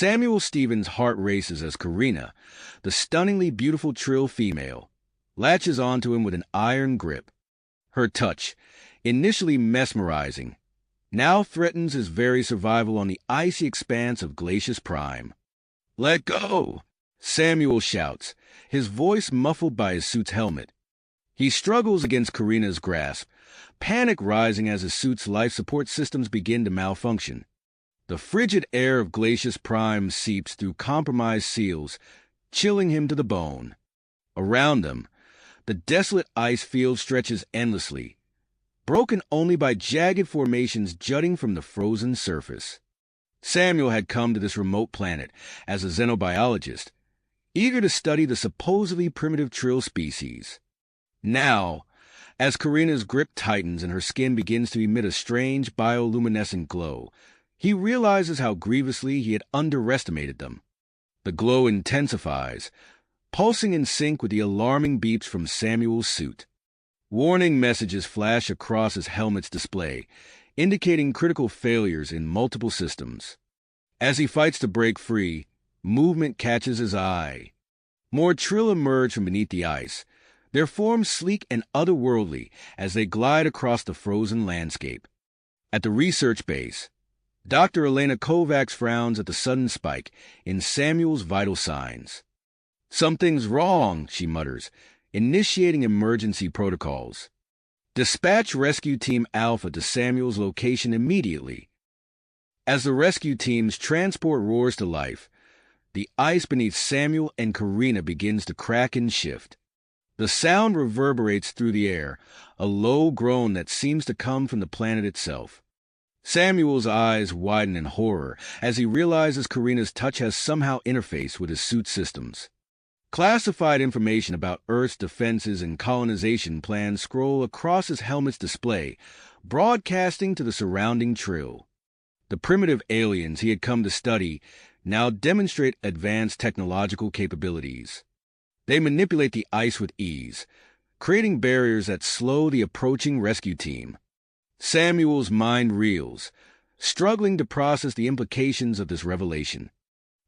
Samuel Stevens' heart races as Karina, the stunningly beautiful Trill female, latches onto him with an iron grip. Her touch, initially mesmerizing, now threatens his very survival on the icy expanse of Glacius Prime. "Let go!" Samuel shouts, his voice muffled by his suit's helmet. He struggles against Karina's grasp, panic rising as his suit's life support systems begin to malfunction. The frigid air of Glacius Prime seeps through compromised seals, chilling him to the bone. Around them, the desolate ice field stretches endlessly, broken only by jagged formations jutting from the frozen surface. Samuel had come to this remote planet as a xenobiologist, eager to study the supposedly primitive Trill species. Now, as Karina's grip tightens and her skin begins to emit a strange bioluminescent glow, he realizes how grievously he had underestimated them. The glow intensifies, pulsing in sync with the alarming beeps from Samuel's suit. Warning messages flash across his helmet's display, indicating critical failures in multiple systems. As he fights to break free, movement catches his eye. More Trill emerge from beneath the ice, their forms sleek and otherworldly as they glide across the frozen landscape. At the research base, Dr. Elena Kovacs frowns at the sudden spike in Samuel's vital signs. "Something's wrong," she mutters, initiating emergency protocols. "Dispatch Rescue Team Alpha to Samuel's location immediately." As the rescue team's transport roars to life, the ice beneath Samuel and Karina begins to crack and shift. The sound reverberates through the air, a low groan that seems to come from the planet itself. Samuel's eyes widen in horror as he realizes Karina's touch has somehow interfaced with his suit systems. Classified information about Earth's defenses and colonization plans scroll across his helmet's display, broadcasting to the surrounding Trill. The primitive aliens he had come to study now demonstrate advanced technological capabilities. They manipulate the ice with ease, creating barriers that slow the approaching rescue team. Samuel's mind reels, struggling to process the implications of this revelation.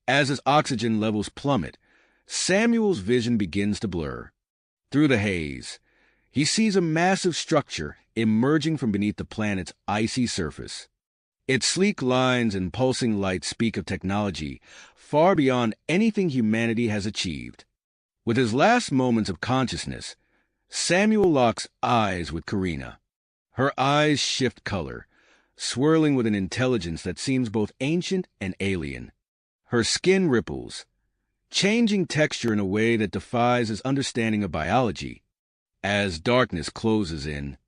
As his oxygen levels plummet, Samuel's vision begins to blur. Through the haze, he sees a massive structure emerging from beneath the planet's icy surface. Its sleek lines and pulsing lights speak of technology far beyond anything humanity has achieved. With his last moments of consciousness, Samuel locks eyes with Karina. Her eyes shift color, swirling with an intelligence that seems both ancient and alien. Her skin ripples, changing texture in a way that defies his understanding of biology. As darkness closes in,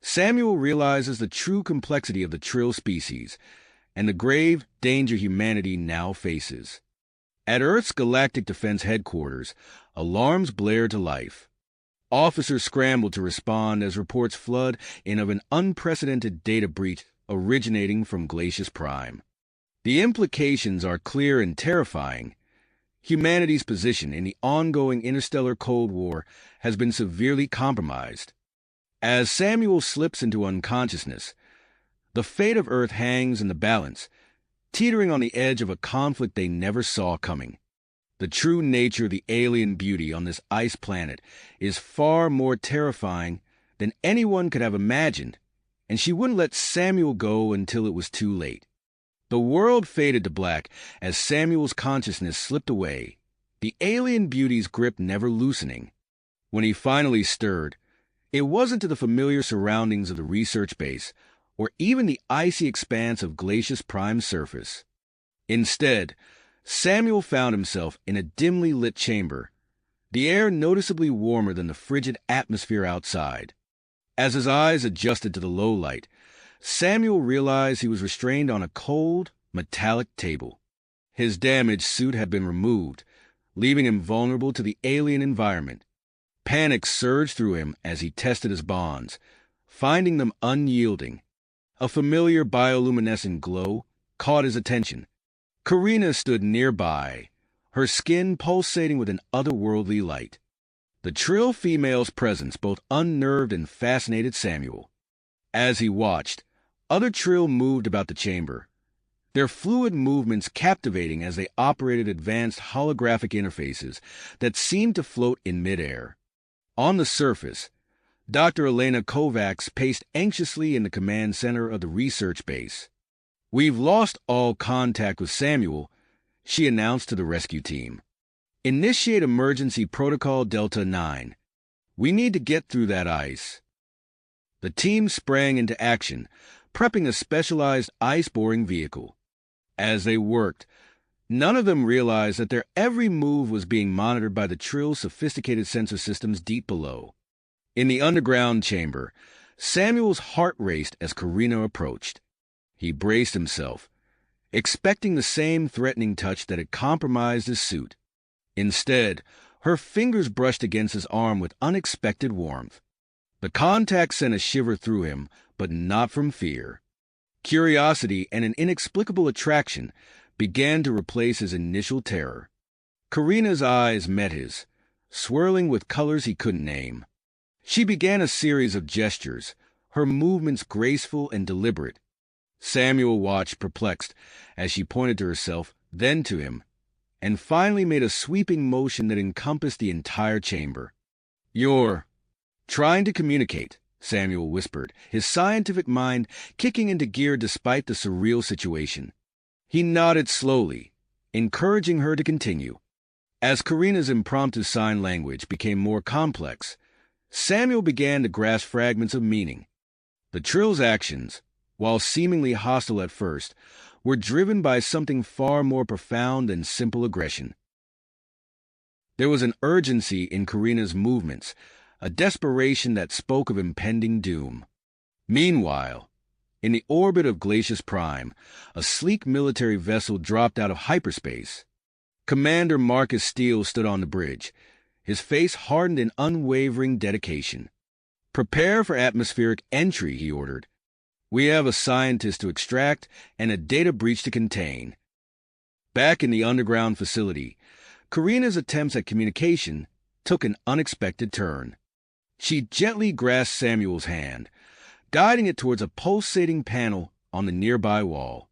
Samuel realizes the true complexity of the Trill species and the grave danger humanity now faces. At Earth's Galactic Defense Headquarters, alarms blare to life. Officers scramble to respond as reports flood in of an unprecedented data breach originating from Glacius Prime. The implications are clear and terrifying. Humanity's position in the ongoing interstellar Cold War has been severely compromised. As Samuel slips into unconsciousness, the fate of Earth hangs in the balance, teetering on the edge of a conflict they never saw coming. The true nature of the alien beauty on this ice planet is far more terrifying than anyone could have imagined, and she wouldn't let Samuel go until it was too late. The world faded to black as Samuel's consciousness slipped away, the alien beauty's grip never loosening. When he finally stirred, it wasn't to the familiar surroundings of the research base, or even the icy expanse of Glacius Prime's surface. Instead, Samuel found himself in a dimly lit chamber, the air noticeably warmer than the frigid atmosphere outside. As his eyes adjusted to the low light, Samuel realized he was restrained on a cold, metallic table. His damaged suit had been removed, leaving him vulnerable to the alien environment. Panic surged through him as he tested his bonds, finding them unyielding. A familiar bioluminescent glow caught his attention. Karina stood nearby, her skin pulsating with an otherworldly light. The Trill female's presence both unnerved and fascinated Samuel. As he watched, other Trill moved about the chamber, their fluid movements captivating as they operated advanced holographic interfaces that seemed to float in midair. On the surface, Dr. Elena Kovacs paced anxiously in the command center of the research base. "We've lost all contact with Samuel," she announced to the rescue team. "Initiate emergency protocol Delta 9. We need to get through that ice." The team sprang into action, prepping a specialized ice-boring vehicle. As they worked, none of them realized that their every move was being monitored by the Trill's sophisticated sensor systems deep below. In the underground chamber, Samuel's heart raced as Karina approached. He braced himself, expecting the same threatening touch that had compromised his suit. Instead, her fingers brushed against his arm with unexpected warmth. The contact sent a shiver through him, but not from fear. Curiosity and an inexplicable attraction began to replace his initial terror. Karina's eyes met his, swirling with colors he couldn't name. She began a series of gestures, her movements graceful and deliberate. Samuel watched, perplexed, as she pointed to herself, then to him, and finally made a sweeping motion that encompassed the entire chamber. "You're trying to communicate," Samuel whispered, his scientific mind kicking into gear despite the surreal situation. He nodded slowly, encouraging her to continue. As Karina's impromptu sign language became more complex, Samuel began to grasp fragments of meaning. The Trill's actions, while seemingly hostile at first, were driven by something far more profound than simple aggression. There was an urgency in Karina's movements, a desperation that spoke of impending doom. Meanwhile, in the orbit of Glacius Prime, a sleek military vessel dropped out of hyperspace. Commander Marcus Steele stood on the bridge, his face hardened in unwavering dedication. "Prepare for atmospheric entry," he ordered. "We have a scientist to extract and a data breach to contain." Back in the underground facility, Karina's attempts at communication took an unexpected turn. She gently grasped Samuel's hand, guiding it towards a pulsating panel on the nearby wall.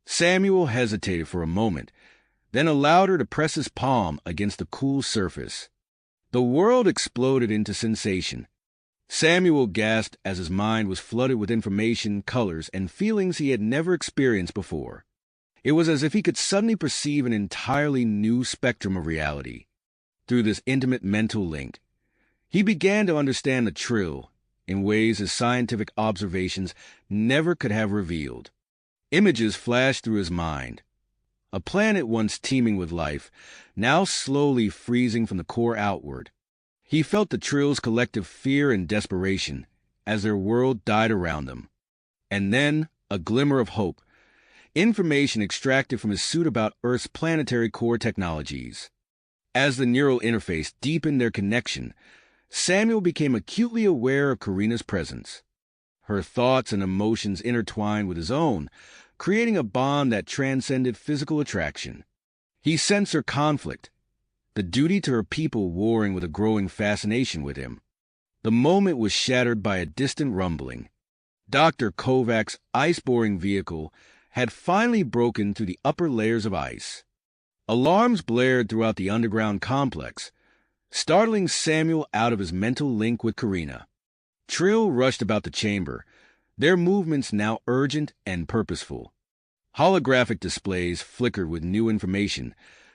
Samuel hesitated for a moment, then allowed her to press his palm against the cool surface. The world exploded into sensation. Samuel gasped as his mind was flooded with information, colors, and feelings he had never experienced before. It was as if he could suddenly perceive an entirely new spectrum of reality. Through this intimate mental link, he began to understand the Trill in ways his scientific observations never could have revealed. Images flashed through his mind. A planet once teeming with life, now slowly freezing from the core outward. He felt the Trill's collective fear and desperation as their world died around them. And then, a glimmer of hope, information extracted from his suit about Earth's planetary core technologies. As the neural interface deepened their connection, Samuel became acutely aware of Karina's presence. Her thoughts and emotions intertwined with his own, creating a bond that transcended physical attraction. He sensed her conflict, the duty to her people warring with a growing fascination with him. The moment was shattered by a distant rumbling. Dr. Kovacs' ice-boring vehicle had finally broken through the upper layers of ice. Alarms blared throughout the underground complex, startling Samuel out of his mental link with Karina. Trill rushed about the chamber, their movements now urgent and purposeful. Holographic displays flickered with new information,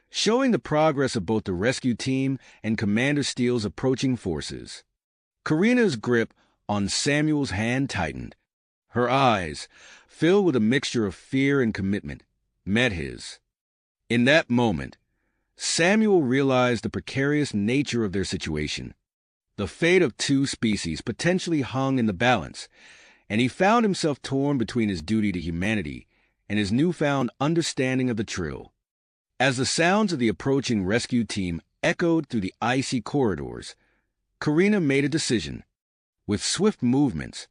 showing the progress of both the rescue team and Commander Steele's approaching forces. Karina's grip on Samuel's hand tightened. Her eyes, filled with a mixture of fear and commitment, met his. In that moment, Samuel realized the precarious nature of their situation. The fate of two species potentially hung in the balance, and he found himself torn between his duty to humanity and his newfound understanding of the Trill. As the sounds of the approaching rescue team echoed through the icy corridors, Karina made a decision. With swift movements,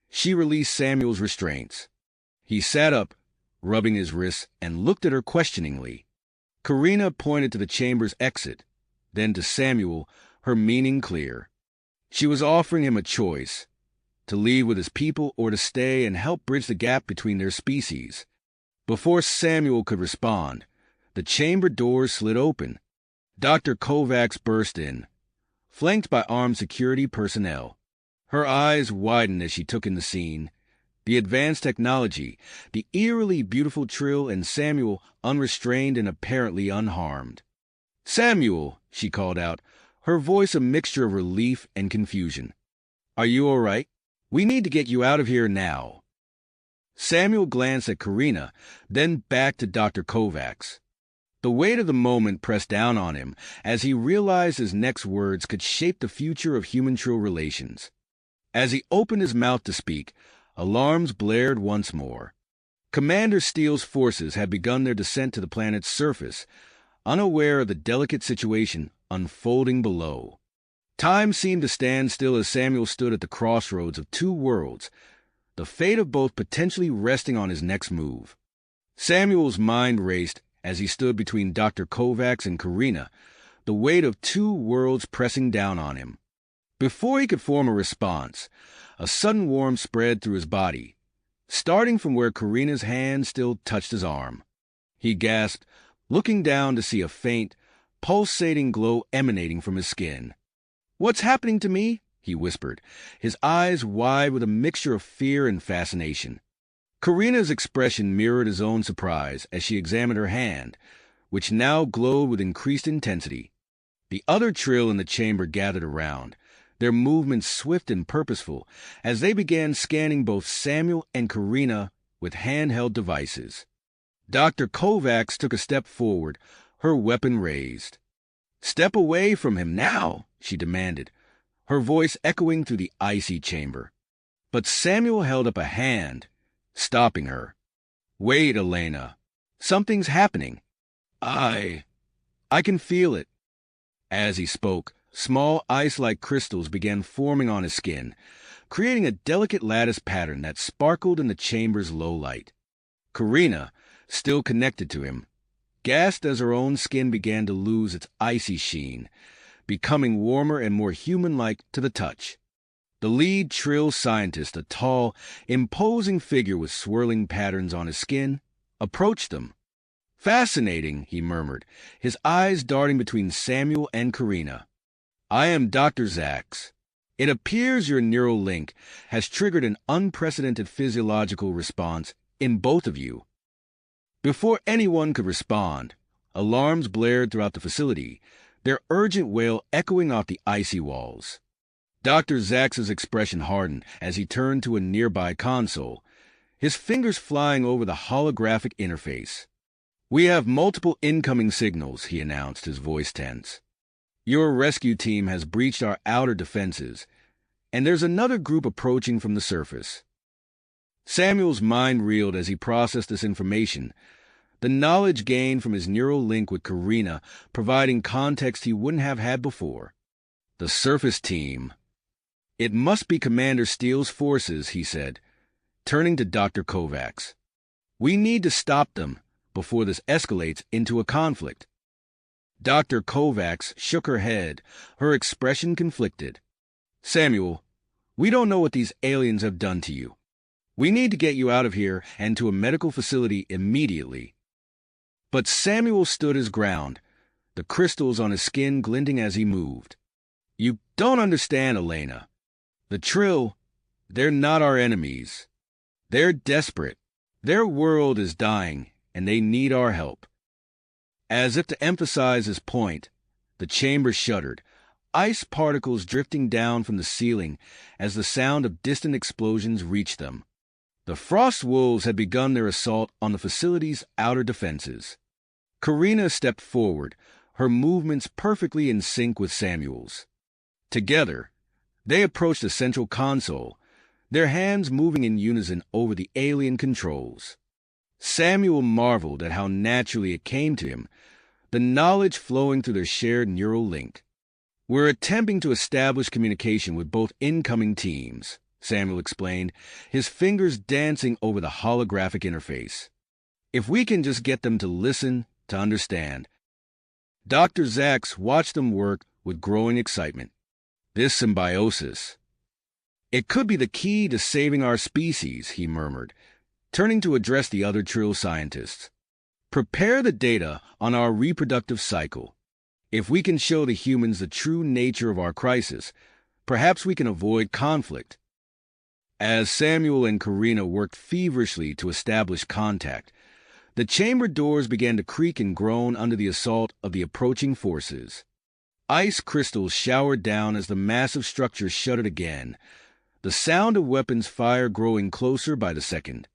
she released Samuel's restraints. He sat up, rubbing his wrists, and looked at her questioningly. Karina pointed to the chamber's exit, then to Samuel, her meaning clear. She was offering him a choice, to leave with his people or to stay and help bridge the gap between their species. Before Samuel could respond, the chamber doors slid open. Dr. Kovacs burst in, flanked by armed security personnel. Her eyes widened as she took in the scene. The advanced technology, the eerily beautiful Trill, and Samuel unrestrained and apparently unharmed. "Samuel," she called out, her voice a mixture of relief and confusion. "Are you all right? We need to get you out of here now." Samuel glanced at Karina, then back to Dr. Kovacs. The weight of the moment pressed down on him as he realized his next words could shape the future of human-Trill relations. As he opened his mouth to speak, alarms blared once more. Commander Steele's forces had begun their descent to the planet's surface, unaware of the delicate situation unfolding below. Time seemed to stand still as Samuel stood at the crossroads of two worlds, the fate of both potentially resting on his next move. Samuel's mind raced as he stood between Dr. Kovacs and Karina, the weight of two worlds pressing down on him. Before he could form a response, a sudden warmth spread through his body, starting from where Karina's hand still touched his arm. He gasped, looking down to see a faint, pulsating glow emanating from his skin. "What's happening to me?" he whispered, his eyes wide with a mixture of fear and fascination. Karina's expression mirrored his own surprise as she examined her hand, which now glowed with increased intensity. The other Trill in the chamber gathered around, their movements swift and purposeful, as they began scanning both Samuel and Karina with handheld devices. Dr. Kovacs took a step forward, her weapon raised. "Step away from him now," she demanded, her voice echoing through the icy chamber. But Samuel held up a hand, stopping her. "Wait, Elena. Something's happening. I can feel it." As he spoke, small ice-like crystals began forming on his skin, creating a delicate lattice pattern that sparkled in the chamber's low light. Karina, still connected to him, gasped as her own skin began to lose its icy sheen, becoming warmer and more human-like to the touch. The lead Trill scientist, a tall, imposing figure with swirling patterns on his skin, approached them. "Fascinating," he murmured, his eyes darting between Samuel and Karina. "I am Dr. Zax. It appears your neural link has triggered an unprecedented physiological response in both of you." Before anyone could respond, alarms blared throughout the facility, their urgent wail echoing off the icy walls. Dr. Zax's expression hardened as he turned to a nearby console, his fingers flying over the holographic interface. "We have multiple incoming signals," he announced, his voice tense. "Your rescue team has breached our outer defenses, and there's another group approaching from the surface." Samuel's mind reeled as he processed this information, the knowledge gained from his neural link with Karina providing context he wouldn't have had before. The surface team. "It must be Commander Steele's forces," he said, turning to Dr. Kovacs. "We need to stop them before this escalates into a conflict." Dr. Kovacs shook her head, her expression conflicted. "Samuel, we don't know what these aliens have done to you. We need to get you out of here and to a medical facility immediately." But Samuel stood his ground, the crystals on his skin glinting as he moved. "You don't understand, Elena. The Trill, they're not our enemies. They're desperate. Their world is dying, and they need our help." As if to emphasize his point, the chamber shuddered, ice particles drifting down from the ceiling as the sound of distant explosions reached them. The Frost Wolves had begun their assault on the facility's outer defenses. Karina stepped forward, her movements perfectly in sync with Samuel's. Together, they approached the central console, their hands moving in unison over the alien controls. Samuel marveled at how naturally it came to him, the knowledge flowing through their shared neural link. "We're attempting to establish communication with both incoming teams," Samuel explained, his fingers dancing over the holographic interface. "If we can just get them to listen, to understand." Dr. Zax watched them work with growing excitement. "This symbiosis. It could be the key to saving our species," he murmured, turning to address the other Trill scientists. Prepare the data on our reproductive cycle. If we can show the humans the true nature of our crisis, perhaps we can avoid conflict. As Samuel and Karina worked feverishly to establish contact, the chamber doors began to creak and groan under the assault of the approaching forces. Ice crystals showered down as the massive structure shuddered again, the sound of weapons fire growing closer by the second.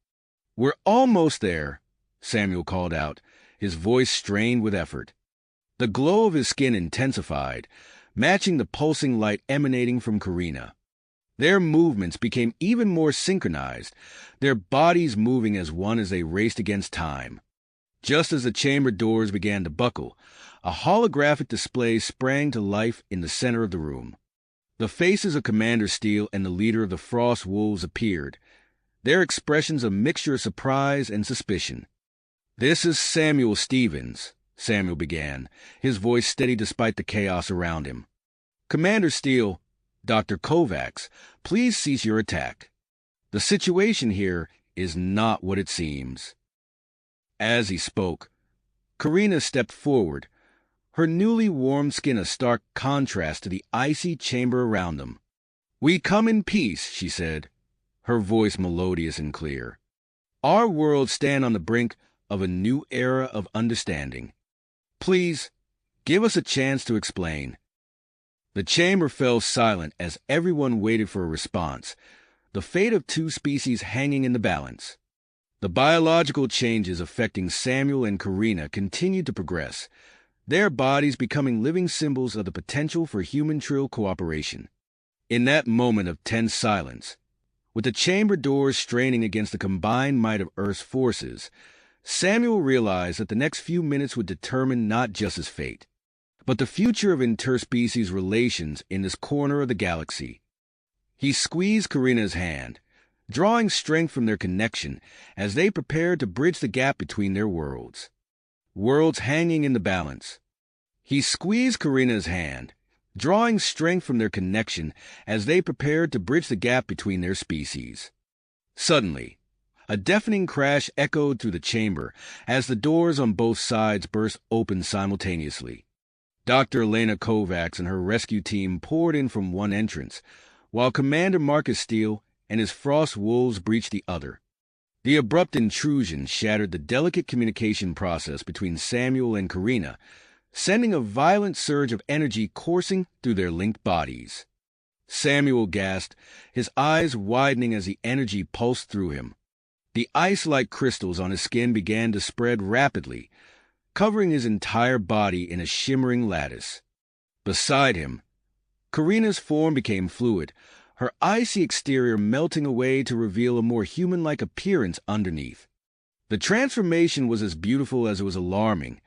"We're almost there," Samuel called out, his voice strained with effort. The glow of his skin intensified, matching the pulsing light emanating from Karina. Their movements became even more synchronized, their bodies moving as one as they raced against time. Just as the chamber doors began to buckle, a holographic display sprang to life in the center of the room. The faces of Commander Steele and the leader of the Frost Wolves appeared, their expressions a mixture of surprise and suspicion. "This is Samuel Stevens," Samuel began, his voice steady despite the chaos around him. "Commander Steele, Dr. Kovacs, please cease your attack. The situation here is not what it seems." As he spoke, Karina stepped forward, her newly warmed skin a stark contrast to the icy chamber around them. "We come in peace," she said, her voice melodious and clear. "Our worlds stand on the brink of a new era of understanding. Please, give us a chance to explain." The chamber fell silent as everyone waited for a response, the fate of two species hanging in the balance. The biological changes affecting Samuel and Karina continued to progress, their bodies becoming living symbols of the potential for human-Trill cooperation. In that moment of tense silence, with the chamber doors straining against the combined might of Earth's forces, Samuel realized that the next few minutes would determine not just his fate, but the future of interspecies relations in this corner of the galaxy. He squeezed Karina's hand, drawing strength from their connection as they prepared to bridge the gap between their worlds. Worlds hanging in the balance. He squeezed Karina's hand, drawing strength from their connection as they prepared to bridge the gap between their species. Suddenly, a deafening crash echoed through the chamber as the doors on both sides burst open simultaneously. Dr. Elena Kovacs and her rescue team poured in from one entrance, while Commander Marcus Steele and his Frost Wolves breached the other. The abrupt intrusion shattered the delicate communication process between Samuel and Karina, sending a violent surge of energy coursing through their linked bodies. Samuel gasped, his eyes widening as the energy pulsed through him. The ice-like crystals on his skin began to spread rapidly, covering his entire body in a shimmering lattice. Beside him, Karina's form became fluid, her icy exterior melting away to reveal a more human-like appearance underneath. The transformation was as beautiful as it was alarming,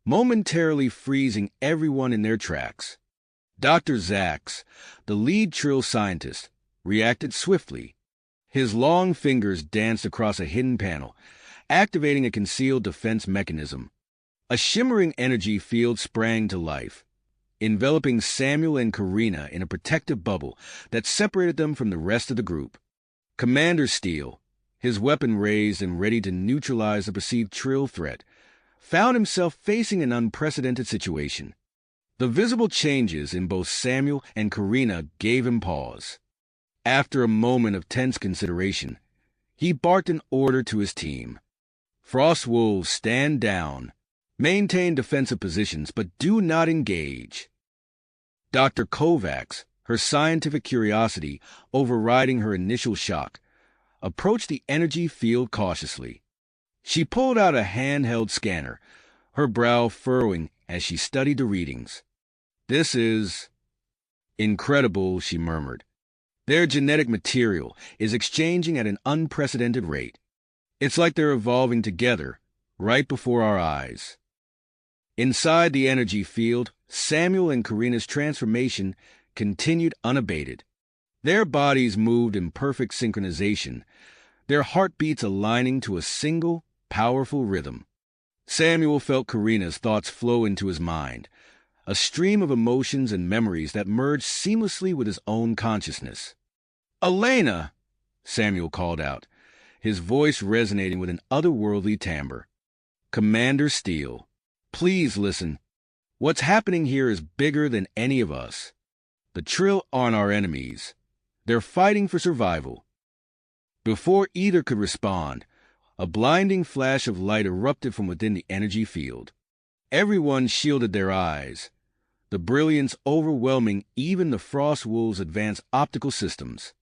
momentarily freezing everyone in their tracks. Dr. Zax, the lead Trill scientist, reacted swiftly. His long fingers danced across a hidden panel, activating a concealed defense mechanism. A shimmering energy field sprang to life, enveloping Samuel and Karina in a protective bubble that separated them from the rest of the group. Commander Steele, his weapon raised and ready to neutralize the perceived Trill threat, found himself facing an unprecedented situation. The visible changes in both Samuel and Karina gave him pause. After a moment of tense consideration, he barked an order to his team. "Frost Wolves, stand down. Maintain defensive positions, but do not engage." Dr. Kovacs, her scientific curiosity overriding her initial shock, approached the energy field cautiously. She pulled out a handheld scanner, her brow furrowing as she studied the readings. "This is incredible," she murmured. "Their genetic material is exchanging at an unprecedented rate. It's like they're evolving together, right before our eyes." Inside the energy field, Samuel and Karina's transformation continued unabated. Their bodies moved in perfect synchronization, their heartbeats aligning to a single, powerful rhythm. Samuel felt Karina's thoughts flow into his mind, a stream of emotions and memories that merged seamlessly with his own consciousness. "Elena!" Samuel called out, his voice resonating with an otherworldly timbre. "Commander Steele, please listen. What's happening here is bigger than any of us. The Trill aren't our enemies. They're fighting for survival." Before either could respond, a blinding flash of light erupted from within the energy field. Everyone shielded their eyes, the brilliance overwhelming even the Frost Wolves' advanced optical systems.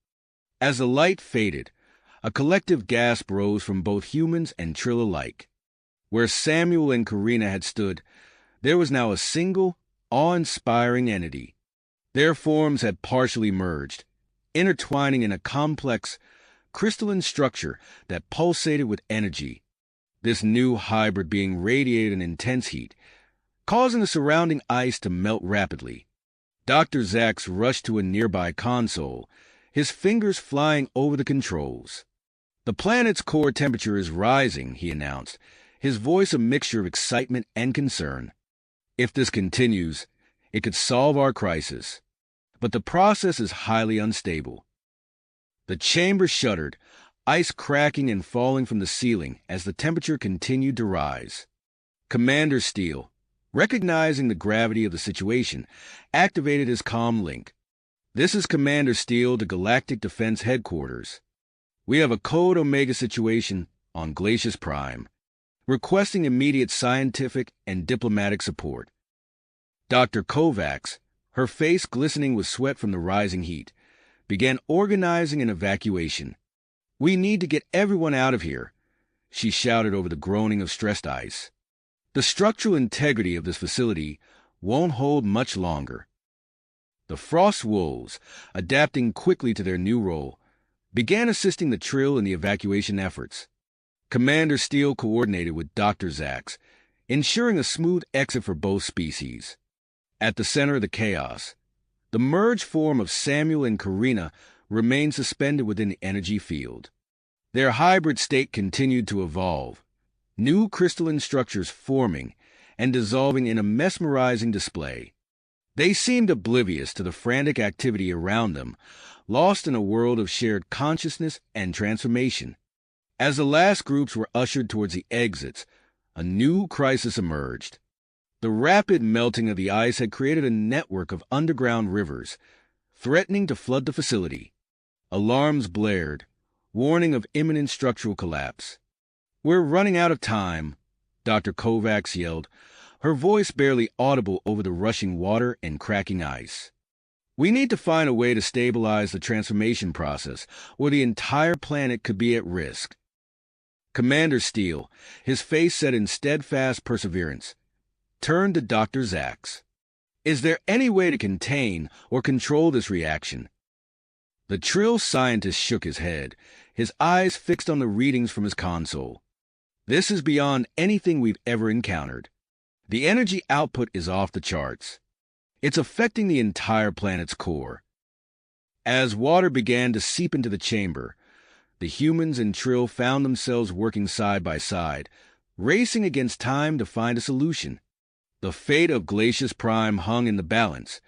As the light faded, a collective gasp rose from both humans and Trill alike. Where Samuel and Karina had stood, there was now a single, awe-inspiring entity. Their forms had partially merged, intertwining in a complex, crystalline structure that pulsated with energy. This new hybrid being radiated an intense heat, causing the surrounding ice to melt rapidly. Dr. Zax rushed to a nearby console, his fingers flying over the controls. "The planet's core temperature is rising," he announced, his voice a mixture of excitement and concern. "If this continues, it could solve our crisis. But the process is highly unstable." The chamber shuddered, ice cracking and falling from the ceiling as the temperature continued to rise. Commander Steele, recognizing the gravity of the situation, activated his comm link. "This is Commander Steele to Galactic Defense Headquarters. We have a Code Omega situation on Glacius Prime, requesting immediate scientific and diplomatic support." Dr. Kovacs, her face glistening with sweat from the rising heat, began organizing an evacuation. "We need to get everyone out of here," she shouted over the groaning of stressed ice. "The structural integrity of this facility won't hold much longer." The Frost Wolves, adapting quickly to their new role, began assisting the Trill in the evacuation efforts. Commander Steele coordinated with Dr. Zax, ensuring a smooth exit for both species. At the center of the chaos, the merged form of Samuel and Karina remained suspended within the energy field. Their hybrid state continued to evolve, new crystalline structures forming and dissolving in a mesmerizing display. They seemed oblivious to the frantic activity around them, lost in a world of shared consciousness and transformation. As the last groups were ushered towards the exits, a new crisis emerged. The rapid melting of the ice had created a network of underground rivers, threatening to flood the facility. Alarms blared, warning of imminent structural collapse. "We're running out of time," Dr. Kovacs yelled, her voice barely audible over the rushing water and cracking ice. "We need to find a way to stabilize the transformation process, or the entire planet could be at risk." Commander Steele, his face set in steadfast perseverance, turned to Dr. Zax. "Is there any way to contain or control this reaction?" The Trill scientist shook his head, his eyes fixed on the readings from his console. "This is beyond anything we've ever encountered. The energy output is off the charts. It's affecting the entire planet's core." As water began to seep into the chamber, the humans and Trill found themselves working side by side, racing against time to find a solution. The fate of Glacius Prime hung in the balance,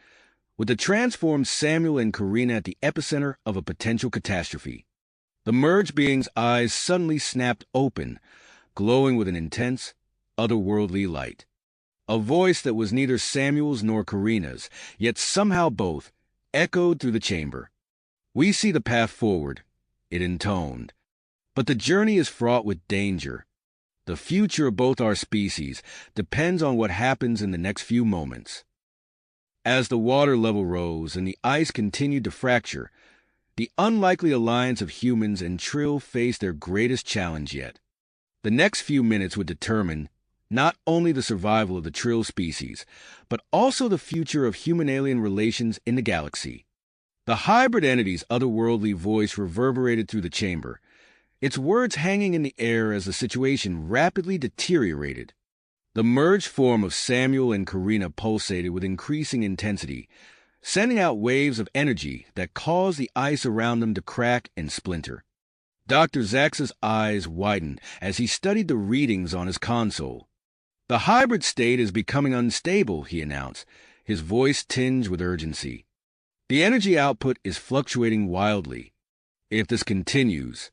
with the transformed Samuel and Karina at the epicenter of a potential catastrophe. The merged being's eyes suddenly snapped open, glowing with an intense, otherworldly light. A voice that was neither Samuel's nor Karina's, yet somehow both, echoed through the chamber. "We see the path forward," it intoned, "but the journey is fraught with danger. The future of both our species depends on what happens in the next few moments." As the water level rose and the ice continued to fracture, the unlikely alliance of humans and Trill faced their greatest challenge yet. The next few minutes would determine not only the survival of the Trill species, but also the future of human-alien relations in the galaxy. The hybrid entity's otherworldly voice reverberated through the chamber, its words hanging in the air as the situation rapidly deteriorated. The merged form of Samuel and Karina pulsated with increasing intensity, sending out waves of energy that caused the ice around them to crack and splinter. Dr. Zax's eyes widened as he studied the readings on his console. "The hybrid state is becoming unstable," he announced, his voice tinged with urgency. "The energy output is fluctuating wildly. If this continues,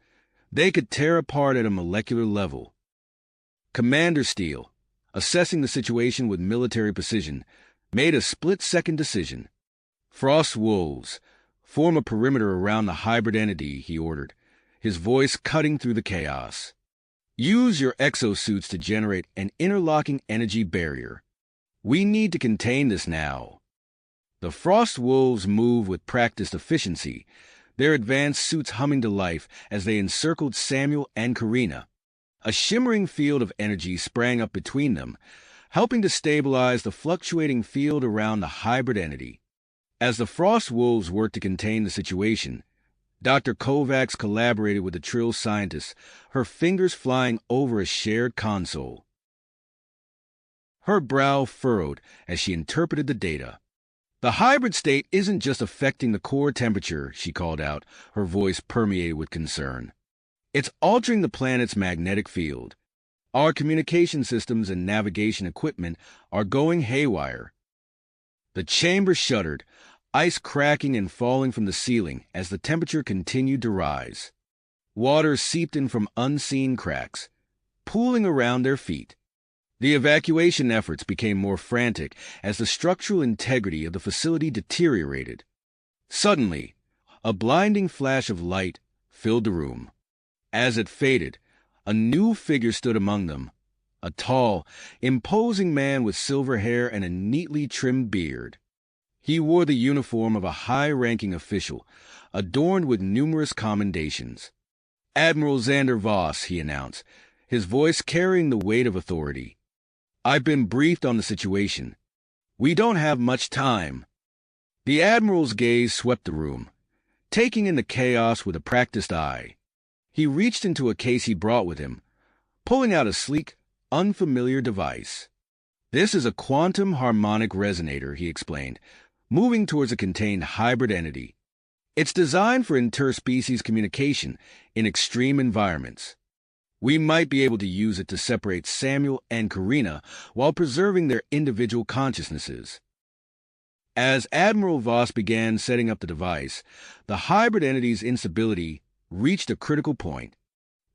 They could tear apart at a molecular level. Commander Steele, assessing the situation with military precision, made a split-second decision. Frost wolves, form a perimeter around the hybrid entity, he ordered, his voice cutting through the chaos. Use your exosuits to generate an interlocking energy barrier. We need to contain this now. The Frost wolves move with practiced efficiency, their advanced suits humming to life as they encircled Samuel and Karina. A shimmering field of energy sprang up between them, helping to stabilize the fluctuating field around the hybrid entity. As the Frost wolves worked to contain the situation, Dr. Kovacs collaborated with the Trill scientists, her fingers flying over a shared console. Her brow furrowed as she interpreted the data. The hybrid state isn't just affecting the core temperature, she called out, her voice permeated with concern. It's altering the planet's magnetic field. Our communication systems and navigation equipment are going haywire. The chamber shuddered, ice cracking and falling from the ceiling as the temperature continued to rise. Water seeped in from unseen cracks, pooling around their feet. The evacuation efforts became more frantic as the structural integrity of the facility deteriorated. Suddenly, a blinding flash of light filled the room. As it faded, a new figure stood among them, a tall, imposing man with silver hair and a neatly trimmed beard. He wore the uniform of a high-ranking official, adorned with numerous commendations. Admiral Xander Voss, he announced, his voice carrying the weight of authority. I've been briefed on the situation. We don't have much time. The Admiral's gaze swept the room, taking in the chaos with a practiced eye. He reached into a case he brought with him, pulling out a sleek, unfamiliar device. This is a quantum harmonic resonator, he explained, moving towards a contained hybrid entity. It's designed for interspecies communication in extreme environments. We might be able to use it to separate Samuel and Karina while preserving their individual consciousnesses. As Admiral Voss began setting up the device, the hybrid entity's instability reached a critical point.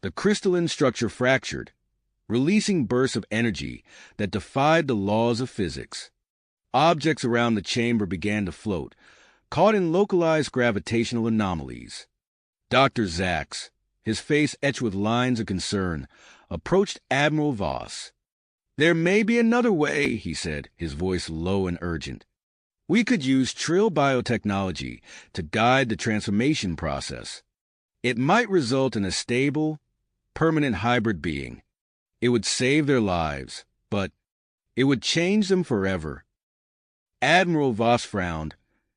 The crystalline structure fractured, releasing bursts of energy that defied the laws of physics. Objects around the chamber began to float, caught in localized gravitational anomalies. Dr. Zax, his face etched with lines of concern, approached Admiral Voss. There may be another way, he said, his voice low and urgent. We could use Trill biotechnology to guide the transformation process. It might result in a stable, permanent hybrid being. It would save their lives, but it would change them forever. Admiral Voss frowned,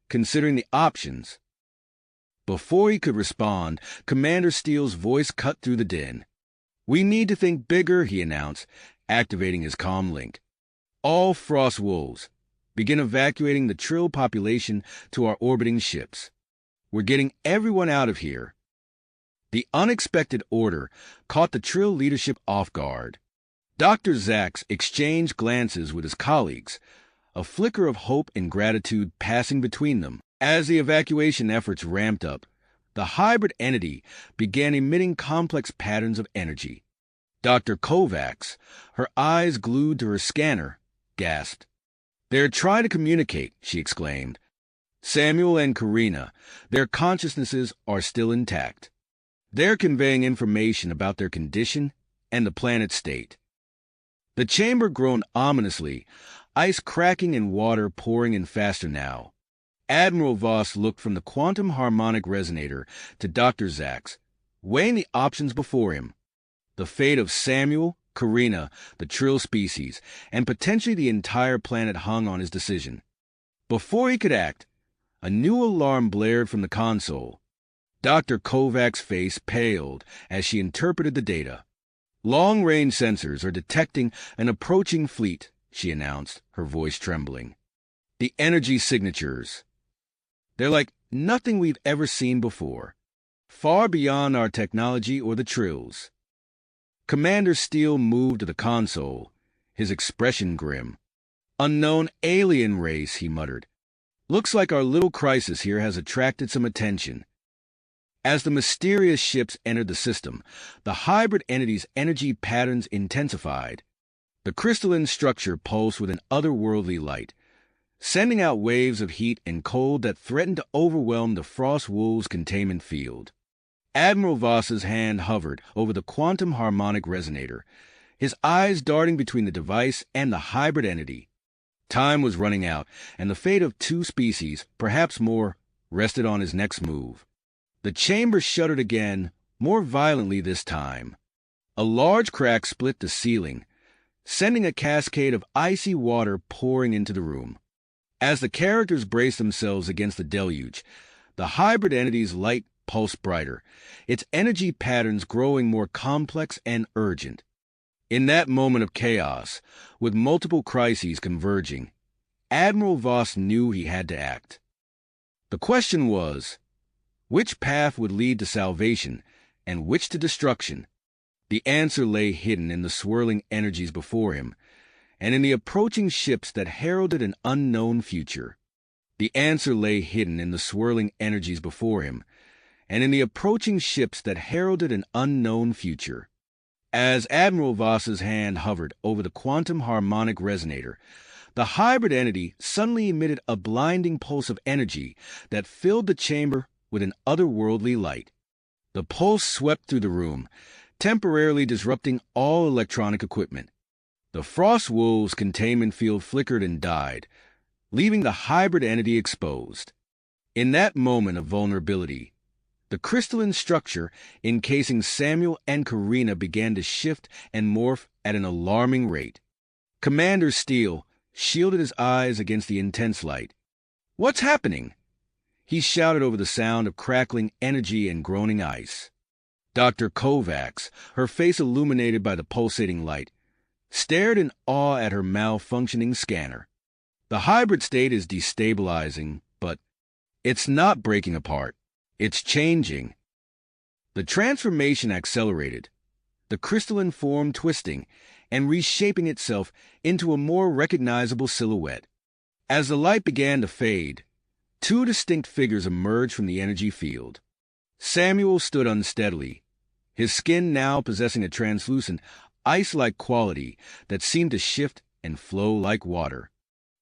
considering the options. Before he could respond, Commander Steele's voice cut through the din. We need to think bigger, he announced, activating his comm link. All Frost Wolves, begin evacuating the Trill population to our orbiting ships. We're getting everyone out of here. The unexpected order caught the Trill leadership off guard. Dr. Zax exchanged glances with his colleagues, a flicker of hope and gratitude passing between them. As the evacuation efforts ramped up, the hybrid entity began emitting complex patterns of energy. Dr. Kovacs, her eyes glued to her scanner, gasped. They're trying to communicate, she exclaimed. Samuel and Karina, their consciousnesses are still intact. They're conveying information about their condition and the planet's state. The chamber groaned ominously, ice cracking and water pouring in faster now. Admiral Voss looked from the quantum harmonic resonator to Dr. Zax, weighing the options before him. The fate of Samuel, Karina, the Trill species, and potentially the entire planet hung on his decision. Before he could act, a new alarm blared from the console. Dr. Kovacs' face paled as she interpreted the data. Long-range sensors are detecting an approaching fleet, she announced, her voice trembling. The energy signatures. They're like nothing we've ever seen before, far beyond our technology or the Trills. Commander Steele moved to the console, his expression grim. Unknown alien race, he muttered. Looks like our little crisis here has attracted some attention. As the mysterious ships entered the system, the hybrid entity's energy patterns intensified. The crystalline structure pulsed with an otherworldly light, sending out waves of heat and cold that threatened to overwhelm the Frost Wolves' containment field. Admiral Voss's hand hovered over the quantum harmonic resonator, his eyes darting between the device and the hybrid entity. Time was running out, and the fate of 2 species, perhaps more, rested on his next move. The chamber shuddered again, more violently this time. A large crack split the ceiling, sending a cascade of icy water pouring into the room. As the characters braced themselves against the deluge, the hybrid entity's light pulsed brighter, its energy patterns growing more complex and urgent. In that moment of chaos, with multiple crises converging, Admiral Voss knew he had to act. The question was, which path would lead to salvation and which to destruction? The answer lay hidden in the swirling energies before him, and in the approaching ships that heralded an unknown future. The answer lay hidden in the swirling energies before him, and in the approaching ships that heralded an unknown future. As Admiral Voss's hand hovered over the quantum harmonic resonator, the hybrid entity suddenly emitted a blinding pulse of energy that filled the chamber with an otherworldly light. The pulse swept through the room, temporarily disrupting all electronic equipment. The Frost Wolves' containment field flickered and died, leaving the hybrid entity exposed. In that moment of vulnerability, the crystalline structure encasing Samuel and Karina began to shift and morph at an alarming rate. Commander Steele shielded his eyes against the intense light. "What's happening?" he shouted over the sound of crackling energy and groaning ice. Dr. Kovacs, her face illuminated by the pulsating light, stared in awe at her malfunctioning scanner. "The hybrid state is destabilizing, but it's not breaking apart. It's changing." The transformation accelerated, the crystalline form twisting and reshaping itself into a more recognizable silhouette. As the light began to fade, 2 distinct figures emerged from the energy field. Samuel stood unsteadily, his skin now possessing a translucent, ice-like quality that seemed to shift and flow like water.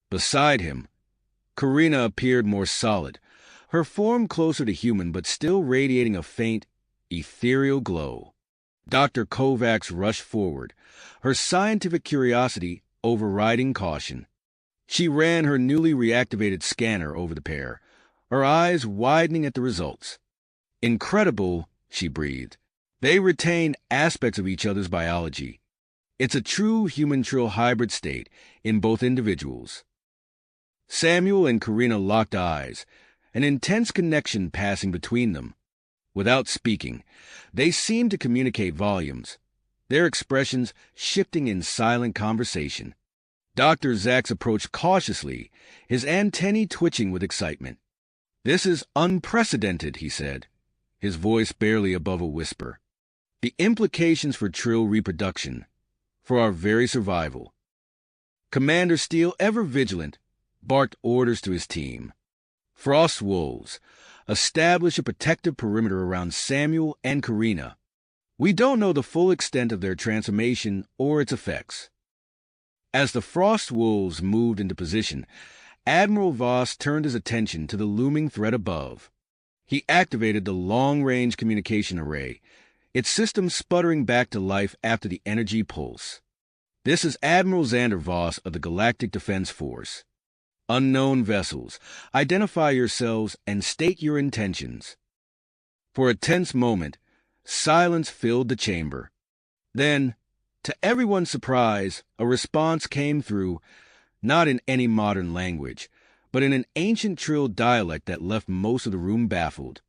Beside him, Karina appeared more solid, her form closer to human but still radiating a faint, ethereal glow. Dr. Kovacs rushed forward, her scientific curiosity overriding caution. She ran her newly reactivated scanner over the pair, her eyes widening at the results. "Incredible," she breathed. "They retain aspects of each other's biology. It's a true human-trill hybrid state in both individuals." Samuel and Karina locked eyes, an intense connection passing between them. Without speaking, they seemed to communicate volumes, their expressions shifting in silent conversation. Dr. Zaks approached cautiously, his antennae twitching with excitement. "This is unprecedented," he said, his voice barely above a whisper. "The implications for trill reproduction, for our very survival." Commander Steele, ever vigilant, barked orders to his team. "Frost Wolves, establish a protective perimeter around Samuel and Karina. We don't know the full extent of their transformation or its effects." As the Frost Wolves moved into position, Admiral Voss turned his attention to the looming threat above. He activated the long-range communication array, its system sputtering back to life after the energy pulse. "This is Admiral Xander Voss of the Galactic Defense Force. Unknown vessels, identify yourselves and state your intentions." For a tense moment, silence filled the chamber. Then, to everyone's surprise, a response came through, not in any modern language, but in an ancient Trill dialect that left most of the room baffled.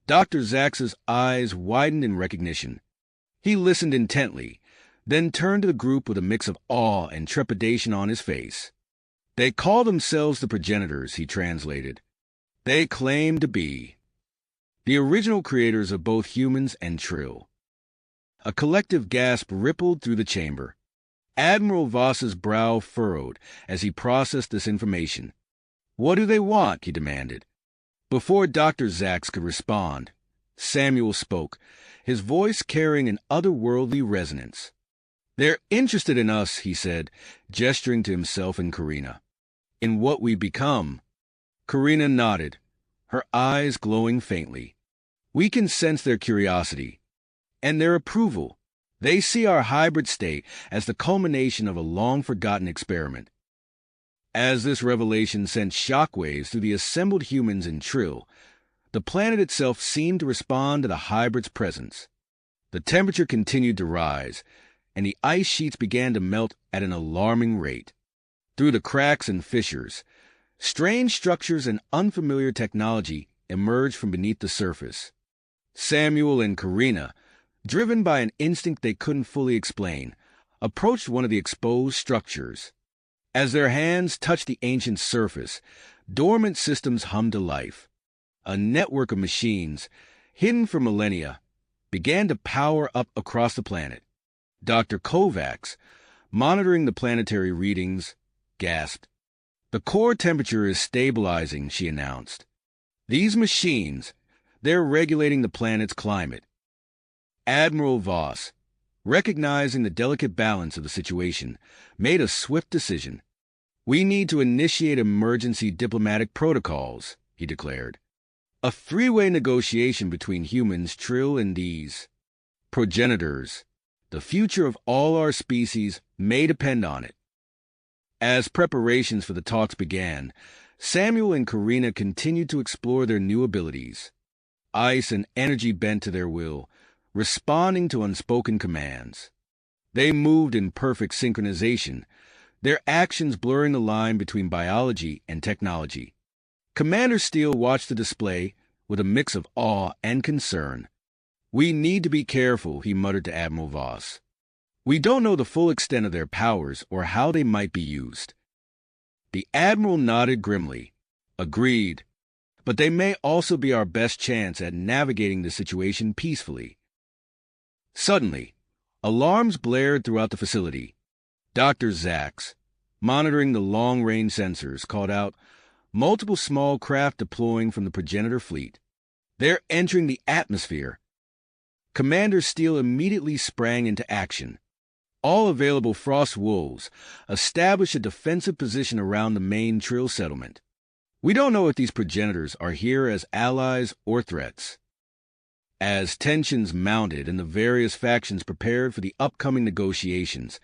Dr. Zax's eyes widened in recognition. He listened intently, then turned to the group with a mix of awe and trepidation on his face. "They call themselves the progenitors," he translated. "They claim to be the original creators of both humans and Trill." A collective gasp rippled through the chamber. Admiral Voss's brow furrowed as he processed this information. "What do they want?" he demanded. Before Dr. Zaks could respond, Samuel spoke, his voice carrying an otherworldly resonance. "They're interested in us," he said, gesturing to himself and Karina. "In what we become." Karina nodded, her eyes glowing faintly. "We can sense their curiosity and their approval. They see our hybrid state as the culmination of a long-forgotten experiment." As this revelation sent shockwaves through the assembled humans in Trill, the planet itself seemed to respond to the hybrid's presence. The temperature continued to rise, and the ice sheets began to melt at an alarming rate. Through the cracks and fissures, strange structures and unfamiliar technology emerged from beneath the surface. Samuel and Karina, driven by an instinct they couldn't fully explain, approached one of the exposed structures. As their hands touched the ancient surface, dormant systems hummed to life. A network of machines, hidden for millennia, began to power up across the planet. Dr. Kovacs, monitoring the planetary readings, gasped. "The core temperature is stabilizing," she announced. "These machines, they're regulating the planet's climate." Admiral Voss, recognizing the delicate balance of the situation, made a swift decision. "We need to initiate emergency diplomatic protocols," he declared. "A three-way negotiation between humans, Trill, and these progenitors. The future of all our species may depend on it." As preparations for the talks began, Samuel and Karina continued to explore their new abilities. Ice and energy bent to their will, responding to unspoken commands. They moved in perfect synchronization, their actions blurring the line between biology and technology. Commander Steele watched the display with a mix of awe and concern. "We need to be careful," he muttered to Admiral Voss. "We don't know the full extent of their powers or how they might be used." The Admiral nodded grimly. "Agreed. But they may also be our best chance at navigating the situation peacefully." Suddenly, alarms blared throughout the facility. Dr. Zaks, monitoring the long-range sensors, called out, "Multiple small craft deploying from the progenitor fleet. They're entering the atmosphere." Commander Steele immediately sprang into action. "All available Frost Wolves, establish a defensive position around the main Trill settlement. We don't know if these progenitors are here as allies or threats." As tensions mounted and the various factions prepared for the upcoming negotiations,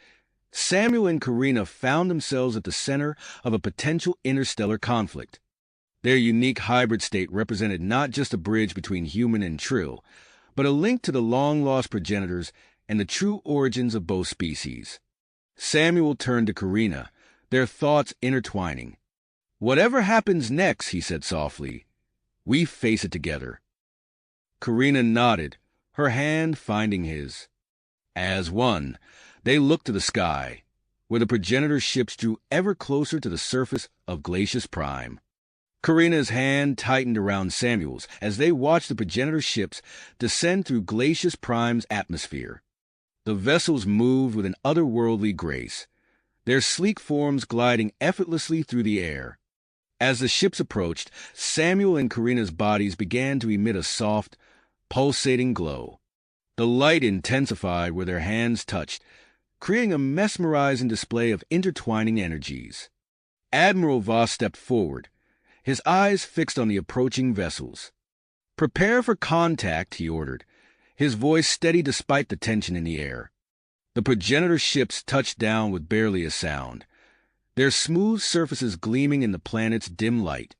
Samuel and Karina found themselves at the center of a potential interstellar conflict. Their unique hybrid state represented not just a bridge between human and Trill, but a link to the long-lost progenitors and the true origins of both species. Samuel turned to Karina, their thoughts intertwining. "Whatever happens next," he said softly, "we face it together." Karina nodded, her hand finding his. As one, they looked to the sky, where the progenitor ships drew ever closer to the surface of Glacius Prime. Karina's hand tightened around Samuel's as they watched the progenitor ships descend through Glacius Prime's atmosphere. The vessels moved with an otherworldly grace, their sleek forms gliding effortlessly through the air. As the ships approached, Samuel and Karina's bodies began to emit a soft, pulsating glow. The light intensified where their hands touched, creating a mesmerizing display of intertwining energies. Admiral Voss stepped forward, his eyes fixed on the approaching vessels. "Prepare for contact," he ordered, his voice steady despite the tension in the air. The progenitor ships touched down with barely a sound, their smooth surfaces gleaming in the planet's dim light.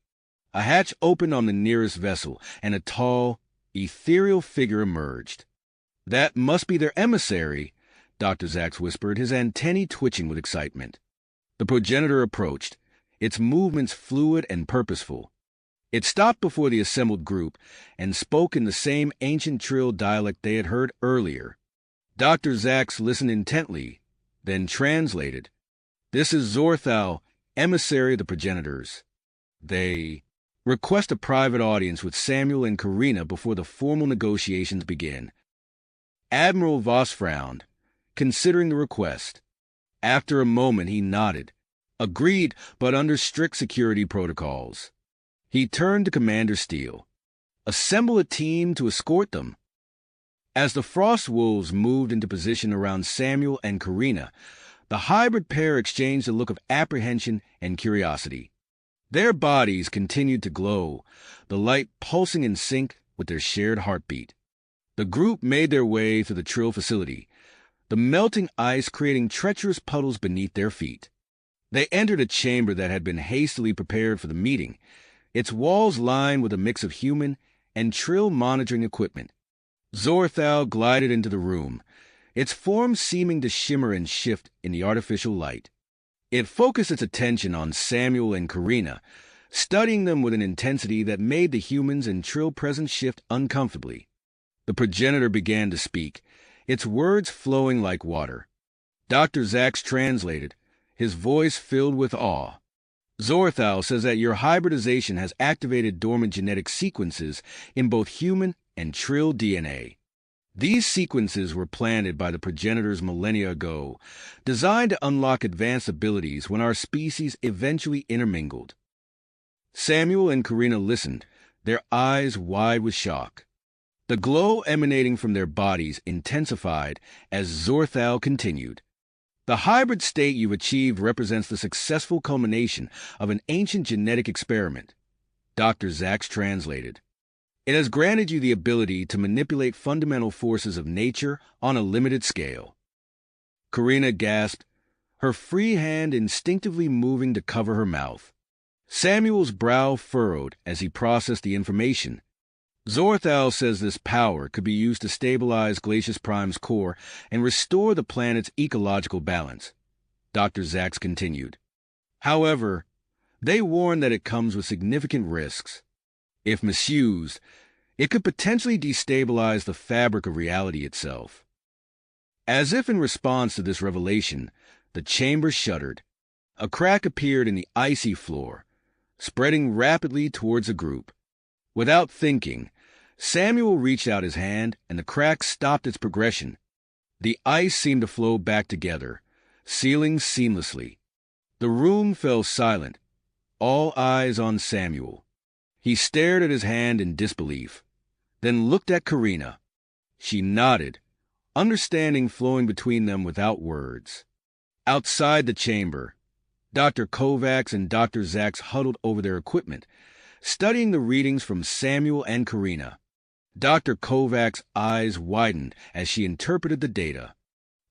A hatch opened on the nearest vessel, and a tall, ethereal figure emerged. "That must be their emissary," Dr. Zaks whispered, his antennae twitching with excitement. The progenitor approached, its movements fluid and purposeful. It stopped before the assembled group and spoke in the same ancient Trill dialect they had heard earlier. Dr. Zaks listened intently, then translated. "This is Zorthal, emissary of the progenitors. They request a private audience with Samuel and Karina before the formal negotiations begin." Admiral Voss frowned, considering the request. After a moment, he nodded. "Agreed, but under strict security protocols." He turned to Commander Steele. Assemble a team to escort them. As the Frost Wolves moved into position around Samuel and Karina, the hybrid pair exchanged a look of apprehension and curiosity. Their bodies continued to glow, the light pulsing in sync with their shared heartbeat. The group made their way through the Trill facility, the melting ice creating treacherous puddles beneath their feet. They entered a chamber that had been hastily prepared for the meeting, its walls lined with a mix of human and Trill monitoring equipment. Zorthal glided into the room, its form seeming to shimmer and shift in the artificial light. It focused its attention on Samuel and Karina, studying them with an intensity that made the humans and Trill presence shift uncomfortably. The progenitor began to speak, its words flowing like water. Dr. Zax translated, his voice filled with awe. Zorthal says that your hybridization has activated dormant genetic sequences in both human and Trill DNA. These sequences were planted by the progenitors millennia ago, designed to unlock advanced abilities when our species eventually intermingled. Samuel and Karina listened, their eyes wide with shock. The glow emanating from their bodies intensified as Zorthal continued. The hybrid state you've achieved represents the successful culmination of an ancient genetic experiment. Dr. Zax translated. It has granted you the ability to manipulate fundamental forces of nature on a limited scale. Karina gasped, her free hand instinctively moving to cover her mouth. Samuel's brow furrowed as he processed the information. Zorthal says this power could be used to stabilize Glacius Prime's core and restore the planet's ecological balance. Dr. Zax continued. However, they warn that it comes with significant risks. If misused, it could potentially destabilize the fabric of reality itself. As if in response to this revelation, the chamber shuddered. A crack appeared in the icy floor, spreading rapidly towards the group. Without thinking, Samuel reached out his hand, and the crack stopped its progression. The ice seemed to flow back together, sealing seamlessly. The room fell silent, all eyes on Samuel. He stared at his hand in disbelief, then looked at Karina. She nodded, understanding flowing between them without words. Outside the chamber, Dr. Kovacs and Dr. Zax huddled over their equipment, studying the readings from Samuel and Karina. Dr. Kovacs' eyes widened as she interpreted the data.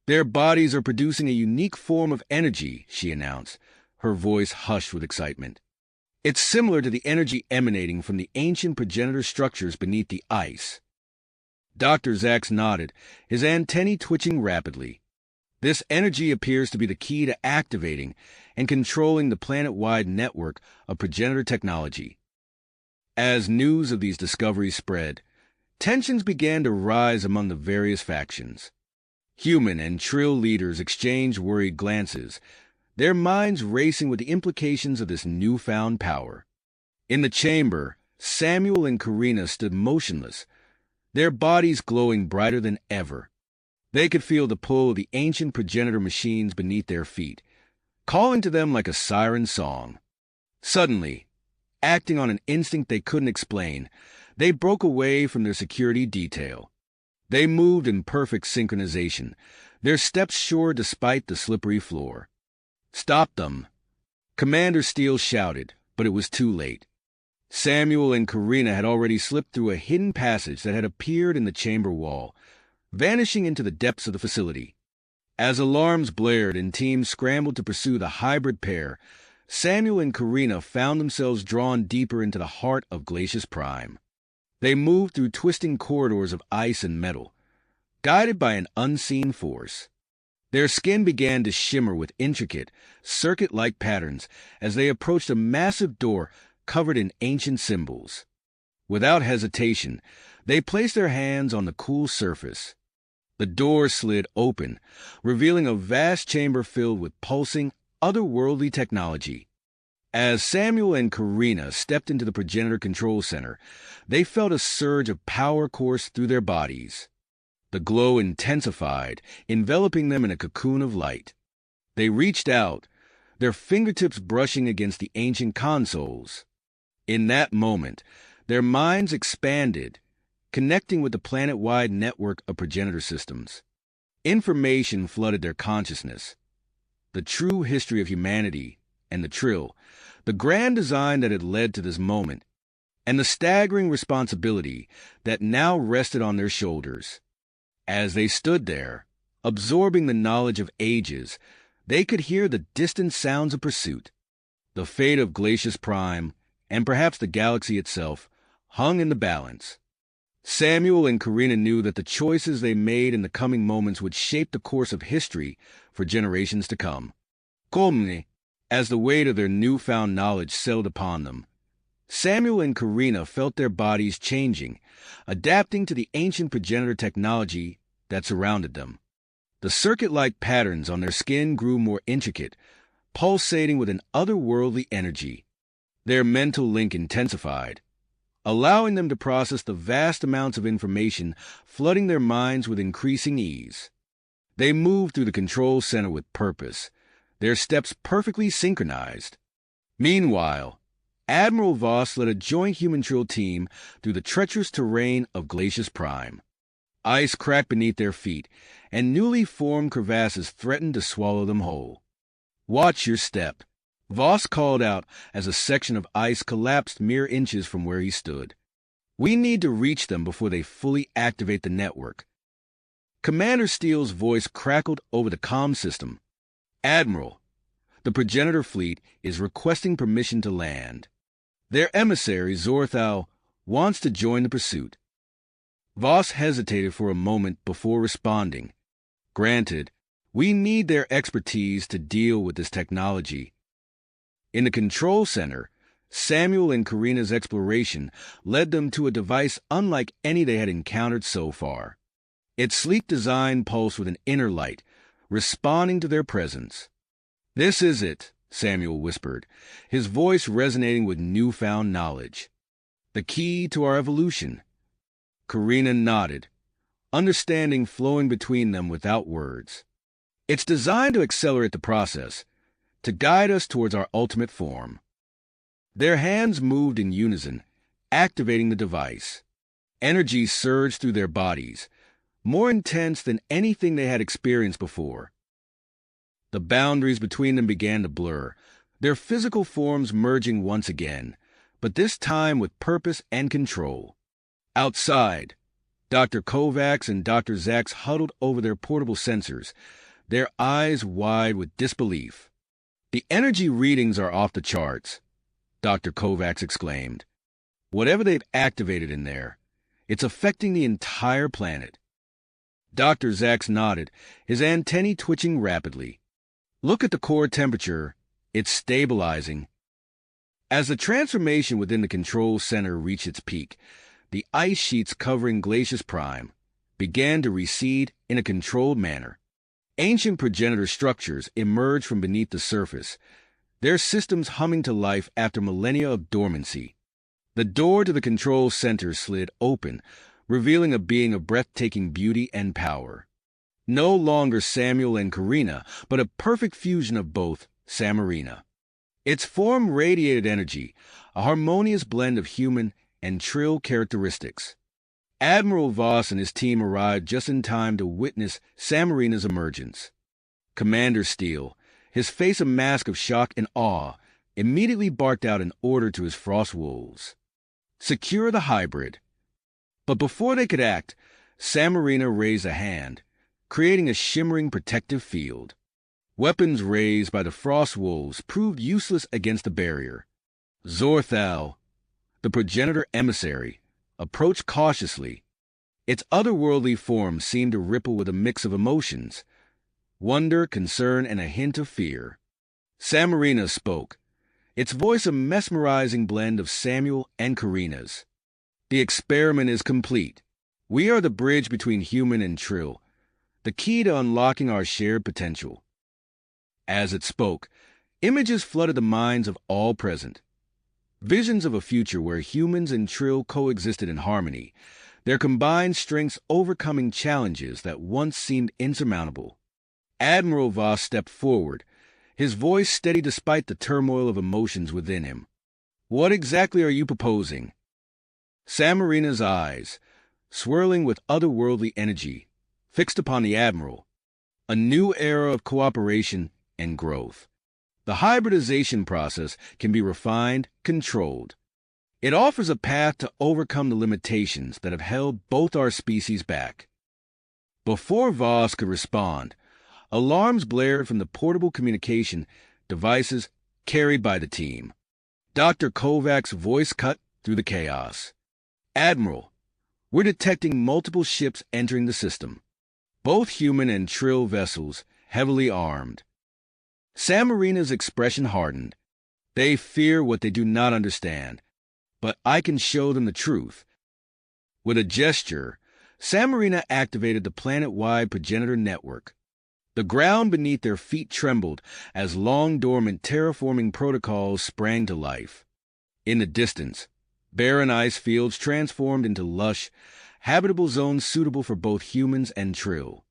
Their bodies are producing a unique form of energy, she announced, her voice hushed with excitement. It's similar to the energy emanating from the ancient progenitor structures beneath the ice. Dr. Zax nodded, his antennae twitching rapidly. This energy appears to be the key to activating and controlling the planet-wide network of progenitor technology. As news of these discoveries spread, tensions began to rise among the various factions. Human and Trill leaders exchanged worried glances, their minds racing with the implications of this newfound power. In the chamber, Samuel and Karina stood motionless, their bodies glowing brighter than ever. They could feel the pull of the ancient progenitor machines beneath their feet, calling to them like a siren song. Suddenly, acting on an instinct they couldn't explain, they broke away from their security detail. They moved in perfect synchronization, their steps sure despite the slippery floor. "Stop them!" Commander Steele shouted, but it was too late. Samuel and Karina had already slipped through a hidden passage that had appeared in the chamber wall, vanishing into the depths of the facility. As alarms blared and teams scrambled to pursue the hybrid pair, Samuel and Karina found themselves drawn deeper into the heart of Glacius Prime. They moved through twisting corridors of ice and metal, guided by an unseen force. Their skin began to shimmer with intricate, circuit-like patterns as they approached a massive door covered in ancient symbols. Without hesitation, they placed their hands on the cool surface. The door slid open, revealing a vast chamber filled with pulsing, otherworldly technology. As Samuel and Karina stepped into the progenitor control center, they felt a surge of power course through their bodies. The glow intensified, enveloping them in a cocoon of light. They reached out, their fingertips brushing against the ancient consoles. In that moment, Their minds expanded, connecting with the planet-wide network of progenitor systems. Information flooded their consciousness. The true history of humanity and the trill, the grand design that had led to this moment, and the staggering responsibility that now rested on their shoulders. As they stood there, absorbing the knowledge of ages, they could hear the distant sounds of pursuit. The fate of Glacius Prime, and perhaps the galaxy itself, hung in the balance. Samuel and Karina knew that the choices they made in the coming moments would shape the course of history for generations to come. Come, as the weight of their newfound knowledge settled upon them, Samuel and Karina felt their bodies changing, adapting to the ancient progenitor technology that surrounded them. The circuit-like patterns on their skin grew more intricate, pulsating with an otherworldly energy. Their mental link intensified, allowing them to process the vast amounts of information flooding their minds with increasing ease. They moved through the control center with purpose, their steps perfectly synchronized. Meanwhile, Admiral Voss led a joint human-trill team through the treacherous terrain of Glacius Prime. Ice cracked beneath their feet, and newly formed crevasses threatened to swallow them whole. "Watch your step," Voss called out as a section of ice collapsed mere inches from where he stood. "We need to reach them before they fully activate the network." Commander Steele's voice crackled over the comm system. "Admiral, the progenitor fleet is requesting permission to land. Their emissary, Zorthal, wants to join the pursuit." Voss hesitated for a moment before responding. "Granted, we need their expertise to deal with this technology." In the control center, Samuel and Karina's exploration led them to a device unlike any they had encountered so far. Its sleek design pulsed with an inner light, responding to their presence. "This is it," Samuel whispered, his voice resonating with newfound knowledge. "The key to our evolution." Karina nodded, understanding flowing between them without words. "It's designed to accelerate the process, to guide us towards our ultimate form." Their hands moved in unison, activating the device. Energy surged through their bodies, more intense than anything they had experienced before. The boundaries between them began to blur, their physical forms merging once again, but this time with purpose and control. Outside, Dr. Kovacs and Dr. Zaks huddled over their portable sensors, their eyes wide with disbelief. "The energy readings are off the charts," Dr. Kovacs exclaimed. "Whatever they've activated in there, it's affecting the entire planet." Dr. Zaks nodded, his antennae twitching rapidly. "Look at the core temperature. It's stabilizing." As the transformation within the control center reached its peak, the ice sheets covering Glacius Prime began to recede in a controlled manner. Ancient progenitor structures emerged from beneath the surface, their systems humming to life after millennia of dormancy. The door to the control center slid open, revealing a being of breathtaking beauty and power. No longer Samuel and Karina, but a perfect fusion of both, Samarina. Its form radiated energy, a harmonious blend of human and trill characteristics. Admiral Voss and his team arrived just in time to witness Samarina's emergence. Commander Steele, his face a mask of shock and awe, immediately barked out an order to his frost wolves. "Secure the hybrid." But before they could act, Samarina raised a hand, creating a shimmering protective field. Weapons raised by the frost wolves proved useless against the barrier. Zorthal, the progenitor emissary, approached cautiously. Its otherworldly form seemed to ripple with a mix of emotions: wonder, concern, and a hint of fear. Samarina spoke, its voice a mesmerizing blend of Samuel and Karina's. "The experiment is complete. We are the bridge between human and trill, the key to unlocking our shared potential." As it spoke, images flooded the minds of all present. Visions of a future where humans and trill coexisted in harmony, their combined strengths overcoming challenges that once seemed insurmountable. Admiral Voss stepped forward, his voice steady despite the turmoil of emotions within him. "What exactly are you proposing?" Samarina's eyes, swirling with otherworldly energy, fixed upon the Admiral, a new era of cooperation and growth. The hybridization process can be refined, controlled. It offers a path to overcome the limitations that have held both our species back. Before Voss could respond, alarms blared from the portable communication devices carried by the team. Dr. Kovacs' voice cut through the chaos. "Admiral, we're detecting multiple ships entering the system, both human and Trill vessels, heavily armed." Samarina's expression hardened. "They fear what they do not understand, but I can show them the truth." With a gesture, Samarina activated the planet-wide progenitor network. The ground beneath their feet trembled as long-dormant terraforming protocols sprang to life. In the distance, barren ice fields transformed into lush, habitable zones suitable for both humans and Trill.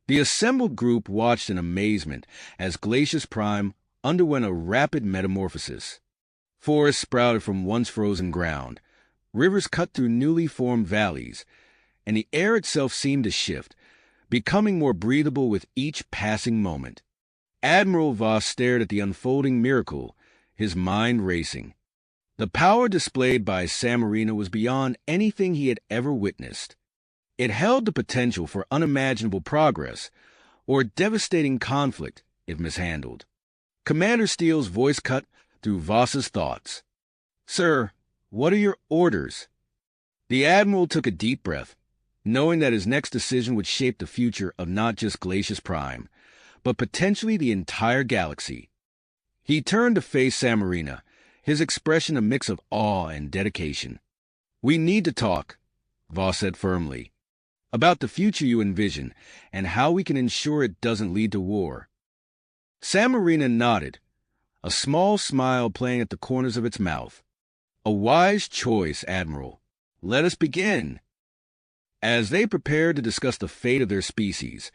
The assembled group watched in amazement as Glacius Prime underwent a rapid metamorphosis. Forests sprouted from once frozen ground, rivers cut through newly formed valleys, and the air itself seemed to shift, becoming more breathable with each passing moment. Admiral Voss stared at the unfolding miracle, his mind racing. The power displayed by Samarina was beyond anything he had ever witnessed. It held the potential for unimaginable progress, or devastating conflict if mishandled. Commander Steele's voice cut through Voss's thoughts. "Sir, what are your orders?" The Admiral took a deep breath, knowing that his next decision would shape the future of not just Glacius Prime, but potentially the entire galaxy. He turned to face Samarina, his expression a mix of awe and dedication. "We need to talk," Voss said firmly, "about the future you envision and how we can ensure it doesn't lead to war." Samarina nodded, a small smile playing at the corners of its mouth. "A wise choice, Admiral. Let us begin." As they prepared to discuss the fate of their species,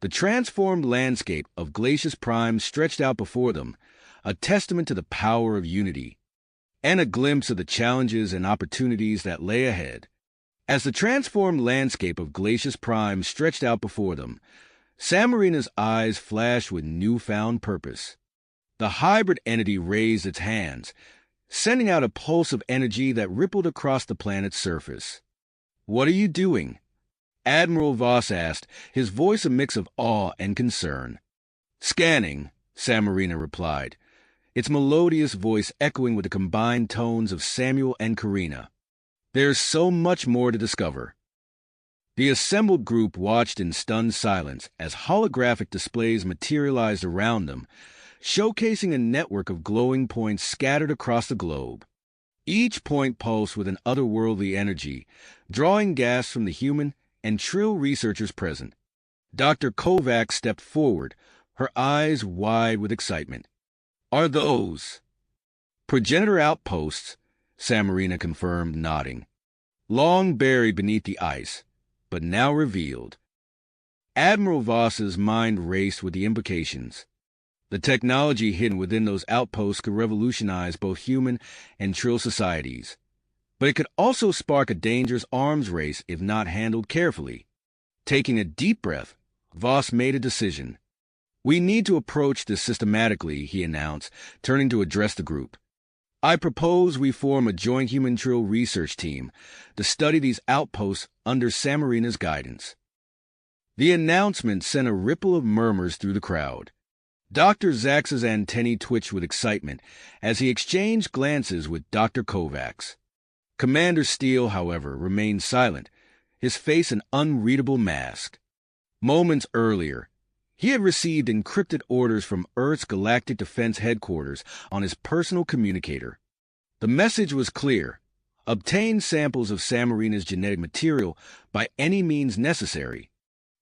the transformed landscape of Glacius Prime stretched out before them, a testament to the power of unity, and a glimpse of the challenges and opportunities that lay ahead. As the transformed landscape of Glacius Prime stretched out before them, Samarina's eyes flashed with newfound purpose. The hybrid entity raised its hands, sending out a pulse of energy that rippled across the planet's surface. "What are you doing?" Admiral Voss asked, his voice a mix of awe and concern. "Scanning," Samarina replied, its melodious voice echoing with the combined tones of Samuel and Karina. "There's so much more to discover." The assembled group watched in stunned silence as holographic displays materialized around them, showcasing a network of glowing points scattered across the globe. Each point pulsed with an otherworldly energy, drawing gasps from the human and Trill researchers present. Dr. Kovacs stepped forward, her eyes wide with excitement. "Are those progenitor outposts?" Samarina confirmed, nodding. "Long buried beneath the ice, but now revealed." Admiral Voss's mind raced with the implications. The technology hidden within those outposts could revolutionize both human and Trill societies, but it could also spark a dangerous arms race if not handled carefully. Taking a deep breath, Voss made a decision. "We need to approach this systematically," he announced, turning to address the group. "I propose we form a joint human Trill research team to study these outposts under Samarina's guidance." The announcement sent a ripple of murmurs through the crowd. Dr. Zax's antennae twitched with excitement as he exchanged glances with Dr. Kovacs. Commander Steele, however, remained silent, his face an unreadable mask. Moments earlier, he had received encrypted orders from Earth's Galactic Defense Headquarters on his personal communicator. The message was clear: obtain samples of Samarina's genetic material by any means necessary.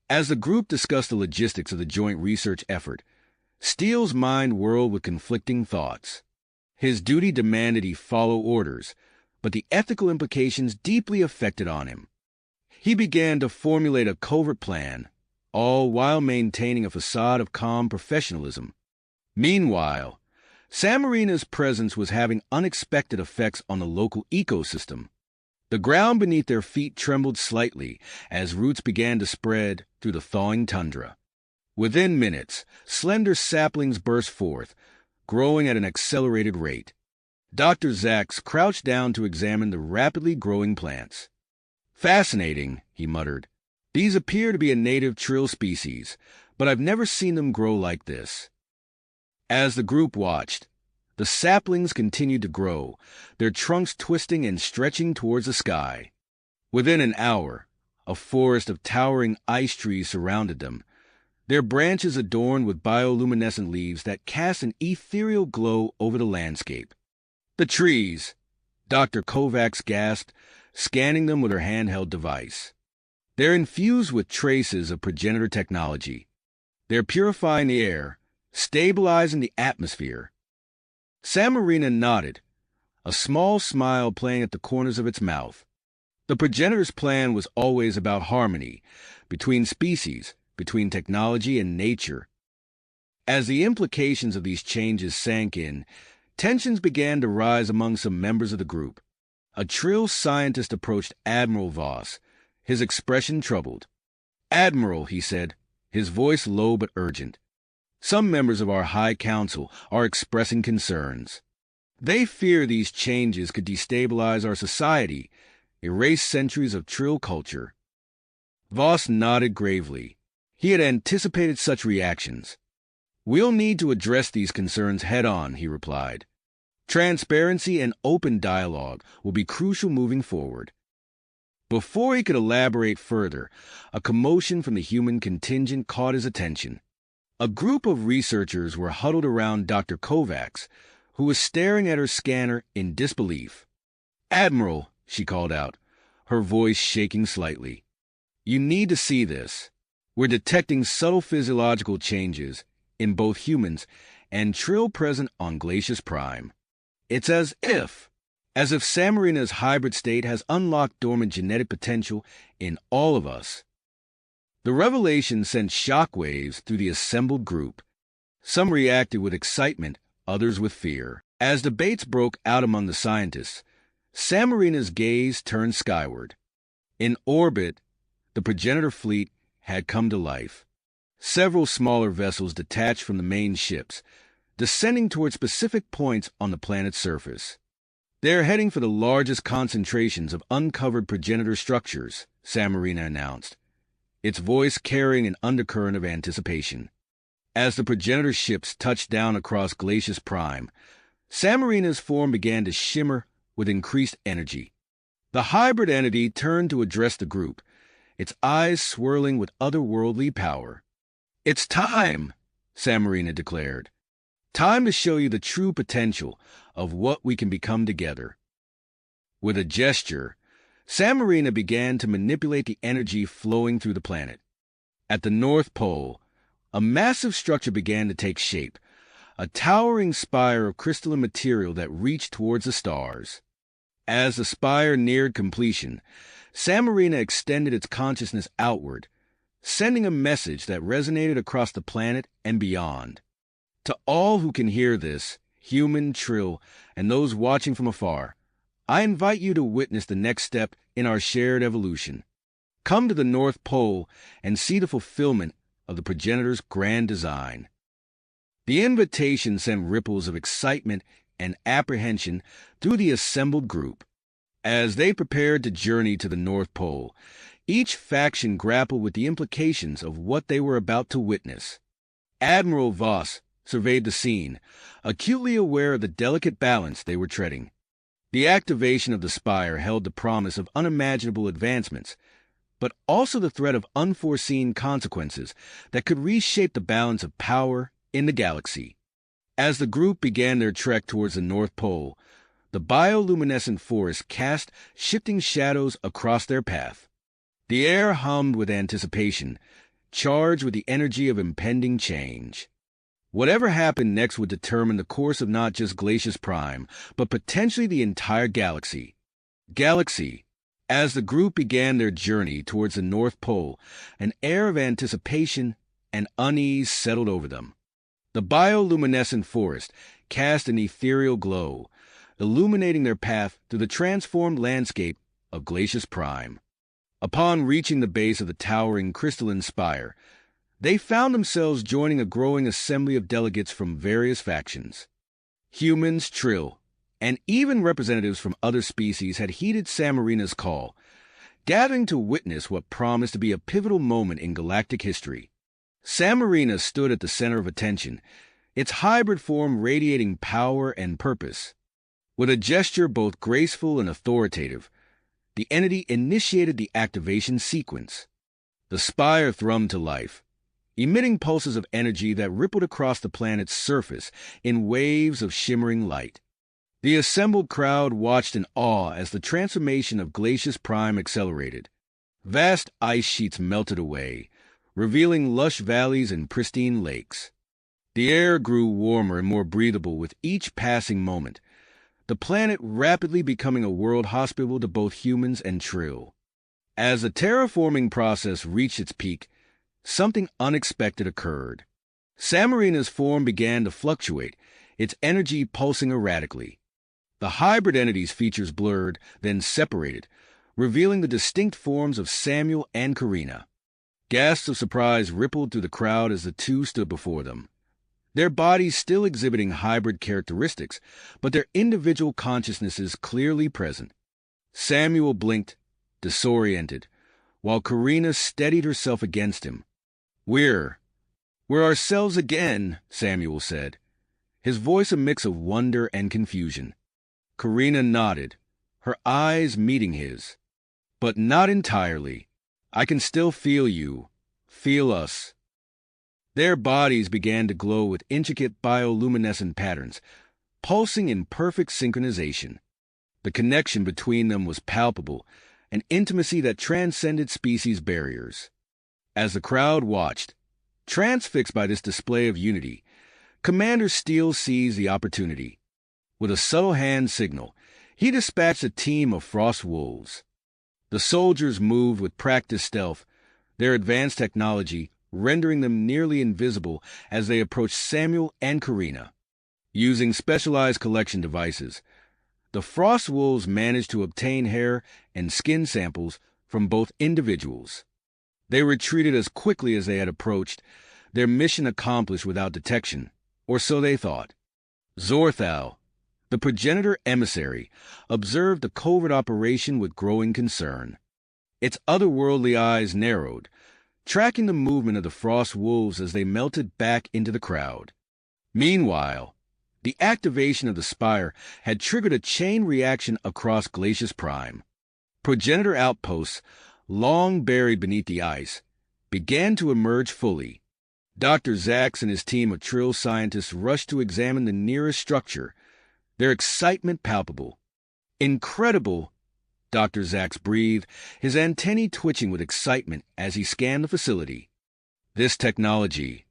As the group discussed the logistics of the joint research effort, Steele's mind whirled with conflicting thoughts. His duty demanded he follow orders, but the ethical implications deeply affected on him. He began to formulate a covert plan, all while maintaining a facade of calm professionalism. Meanwhile, Samarina's presence was having unexpected effects on the local ecosystem. The ground beneath their feet trembled slightly as roots began to spread through the thawing tundra. Within minutes, slender saplings burst forth, growing at an accelerated rate. Dr. Zaks crouched down to examine the rapidly growing plants. "Fascinating," he muttered. "These appear to be a native trill species, but I've never seen them grow like this." As the group watched, the saplings continued to grow, their trunks twisting and stretching towards the sky. Within an hour, a forest of towering ice trees surrounded them, their branches adorned with bioluminescent leaves that cast an ethereal glow over the landscape. "The trees," Dr. Kovacs gasped, scanning them with her handheld device. "They're infused with traces of progenitor technology. They're purifying the air, stabilizing the atmosphere." Samarina nodded, a small smile playing at the corners of its mouth. The progenitor's plan was always about harmony between species, between technology and nature. As the implications of these changes sank in, tensions began to rise among some members of the group. A trill scientist approached Admiral Voss, his expression troubled. "Admiral," he said, his voice low but urgent, "some members of our High Council are expressing concerns. They fear these changes could destabilize our society, erase centuries of trill culture." Voss nodded gravely. He had anticipated such reactions. "We'll need to address these concerns head-on," he replied. "Transparency and open dialogue will be crucial moving forward." Before he could elaborate further, a commotion from the human contingent caught his attention. A group of researchers were huddled around Dr. Kovacs, who was staring at her scanner in disbelief. "Admiral," she called out, her voice shaking slightly, "you need to see this. We're detecting subtle physiological changes in both humans and trill present on Glacius Prime. It's as if Samarina's hybrid state has unlocked dormant genetic potential in all of us." The revelation sent shockwaves through the assembled group. Some reacted with excitement, others with fear. As debates broke out among the scientists, Samarina's gaze turned skyward. In orbit, the progenitor fleet had come to life. Several smaller vessels detached from the main ships, descending toward specific points on the planet's surface. "They're heading for the largest concentrations of uncovered progenitor structures," Samarina announced, its voice carrying an undercurrent of anticipation. As the progenitor ships touched down across Glacius Prime, Samarina's form began to shimmer with increased energy. The hybrid entity turned to address the group, its eyes swirling with otherworldly power. "It's time," Samarina declared. "Time to show you the true potential of what we can become together." With a gesture, Samarina began to manipulate the energy flowing through the planet. At the North Pole, a massive structure began to take shape, a towering spire of crystalline material that reached towards the stars. As the spire neared completion, Samarina extended its consciousness outward, sending a message that resonated across the planet and beyond. To all who can hear this, human, trill, and those watching from afar, I invite you to witness the next step in our shared evolution. Come to the North Pole and see the fulfillment of the progenitor's grand design. The invitation sent ripples of excitement and apprehension through the assembled group. As they prepared to journey to the North Pole, each faction grappled with the implications of what they were about to witness. Admiral Voss surveyed the scene, acutely aware of the delicate balance they were treading. The activation of the spire held the promise of unimaginable advancements, but also the threat of unforeseen consequences that could reshape the balance of power in the galaxy. As the group began their trek towards the North Pole, the bioluminescent forest cast shifting shadows across their path. The air hummed with anticipation, charged with the energy of impending change. Whatever happened next would determine the course of not just Glacius Prime, but potentially the entire galaxy. As the group began their journey towards the North Pole, an air of anticipation and unease settled over them. The bioluminescent forest cast an ethereal glow, illuminating their path through the transformed landscape of Glacius Prime. Upon reaching the base of the towering crystalline spire, they found themselves joining a growing assembly of delegates from various factions. Humans, Trill, and even representatives from other species had heeded Samarina's call, gathering to witness what promised to be a pivotal moment in galactic history. Samarina stood at the center of attention, its hybrid form radiating power and purpose. With a gesture both graceful and authoritative, the entity initiated the activation sequence. The spire thrummed to life, emitting pulses of energy that rippled across the planet's surface in waves of shimmering light. The assembled crowd watched in awe as the transformation of Glacius Prime accelerated. Vast ice sheets melted away, revealing lush valleys and pristine lakes. The air grew warmer and more breathable with each passing moment, the planet rapidly becoming a world hospitable to both humans and Trill. As the terraforming process reached its peak, something unexpected occurred. Samarina's form began to fluctuate, its energy pulsing erratically. The hybrid entity's features blurred, then separated, revealing the distinct forms of Samuel and Karina. Gasps of surprise rippled through the crowd as the two stood before them. Their bodies still exhibiting hybrid characteristics, but their individual consciousnesses clearly present. Samuel blinked, disoriented, while Karina steadied herself against him. We're ourselves again, Samuel said, his voice a mix of wonder and confusion. Karina nodded, her eyes meeting his. But not entirely. I can still feel you, feel us. Their bodies began to glow with intricate bioluminescent patterns, pulsing in perfect synchronization. The connection between them was palpable, an intimacy that transcended species barriers. As the crowd watched, transfixed by this display of unity, Commander Steele seized the opportunity. With a subtle hand signal, he dispatched a team of frost wolves. The soldiers moved with practiced stealth, their advanced technology rendering them nearly invisible as they approached Samuel and Karina. Using specialized collection devices, the frost wolves managed to obtain hair and skin samples from both individuals. They retreated as quickly as they had approached, their mission accomplished without detection, or so they thought. Zorthal, the progenitor emissary, observed the covert operation with growing concern. Its otherworldly eyes narrowed, tracking the movement of the frost wolves as they melted back into the crowd. Meanwhile, the activation of the spire had triggered a chain reaction across Glacius Prime. Progenitor outposts, long buried beneath the ice, began to emerge fully. Dr. Zax and his team of Trill scientists rushed to examine the nearest structure, their excitement palpable. Incredible, Dr. Zax breathed, his antennae twitching with excitement as he scanned the facility. This technology,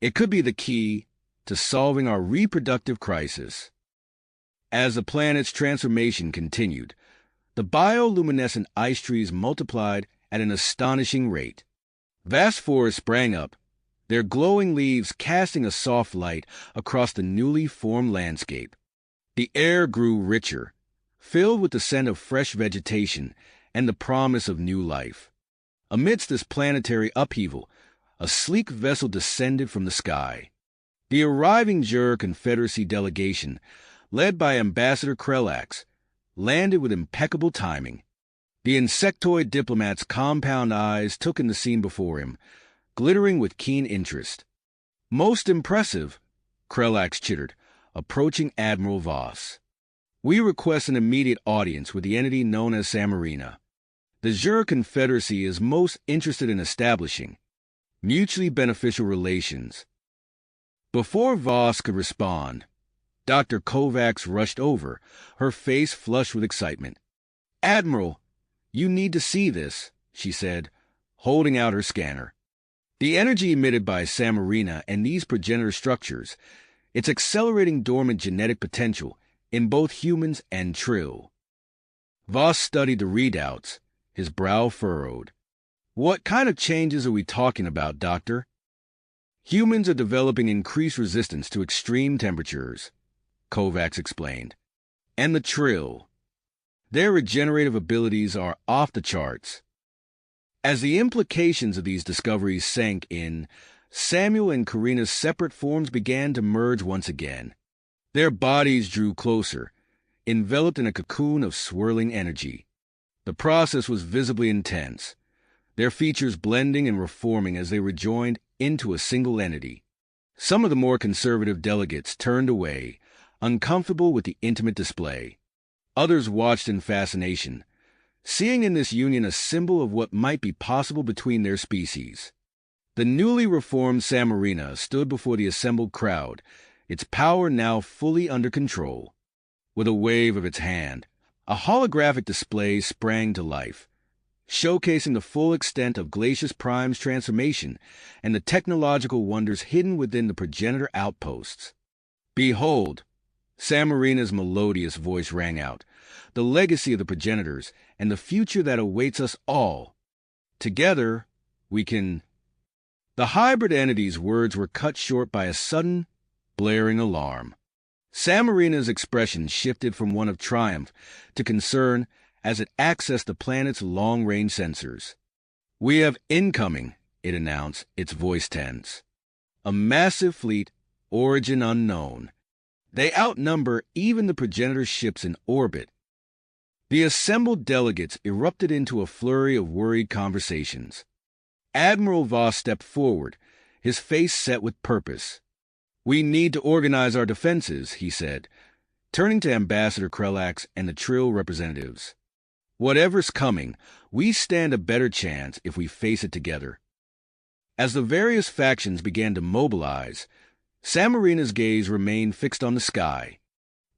it could be the key to solving our reproductive crisis. As the planet's transformation continued, the bioluminescent ice trees multiplied at an astonishing rate. Vast forests sprang up, their glowing leaves casting a soft light across the newly formed landscape. The air grew richer, filled with the scent of fresh vegetation and the promise of new life. Amidst this planetary upheaval, a sleek vessel descended from the sky. The arriving Jur Confederacy delegation, led by Ambassador Krellax, landed with impeccable timing. The insectoid diplomat's compound eyes took in the scene before him, glittering with keen interest. Most impressive, Krellax chittered, approaching Admiral Voss. We request an immediate audience with the entity known as Samarina. The Jur Confederacy is most interested in establishing mutually beneficial relations. Before Voss could respond, Dr. Kovacs rushed over, her face flushed with excitement. Admiral, you need to see this, she said, holding out her scanner. The energy emitted by Samarina and these progenitor structures, it's accelerating dormant genetic potential in both humans and Trill. Voss studied the readouts, his brow furrowed. What kind of changes are we talking about, Doctor? Humans are developing increased resistance to extreme temperatures, Kovacs explained. And the Trill. Their regenerative abilities are off the charts. As the implications of these discoveries sank in, Samuel and Karina's separate forms began to merge once again. Their bodies drew closer, enveloped in a cocoon of swirling energy. The process was visibly intense, their features blending and reforming as they rejoined into a single entity. Some of the more conservative delegates turned away, uncomfortable with the intimate display. Others watched in fascination, seeing in this union a symbol of what might be possible between their species. The newly reformed Samarina stood before the assembled crowd, its power now fully under control. With a wave of its hand, a holographic display sprang to life, showcasing the full extent of Glacius Prime's transformation and the technological wonders hidden within the progenitor outposts. "Behold," Samarina's melodious voice rang out, "the legacy of the progenitors and the future that awaits us all. Together, we can—" The hybrid entity's words were cut short by a sudden, blaring alarm. Samarina's expression shifted from one of triumph to concern as it accessed the planet's long-range sensors. "We have incoming," it announced, its voice tense. "A massive fleet, origin unknown. They outnumber even the progenitor ships in orbit." The assembled delegates erupted into a flurry of worried conversations. Admiral Voss stepped forward, his face set with purpose. "We need to organize our defenses," he said, turning to Ambassador Krelax and the Trill representatives. "Whatever's coming, we stand a better chance if we face it together." As the various factions began to mobilize, Samarina's gaze remained fixed on the sky.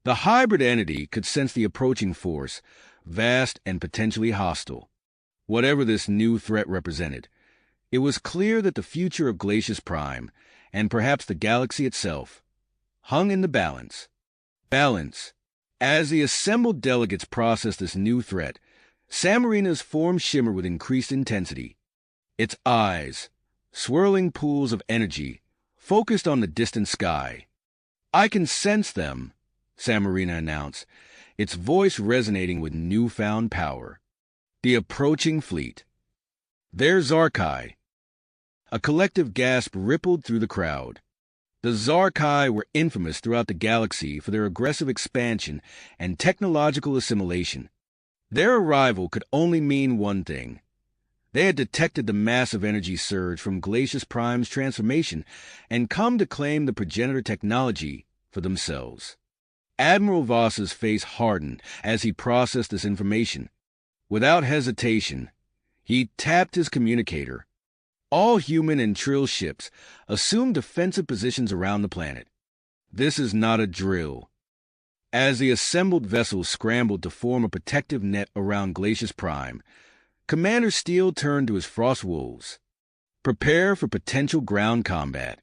The hybrid entity could sense the approaching force, vast and potentially hostile. Whatever this new threat represented, it was clear that the future of Glacius Prime, and perhaps the galaxy itself, hung in the balance. As the assembled delegates processed this new threat, Samarina's form shimmered with increased intensity. Its eyes, swirling pools of energy, focused on the distant sky. "I can sense them," Samarina announced, its voice resonating with newfound power. "The approaching fleet. They're Zarkai." A collective gasp rippled through the crowd. The Zarkai were infamous throughout the galaxy for their aggressive expansion and technological assimilation. Their arrival could only mean one thing. They had detected the massive energy surge from Glacius Prime's transformation and come to claim the progenitor technology for themselves. Admiral Voss's face hardened as he processed this information. Without hesitation, he tapped his communicator. All human and Trill ships assumed defensive positions around the planet. This is not a drill. As the assembled vessels scrambled to form a protective net around Glacius Prime, Commander Steele turned to his Frost Wolves. "Prepare for potential ground combat.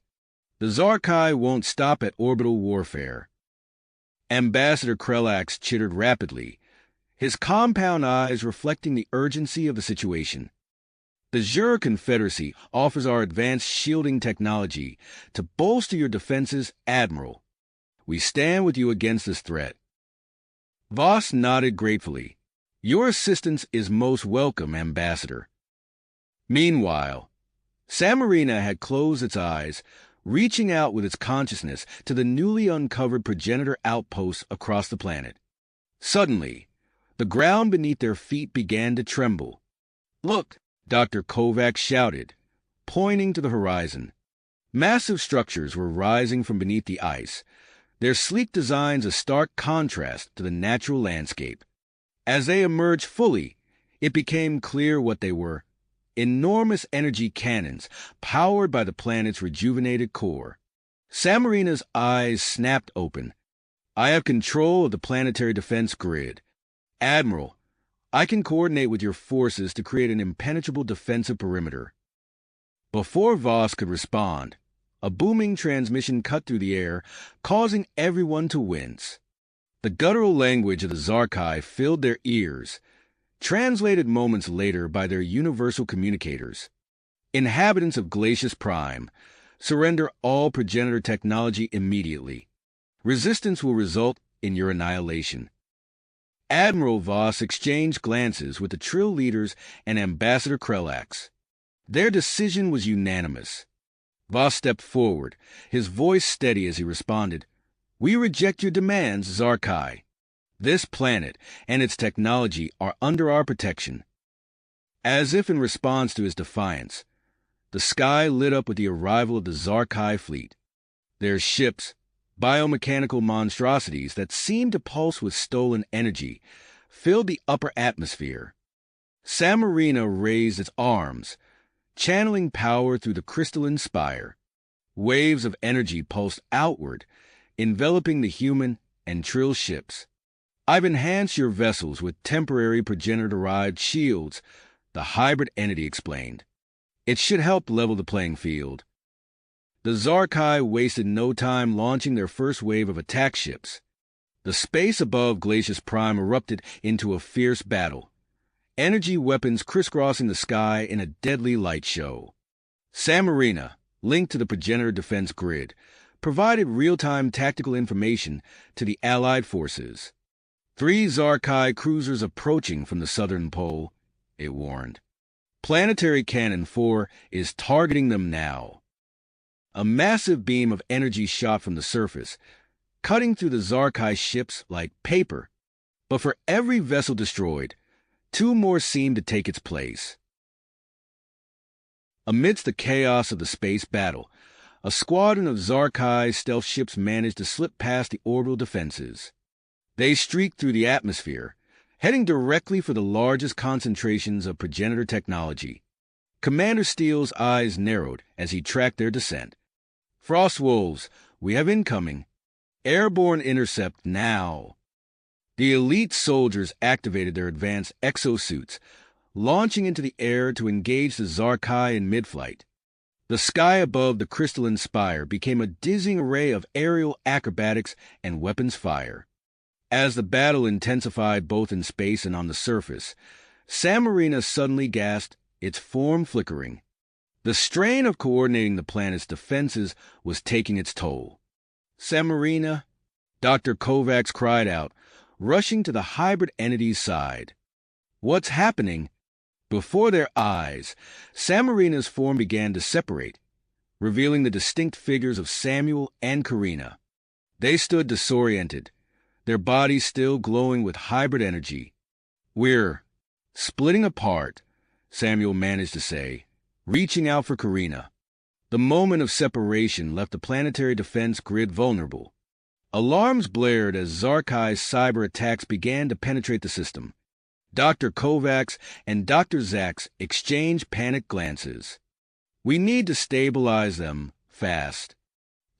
The Zarkai won't stop at orbital warfare." Ambassador Krelax chittered rapidly, his compound eyes reflecting the urgency of the situation. "The Jura Confederacy offers our advanced shielding technology to bolster your defenses, Admiral. We stand with you against this threat." Voss nodded gratefully. "Your assistance is most welcome, Ambassador." Meanwhile, Samarina had closed its eyes, reaching out with its consciousness to the newly uncovered progenitor outposts across the planet. Suddenly, the ground beneath their feet began to tremble. "Look!" Dr. Kovacs shouted, pointing to the horizon. Massive structures were rising from beneath the ice, their sleek designs a stark contrast to the natural landscape. As they emerged fully, it became clear what they were: enormous energy cannons powered by the planet's rejuvenated core. Samarina's eyes snapped open. "I have control of the planetary defense grid. Admiral, I can coordinate with your forces to create an impenetrable defensive perimeter." Before Voss could respond, a booming transmission cut through the air, causing everyone to wince. The guttural language of the Zarkai filled their ears, translated moments later by their universal communicators. "Inhabitants of Glacius Prime, surrender all progenitor technology immediately. Resistance will result in your annihilation." Admiral Voss exchanged glances with the Trill leaders and Ambassador Krellax. Their decision was unanimous. Voss stepped forward, his voice steady as he responded, "We reject your demands, Zarkai. This planet and its technology are under our protection." As if in response to his defiance, the sky lit up with the arrival of the Zarkai fleet. Their ships, biomechanical monstrosities that seemed to pulse with stolen energy, filled the upper atmosphere. Samarina raised its arms, channeling power through the crystalline spire. Waves of energy pulsed outward, enveloping the human and Trill ships. "I've enhanced your vessels with temporary progenitor-derived shields," the hybrid entity explained. "It should help level the playing field." The Zarkai wasted no time launching their first wave of attack ships. The space above Glacius Prime erupted into a fierce battle, energy weapons crisscrossing the sky in a deadly light show. Samarina, linked to the progenitor defense grid, provided real-time tactical information to the Allied forces. 3 Zarkai cruisers approaching from the southern pole, it warned. Planetary Cannon 4 is targeting them now. A massive beam of energy shot from the surface, cutting through the Zarkai ships like paper. But for every vessel destroyed, 2 more seemed to take its place. Amidst the chaos of the space battle, a squadron of Zarkai stealth ships managed to slip past the orbital defenses. They streaked through the atmosphere, heading directly for the largest concentrations of progenitor technology. Commander Steele's eyes narrowed as he tracked their descent. "Frostwolves, we have incoming. Airborne intercept now." The elite soldiers activated their advanced exosuits, launching into the air to engage the Zarkai in mid-flight. The sky above the crystalline spire became a dizzying array of aerial acrobatics and weapons fire. As the battle intensified both in space and on the surface, Samarina suddenly gasped, its form flickering. The strain of coordinating the planet's defenses was taking its toll. "Samarina," Dr. Kovacs cried out, rushing to the hybrid entity's side. "What's happening?" Before their eyes, Samarina's form began to separate, revealing the distinct figures of Samuel and Karina. They stood disoriented, their bodies still glowing with hybrid energy. "We're splitting apart," Samuel managed to say, reaching out for Karina. The moment of separation left the planetary defense grid vulnerable. Alarms blared as Zarkai's cyber attacks began to penetrate the system. Dr. Kovacs and Dr. Zax exchanged panicked glances. "We need to stabilize them, fast,"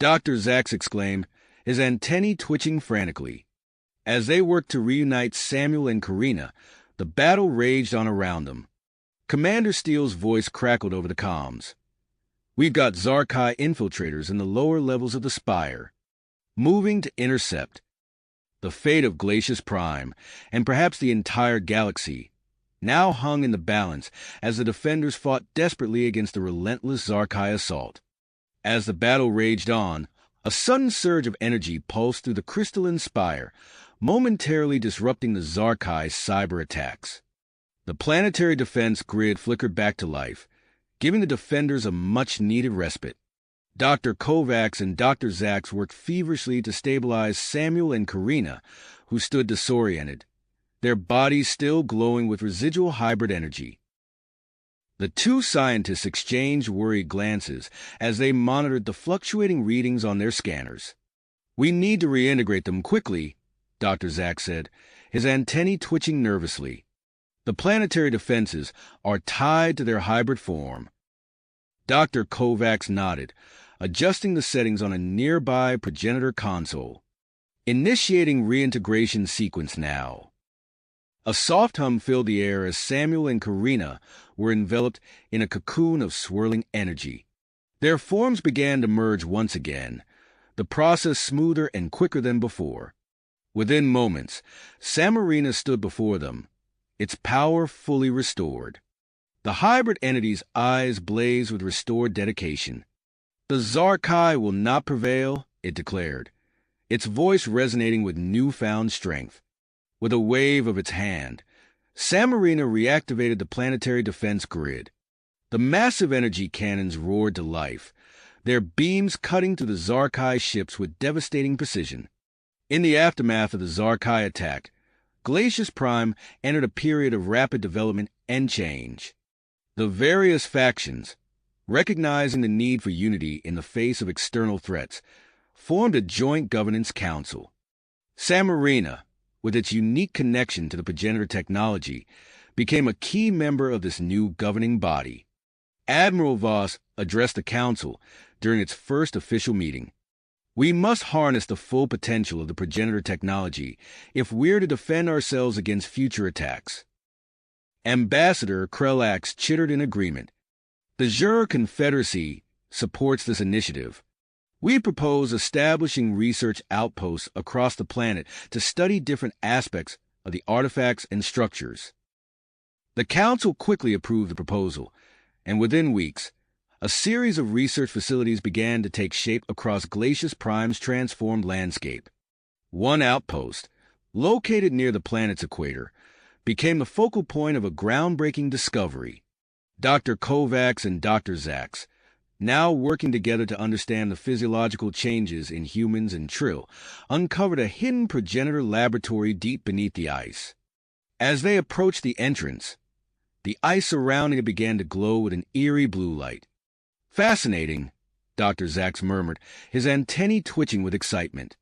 Dr. Zax exclaimed, his antennae twitching frantically. As they worked to reunite Samuel and Karina, the battle raged on around them. Commander Steele's voice crackled over the comms. "We've got Zarkai infiltrators in the lower levels of the spire, moving to intercept." The fate of Glacius Prime, and perhaps the entire galaxy, now hung in the balance as the defenders fought desperately against the relentless Zarkai assault. As the battle raged on, a sudden surge of energy pulsed through the crystalline spire, momentarily disrupting the Zarkai cyber attacks. The planetary defense grid flickered back to life, giving the defenders a much-needed respite. Dr. Kovacs and Dr. Zax worked feverishly to stabilize Samuel and Karina, who stood disoriented, their bodies still glowing with residual hybrid energy. The 2 scientists exchanged worried glances as they monitored the fluctuating readings on their scanners. "We need to reintegrate them quickly," Dr. Zax said, his antennae twitching nervously. "The planetary defenses are tied to their hybrid form." Dr. Kovacs nodded, adjusting the settings on a nearby progenitor console. "Initiating reintegration sequence now." A soft hum filled the air as Samuel and Karina were enveloped in a cocoon of swirling energy. Their forms began to merge once again, the process smoother and quicker than before. Within moments, Samarina stood before them, its power fully restored. The hybrid entity's eyes blazed with restored dedication. "The Zarkai will not prevail," it declared, its voice resonating with newfound strength. With a wave of its hand, Samarina reactivated the planetary defense grid. The massive energy cannons roared to life, their beams cutting through the Zarkai ships with devastating precision. In the aftermath of the Zarkai attack, Glacius Prime entered a period of rapid development and change. The various factions, recognizing the need for unity in the face of external threats, formed a joint governance council. Samarina, with its unique connection to the progenitor technology, became a key member of this new governing body. Admiral Voss addressed the council during its first official meeting. We must harness the full potential of the progenitor technology if we're to defend ourselves against future attacks. Ambassador Krellax chittered in agreement. The Jur Confederacy supports this initiative. We propose establishing research outposts across the planet to study different aspects of the artifacts and structures. The Council quickly approved the proposal, and within weeks, a series of research facilities began to take shape across Glacius Prime's transformed landscape. One outpost, located near the planet's equator, became the focal point of a groundbreaking discovery. Dr. Kovacs and Dr. Zax, now working together to understand the physiological changes in humans and Trill, uncovered a hidden progenitor laboratory deep beneath the ice. As they approached the entrance, the ice surrounding it began to glow with an eerie blue light. Fascinating, Dr. Zax murmured, his antennae twitching with excitement.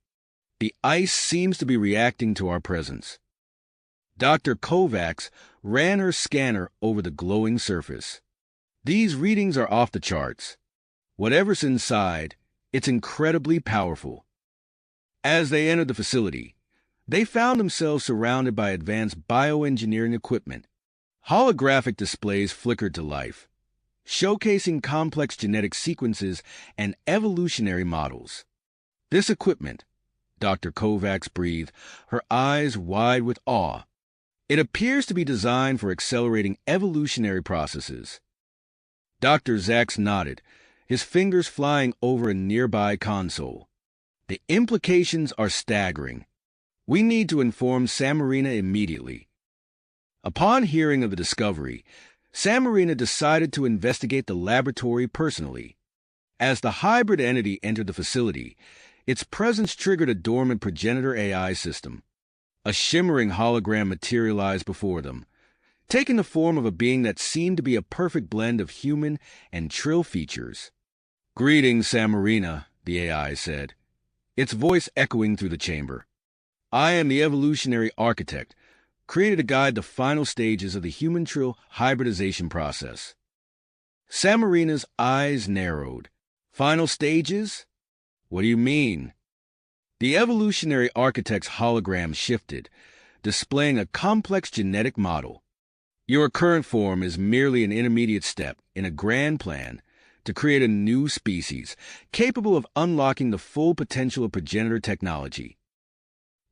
The ice seems to be reacting to our presence. Dr. Kovacs ran her scanner over the glowing surface. These readings are off the charts. Whatever's inside, it's incredibly powerful. As they entered the facility, they found themselves surrounded by advanced bioengineering equipment. Holographic displays flickered to life, showcasing complex genetic sequences and evolutionary models. This equipment, Dr. Kovacs breathed, her eyes wide with awe. It appears to be designed for accelerating evolutionary processes. Dr. Zax nodded, his fingers flying over a nearby console. The implications are staggering. We need to inform Samarina immediately. Upon hearing of the discovery, Samarina decided to investigate the laboratory personally. As the hybrid entity entered the facility, its presence triggered a dormant progenitor AI system. A shimmering hologram materialized before them, taking the form of a being that seemed to be a perfect blend of human and Trill features. "Greetings, Samarina," the AI said, its voice echoing through the chamber. "I am the evolutionary architect, created to guide the final stages of the human-Trill hybridization process." Samarina's eyes narrowed. "Final stages? What do you mean?" The evolutionary architect's hologram shifted, displaying a complex genetic model. "Your current form is merely an intermediate step in a grand plan to create a new species capable of unlocking the full potential of progenitor technology."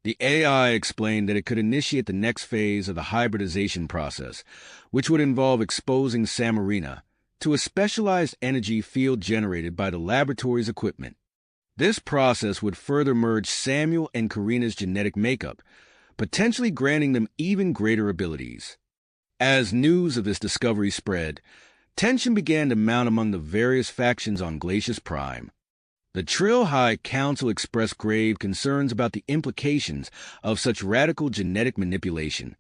The AI explained that it could initiate the next phase of the hybridization process, which would involve exposing Samarina to a specialized energy field generated by the laboratory's equipment. This process would further merge Samuel and Karina's genetic makeup, potentially granting them even greater abilities. As news of this discovery spread, tension began to mount among the various factions on Glacius Prime. The Trill High Council expressed grave concerns about the implications of such radical genetic manipulation.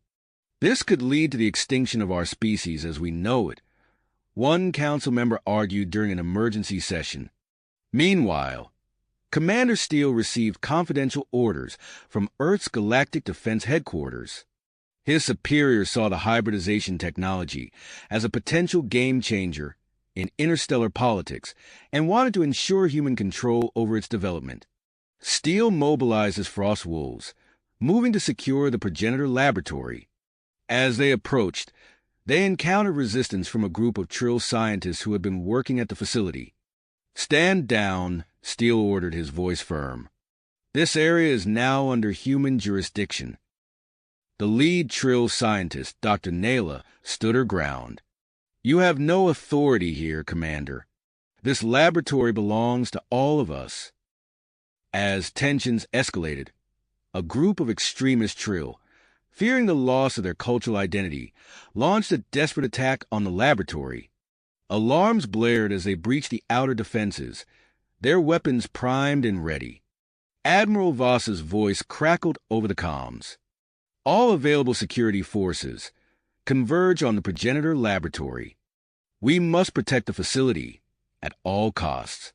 "This could lead to the extinction of our species as we know it," one council member argued during an emergency session. Meanwhile, Commander Steele received confidential orders from Earth's Galactic Defense Headquarters. His superior saw the hybridization technology as a potential game-changer in interstellar politics and wanted to ensure human control over its development. Steele mobilized his Frost Wolves, moving to secure the progenitor laboratory. As they approached, they encountered resistance from a group of Trill scientists who had been working at the facility. "Stand down," Steele ordered, his voice firm. "This area is now under human jurisdiction." The lead Trill scientist, Dr. Naila, stood her ground. "You have no authority here, Commander. This laboratory belongs to all of us." As tensions escalated, a group of extremist Trill, fearing the loss of their cultural identity, launched a desperate attack on the laboratory. Alarms blared as they breached the outer defenses, their weapons primed and ready. Admiral Voss's voice crackled over the comms. All available security forces, converge on the progenitor laboratory. We must protect the facility at all costs.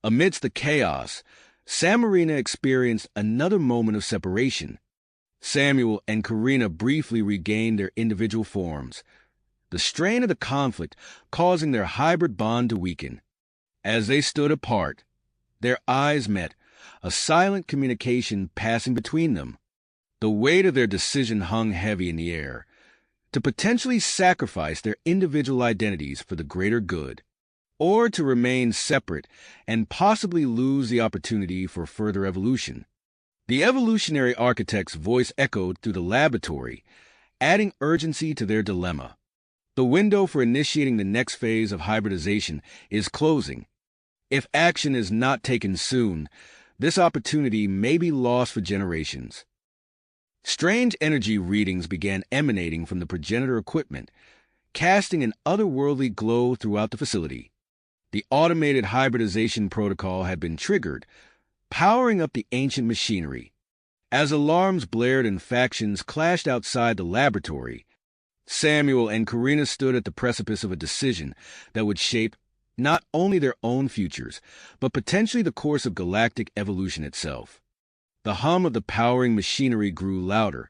Amidst the chaos, Samarina experienced another moment of separation. Samuel and Karina briefly regained their individual forms, the strain of the conflict causing their hybrid bond to weaken. As they stood apart, their eyes met, a silent communication passing between them. The weight of their decision hung heavy in the air, to potentially sacrifice their individual identities for the greater good, or to remain separate and possibly lose the opportunity for further evolution. The evolutionary architect's voice echoed through the laboratory, adding urgency to their dilemma. The window for initiating the next phase of hybridization is closing. If action is not taken soon, this opportunity may be lost for generations. Strange energy readings began emanating from the progenitor equipment, casting an otherworldly glow throughout the facility. The automated hybridization protocol had been triggered, powering up the ancient machinery. As alarms blared and factions clashed outside the laboratory, Samuel and Karina stood at the precipice of a decision that would shape not only their own futures, but potentially the course of galactic evolution itself. The hum of the powering machinery grew louder,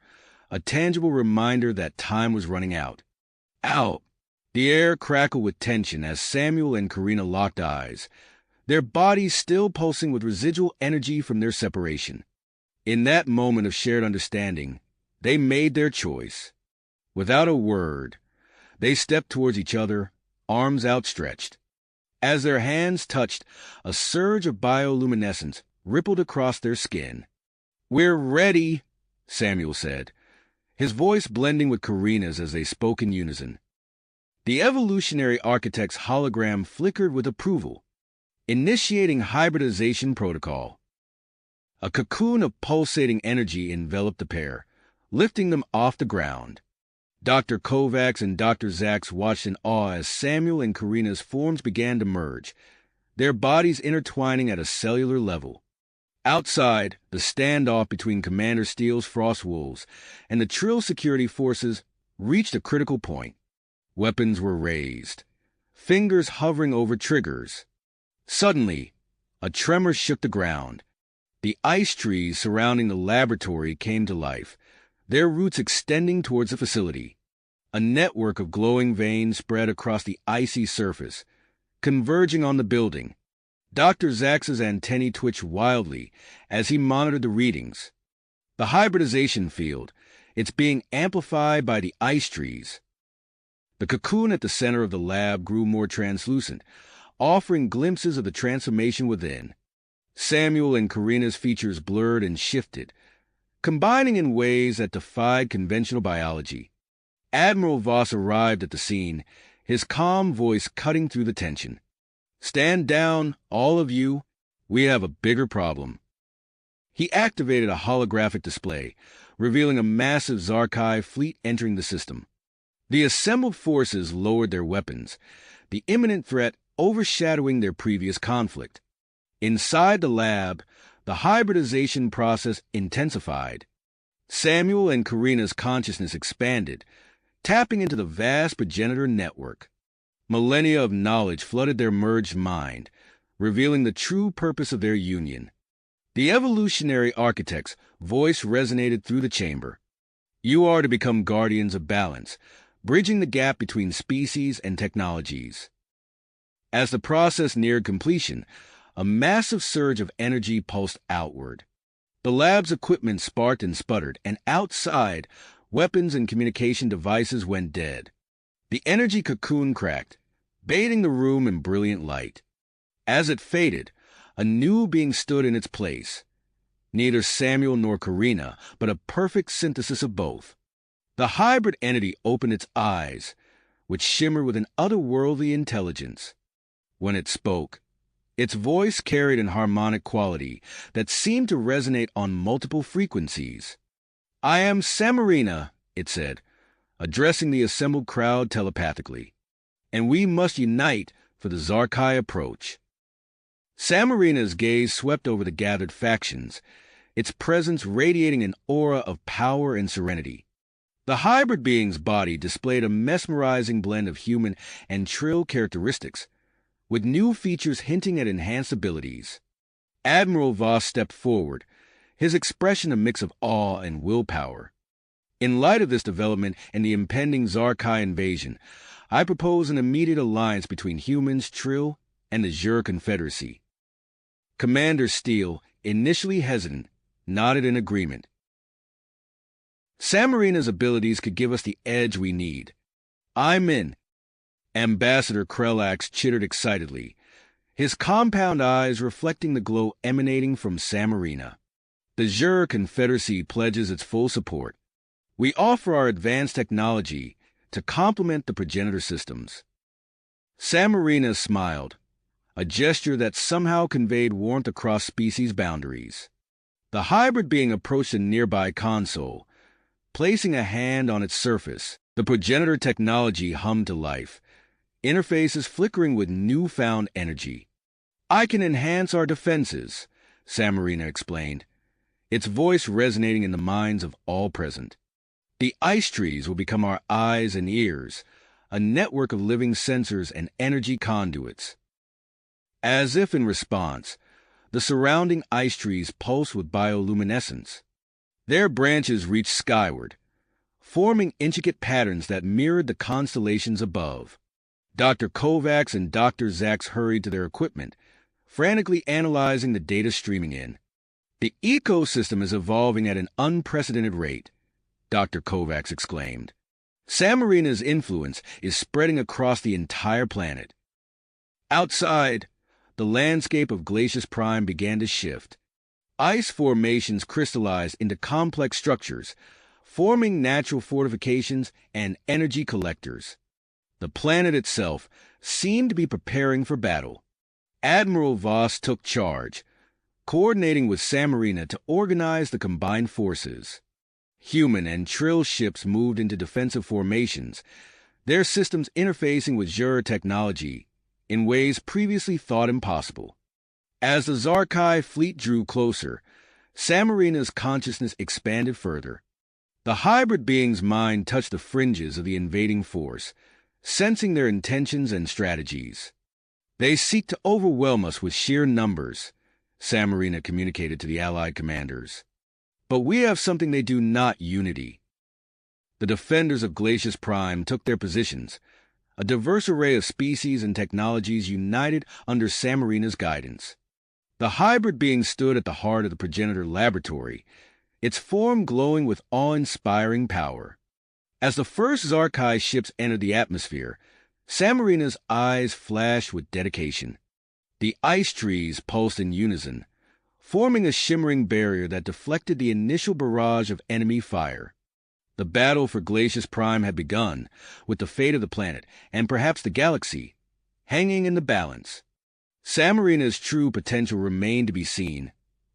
a tangible reminder that time was running out. Out! The air crackled with tension as Samuel and Karina locked eyes, their bodies still pulsing with residual energy from their separation. In that moment of shared understanding, they made their choice. Without a word, they stepped towards each other, arms outstretched. As their hands touched, a surge of bioluminescence rippled across their skin. "We're ready," Samuel said, his voice blending with Karina's as they spoke in unison. The evolutionary architect's hologram flickered with approval, initiating hybridization protocol. A cocoon of pulsating energy enveloped the pair, lifting them off the ground. Dr. Kovacs and Dr. Zaks watched in awe as Samuel and Karina's forms began to merge, their bodies intertwining at a cellular level. Outside, the standoff between Commander Steele's Frostwolves and the Trill security forces reached a critical point. Weapons were raised, fingers hovering over triggers. Suddenly, a tremor shook the ground. The ice trees surrounding the laboratory came to life, their roots extending towards the facility. A network of glowing veins spread across the icy surface, converging on the building. Dr. Zax's antennae twitched wildly as he monitored the readings. The hybridization field, it's being amplified by the ice trees. The cocoon at the center of the lab grew more translucent, offering glimpses of the transformation within. Samuel and Karina's features blurred and shifted, combining in ways that defied conventional biology. Admiral Voss arrived at the scene, his calm voice cutting through the tension. "Stand down, all of you. We have a bigger problem." He activated a holographic display, revealing a massive Zarkai fleet entering the system. The assembled forces lowered their weapons, the imminent threat overshadowing their previous conflict. Inside the lab, the hybridization process intensified. Samuel and Karina's consciousness expanded, tapping into the vast progenitor network. Millennia of knowledge flooded their merged mind, revealing the true purpose of their union. The evolutionary architect's voice resonated through the chamber. "You are to become guardians of balance, bridging the gap between species and technologies." As the process neared completion, a massive surge of energy pulsed outward. The lab's equipment sparked and sputtered, and outside, weapons and communication devices went dead. The energy cocoon cracked, bathing the room in brilliant light. As it faded, a new being stood in its place. Neither Samuel nor Karina, but a perfect synthesis of both. The hybrid entity opened its eyes, which shimmered with an otherworldly intelligence. When it spoke, its voice carried an harmonic quality that seemed to resonate on multiple frequencies. "I am Samarina," it said, addressing the assembled crowd telepathically. "And we must unite for the Zarkai approach." Samarina's gaze swept over the gathered factions, its presence radiating an aura of power and serenity. The hybrid being's body displayed a mesmerizing blend of human and Trill characteristics, with new features hinting at enhanced abilities. Admiral Voss stepped forward, his expression a mix of awe and willpower. "In light of this development and the impending Zarkai invasion, I propose an immediate alliance between humans, Trill, and the Jur Confederacy." Commander Steele, initially hesitant, nodded in agreement. "Samarina's abilities could give us the edge we need." "I'm in." Ambassador Krellax chittered excitedly, his compound eyes reflecting the glow emanating from Samarina. "The Jur Confederacy pledges its full support. We offer our advanced technology to complement the progenitor systems." Samarina smiled, a gesture that somehow conveyed warmth across species boundaries. The hybrid being approached a nearby console, placing a hand on its surface. The progenitor technology hummed to life, interfaces flickering with newfound energy. "I can enhance our defenses," Samarina explained, its voice resonating in the minds of all present. "The ice trees will become our eyes and ears, a network of living sensors and energy conduits." As if in response, the surrounding ice trees pulsed with bioluminescence. Their branches reached skyward, forming intricate patterns that mirrored the constellations above. Dr. Kovacs and Dr. Zaks hurried to their equipment, frantically analyzing the data streaming in. "The ecosystem is evolving at an unprecedented rate," Dr. Kovacs exclaimed. "Samarina's influence is spreading across the entire planet." Outside, the landscape of Glacius Prime began to shift. Ice formations crystallized into complex structures, forming natural fortifications and energy collectors. The planet itself seemed to be preparing for battle. Admiral Voss took charge, coordinating with Samarina to organize the combined forces. Human and Trill ships moved into defensive formations, their systems interfacing with Jur technology in ways previously thought impossible. As the Zarkai fleet drew closer, Samarina's consciousness expanded further. The hybrid being's mind touched the fringes of the invading force, sensing their intentions and strategies. "They seek to overwhelm us with sheer numbers," Samarina communicated to the Allied commanders. "But we have something they do not: unity." The defenders of Glacius Prime took their positions, a diverse array of species and technologies united under Samarina's guidance. The hybrid being stood at the heart of the progenitor laboratory, its form glowing with awe-inspiring power. As the first Zarkai ships entered the atmosphere, Samarina's eyes flashed with dedication. The ice trees pulsed in unison, forming a shimmering barrier that deflected the initial barrage of enemy fire. The battle for Glacius Prime had begun, with the fate of the planet, and perhaps the galaxy, hanging in the balance. Samarina's true potential remained to be seen,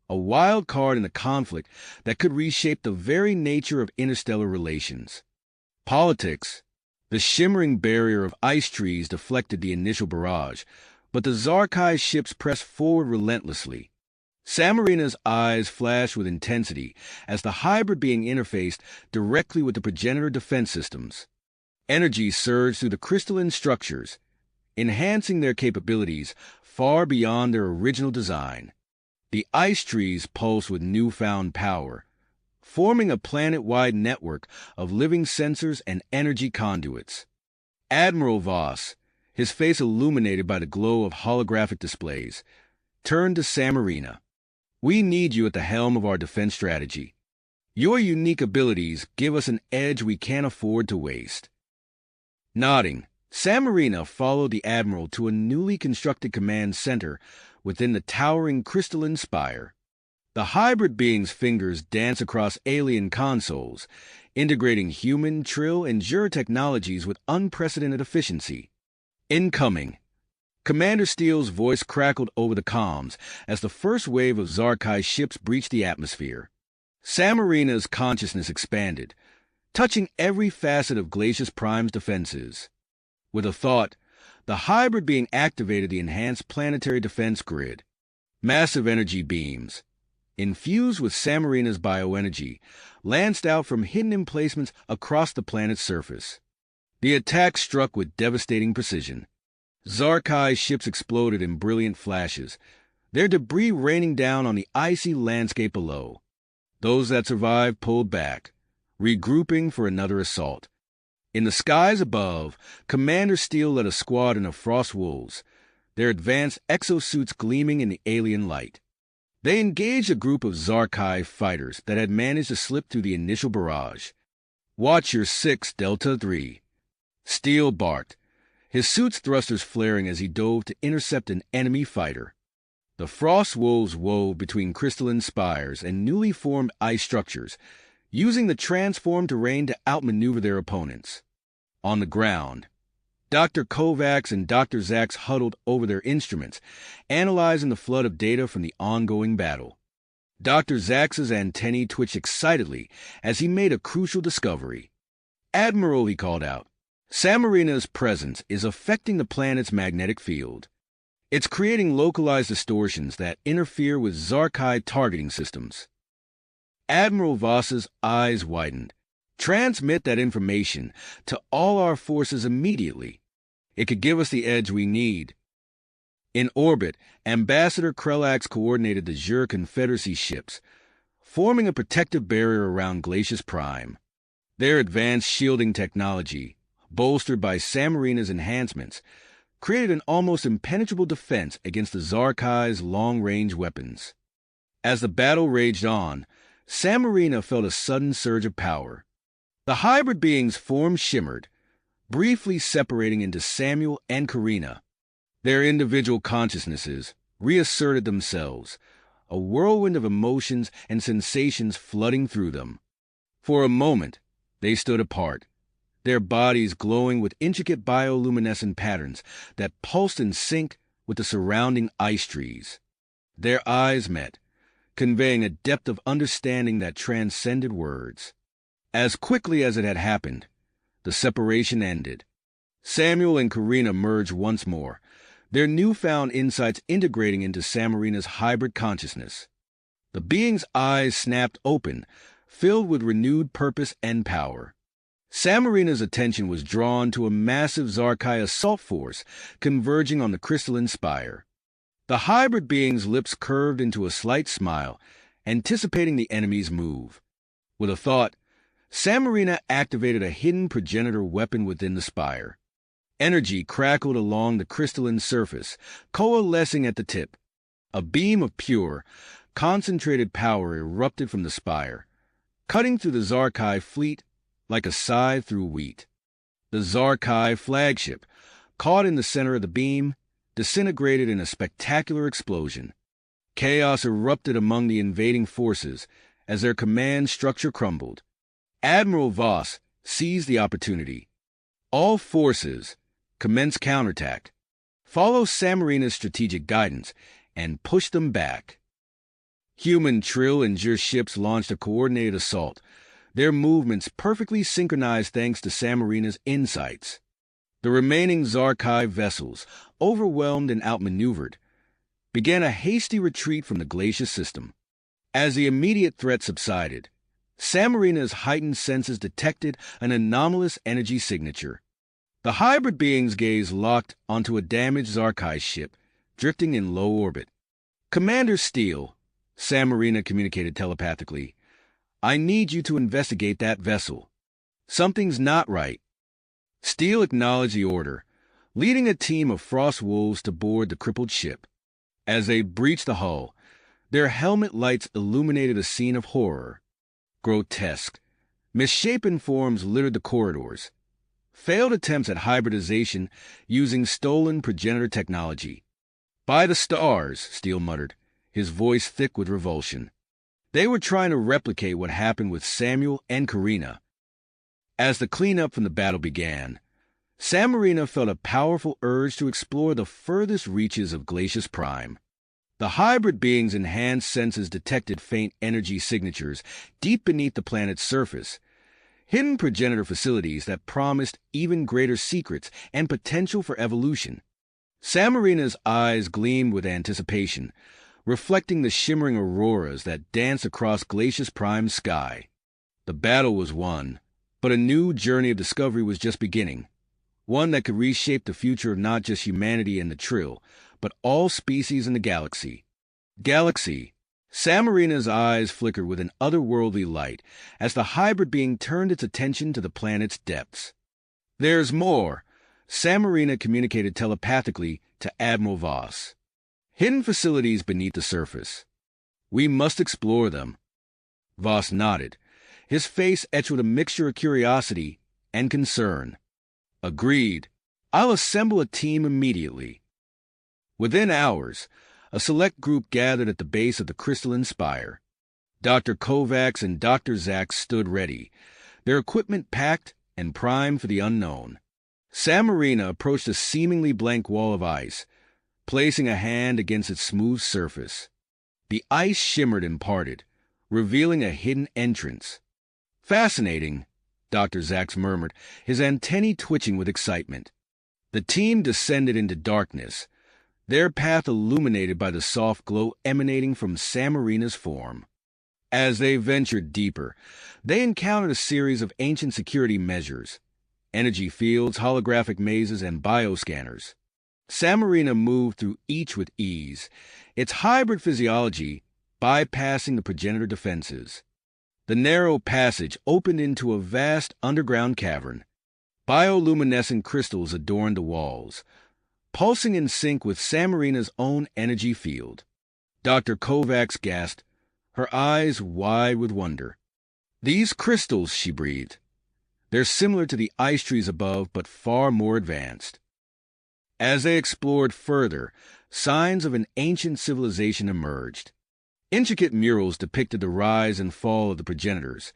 a wild card in the conflict that could reshape the very nature of interstellar relations. Politics. The shimmering barrier of ice trees deflected the initial barrage, but the Zarkai ships pressed forward relentlessly. Samarina's eyes flashed with intensity as the hybrid being interfaced directly with the progenitor defense systems. Energy surged through the crystalline structures, enhancing their capabilities far beyond their original design. The ice trees pulsed with newfound power, forming a planet-wide network of living sensors and energy conduits. Admiral Voss, his face illuminated by the glow of holographic displays, turned to Samarina. "We need you at the helm of our defense strategy. Your unique abilities give us an edge we can't afford to waste." Nodding, Samarina followed the Admiral to a newly constructed command center within the towering crystalline spire. The hybrid being's fingers danced across alien consoles, integrating human, Trill, and Jur technologies with unprecedented efficiency. "Incoming." Commander Steele's voice crackled over the comms as the first wave of Zarkai ships breached the atmosphere. Samarina's consciousness expanded, touching every facet of Glacius Prime's defenses. With a thought, the hybrid being activated the enhanced planetary defense grid. Massive energy beams, infused with Samarina's bioenergy, lanced out from hidden emplacements across the planet's surface. The attack struck with devastating precision. Zarkai's ships exploded in brilliant flashes, their debris raining down on the icy landscape below. Those that survived pulled back, regrouping for another assault. In the skies above, Commander Steele led a squadron of Frost Wolves, their advanced exosuits gleaming in the alien light. They engaged a group of Zarkai fighters that had managed to slip through the initial barrage. "Watch your 6, Delta 3. Steele barked, his suit's thrusters flaring as he dove to intercept an enemy fighter. The Frost Wolves wove between crystalline spires and newly formed ice structures, using the transformed terrain to outmaneuver their opponents. On the ground, Dr. Kovacs and Dr. Zax huddled over their instruments, analyzing the flood of data from the ongoing battle. Dr. Zax's antennae twitched excitedly as he made a crucial discovery. "Admiral," he called out, "Samarina's presence is affecting the planet's magnetic field. It's creating localized distortions that interfere with Zarkai targeting systems." Admiral Voss's eyes widened. "Transmit that information to all our forces immediately. It could give us the edge we need." In orbit, Ambassador Krellax coordinated the Jur Confederacy ships, forming a protective barrier around Glacius Prime. Their advanced shielding technology, bolstered by Samarina's enhancements, created an almost impenetrable defense against the Zarkai's long-range weapons. As the battle raged on, Samarina felt a sudden surge of power. The hybrid beings' forms shimmered, briefly separating into Samuel and Karina. Their individual consciousnesses reasserted themselves, a whirlwind of emotions and sensations flooding through them. For a moment, they stood apart, their bodies glowing with intricate bioluminescent patterns that pulsed in sync with the surrounding ice trees. Their eyes met, conveying a depth of understanding that transcended words. As quickly as it had happened, the separation ended. Samuel and Karina merged once more, their newfound insights integrating into Samarina's hybrid consciousness. The being's eyes snapped open, filled with renewed purpose and power. Samarina's attention was drawn to a massive Zarkai assault force converging on the crystalline spire. The hybrid being's lips curved into a slight smile, anticipating the enemy's move. With a thought, Samarina activated a hidden progenitor weapon within the spire. Energy crackled along the crystalline surface, coalescing at the tip. A beam of pure, concentrated power erupted from the spire, cutting through the Zarkai fleet like a scythe through wheat. The Zarkai flagship, caught in the center of the beam, disintegrated in a spectacular explosion. Chaos erupted among the invading forces as their command structure crumbled. Admiral Voss seized the opportunity. "All forces, commence counterattack. Follow Samarina's strategic guidance and push them back." Human Trill and Jur ships launched a coordinated assault, their movements perfectly synchronized thanks to Samarina's insights. The remaining Zarkai vessels, overwhelmed and outmaneuvered, began a hasty retreat from the Glacius system. As the immediate threat subsided, Samarina's heightened senses detected an anomalous energy signature. The hybrid being's gaze locked onto a damaged Zarkai ship, drifting in low orbit. "Commander Steele," Samarina communicated telepathically, "I need you to investigate that vessel. Something's not right." Steele acknowledged the order, leading a team of Frost Wolves to board the crippled ship. As they breached the hull, their helmet lights illuminated a scene of horror. Grotesque, misshapen forms littered the corridors. Failed attempts at hybridization using stolen progenitor technology. "By the stars," Steele muttered, his voice thick with revulsion. They were trying to replicate what happened with Samuel and Karina. As the cleanup from the battle began, Samarina felt a powerful urge to explore the furthest reaches of Glacius Prime. The hybrid being's enhanced senses detected faint energy signatures deep beneath the planet's surface, hidden progenitor facilities that promised even greater secrets and potential for evolution. Samarina's eyes gleamed with anticipation, reflecting the shimmering auroras that dance across Glacius Prime's sky. The battle was won, but a new journey of discovery was just beginning, one that could reshape the future of not just humanity and the Trill, but all species in the galaxy. Galaxy. Samarina's eyes flickered with an otherworldly light as the hybrid being turned its attention to the planet's depths. There's more, Samarina communicated telepathically to Admiral Voss. Hidden facilities beneath the surface. We must explore them. Voss nodded, his face etched with a mixture of curiosity and concern. Agreed. I'll assemble a team immediately. Within hours, a select group gathered at the base of the crystalline spire. Dr. Kovacs and Dr. Zach stood ready, their equipment packed and primed for the unknown. Samarina approached a seemingly blank wall of ice, placing a hand against its smooth surface. The ice shimmered and parted, revealing a hidden entrance. Fascinating, Dr. Zach murmured, his antennae twitching with excitement. The team descended into darkness, their path illuminated by the soft glow emanating from Samarina's form. As they ventured deeper, they encountered a series of ancient security measures, energy fields, holographic mazes, and bioscanners. Samarina moved through each with ease, its hybrid physiology bypassing the progenitor defenses. The narrow passage opened into a vast underground cavern. Bioluminescent crystals adorned the walls, pulsing in sync with Samarina's own energy field. Dr. Kovacs gasped, her eyes wide with wonder. These crystals, she breathed. They're similar to the ice trees above, but far more advanced. As they explored further, signs of an ancient civilization emerged. Intricate murals depicted the rise and fall of the progenitors,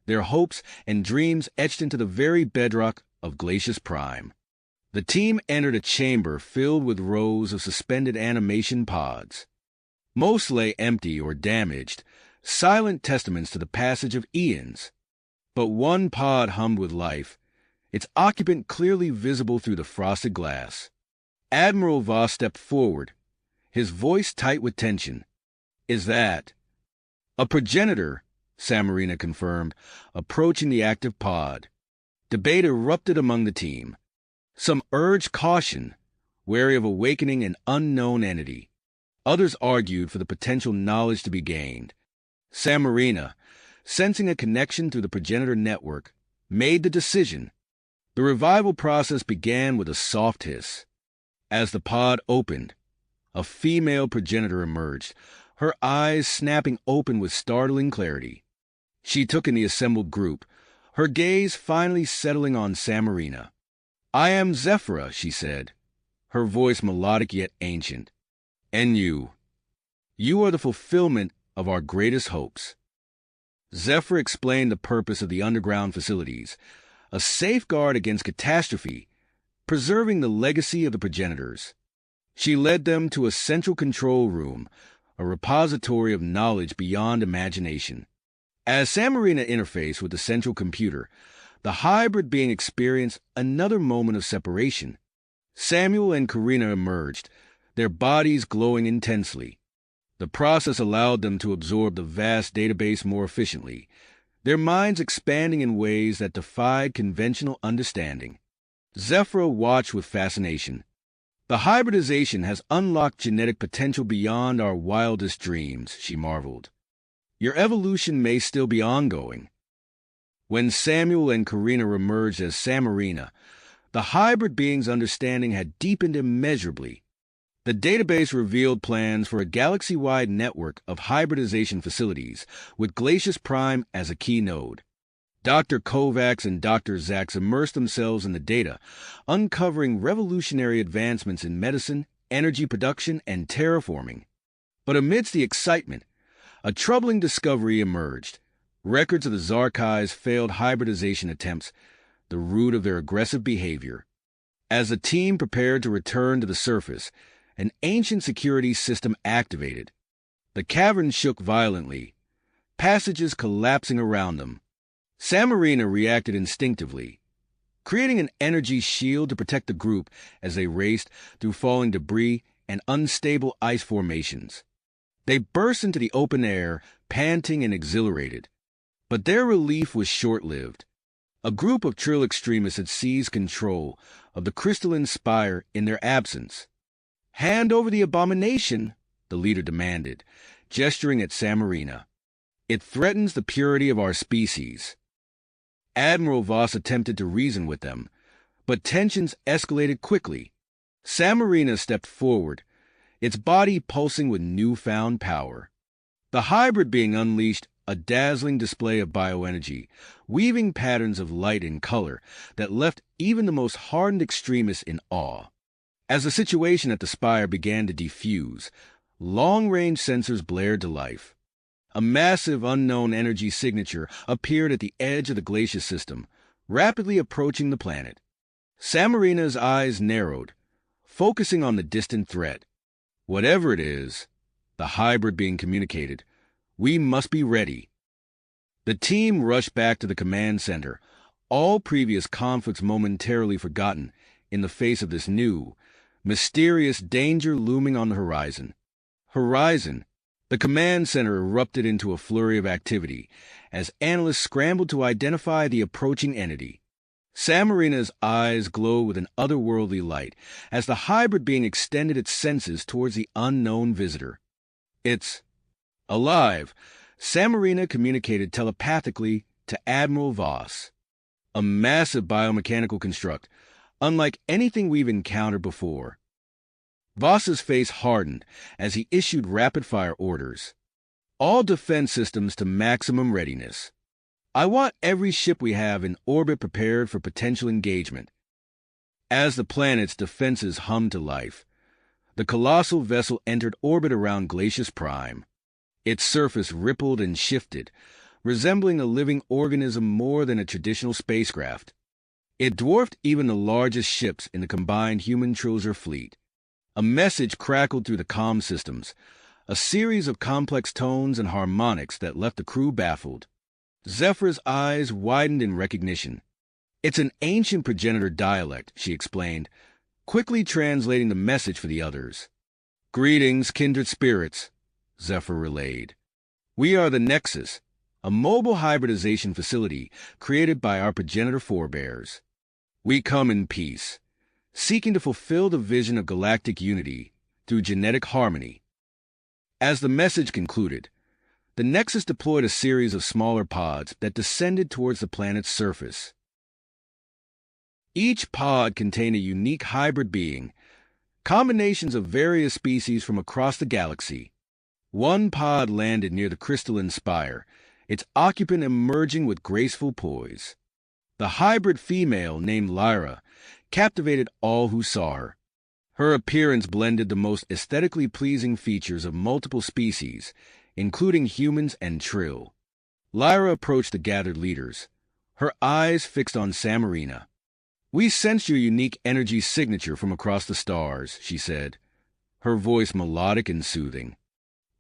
their hopes and dreams etched into the very bedrock of Glacius Prime. The team entered a chamber filled with rows of suspended animation pods. Most lay empty or damaged, silent testaments to the passage of eons. But one pod hummed with life, its occupant clearly visible through the frosted glass. Admiral Voss stepped forward, his voice tight with tension. Is that? A progenitor, Samarina confirmed, approaching the active pod. Debate erupted among the team. Some urged caution, wary of awakening an unknown entity. Others argued for the potential knowledge to be gained. Samarina, sensing a connection through the progenitor network, made the decision. The revival process began with a soft hiss. As the pod opened, a female progenitor emerged, her eyes snapping open with startling clarity. She took in the assembled group, her gaze finally settling on Samarina. I am Zephyra, she said, her voice melodic yet ancient. And you. You are the fulfillment of our greatest hopes. Zephyr explained the purpose of the underground facilities, a safeguard against catastrophe, preserving the legacy of the progenitors. She led them to a central control room, a repository of knowledge beyond imagination. As Samarina interfaced with the central computer, the hybrid being experienced another moment of separation. Samuel and Karina emerged, their bodies glowing intensely. The process allowed them to absorb the vast database more efficiently, their minds expanding in ways that defied conventional understanding. Zephyra watched with fascination. The hybridization has unlocked genetic potential beyond our wildest dreams, she marveled. Your evolution may still be ongoing. When Samuel and Karina emerged as Samarina, the hybrid being's understanding had deepened immeasurably. The database revealed plans for a galaxy-wide network of hybridization facilities, with Glacius Prime as a key node. Dr. Kovacs and Dr. Zach immersed themselves in the data, uncovering revolutionary advancements in medicine, energy production, and terraforming. But amidst the excitement, a troubling discovery emerged. Records of the Zarkai's failed hybridization attempts, the root of their aggressive behavior. As the team prepared to return to the surface, an ancient security system activated. The cavern shook violently, passages collapsing around them. Samarina reacted instinctively, creating an energy shield to protect the group as they raced through falling debris and unstable ice formations. They burst into the open air, panting and exhilarated. But their relief was short-lived. A group of Trill extremists had seized control of the crystalline spire in their absence. "Hand over the abomination," the leader demanded, gesturing at Samarina. "It threatens the purity of our species." Admiral Voss attempted to reason with them, but tensions escalated quickly. Samarina stepped forward, its body pulsing with newfound power. The hybrid being unleashed a dazzling display of bioenergy, weaving patterns of light and color that left even the most hardened extremists in awe. As the situation at the spire began to defuse, long-range sensors blared to life. A massive unknown energy signature appeared at the edge of the glacier system, rapidly approaching the planet. Samarina's eyes narrowed, focusing on the distant threat. Whatever it is, the hybrid being communicated, we must be ready. The team rushed back to the command center, all previous conflicts momentarily forgotten in the face of this new, mysterious danger looming on the horizon. The command center erupted into a flurry of activity as analysts scrambled to identify the approaching entity. Samarina's eyes glowed with an otherworldly light as the hybrid being extended its senses towards the unknown visitor. "It's alive," Samarina communicated telepathically to Admiral Voss. "A massive biomechanical construct, unlike anything we've encountered before." Voss's face hardened as he issued rapid-fire orders. "All defense systems to maximum readiness. I want every ship we have in orbit prepared for potential engagement." As the planet's defenses hummed to life, the colossal vessel entered orbit around Glacius Prime. Its surface rippled and shifted, resembling a living organism more than a traditional spacecraft. It dwarfed even the largest ships in the combined human-Trilzer fleet. A message crackled through the comm systems, a series of complex tones and harmonics that left the crew baffled. Zephyr's eyes widened in recognition. "It's an ancient progenitor dialect," she explained, quickly translating the message for the others. "Greetings, kindred spirits," Zephyr relayed. "We are the Nexus, a mobile hybridization facility created by our progenitor forebears. We come in peace, seeking to fulfill the vision of galactic unity through genetic harmony." As the message concluded, the Nexus deployed a series of smaller pods that descended towards the planet's surface. Each pod contained a unique hybrid being, combinations of various species from across the galaxy. One pod landed near the crystalline spire, its occupant emerging with graceful poise. The hybrid female, named Lyra, captivated all who saw her. Her appearance blended the most aesthetically pleasing features of multiple species, including humans and Trill. Lyra approached the gathered leaders, her eyes fixed on Samarina. "We sense your unique energy signature from across the stars," she said, her voice melodic and soothing.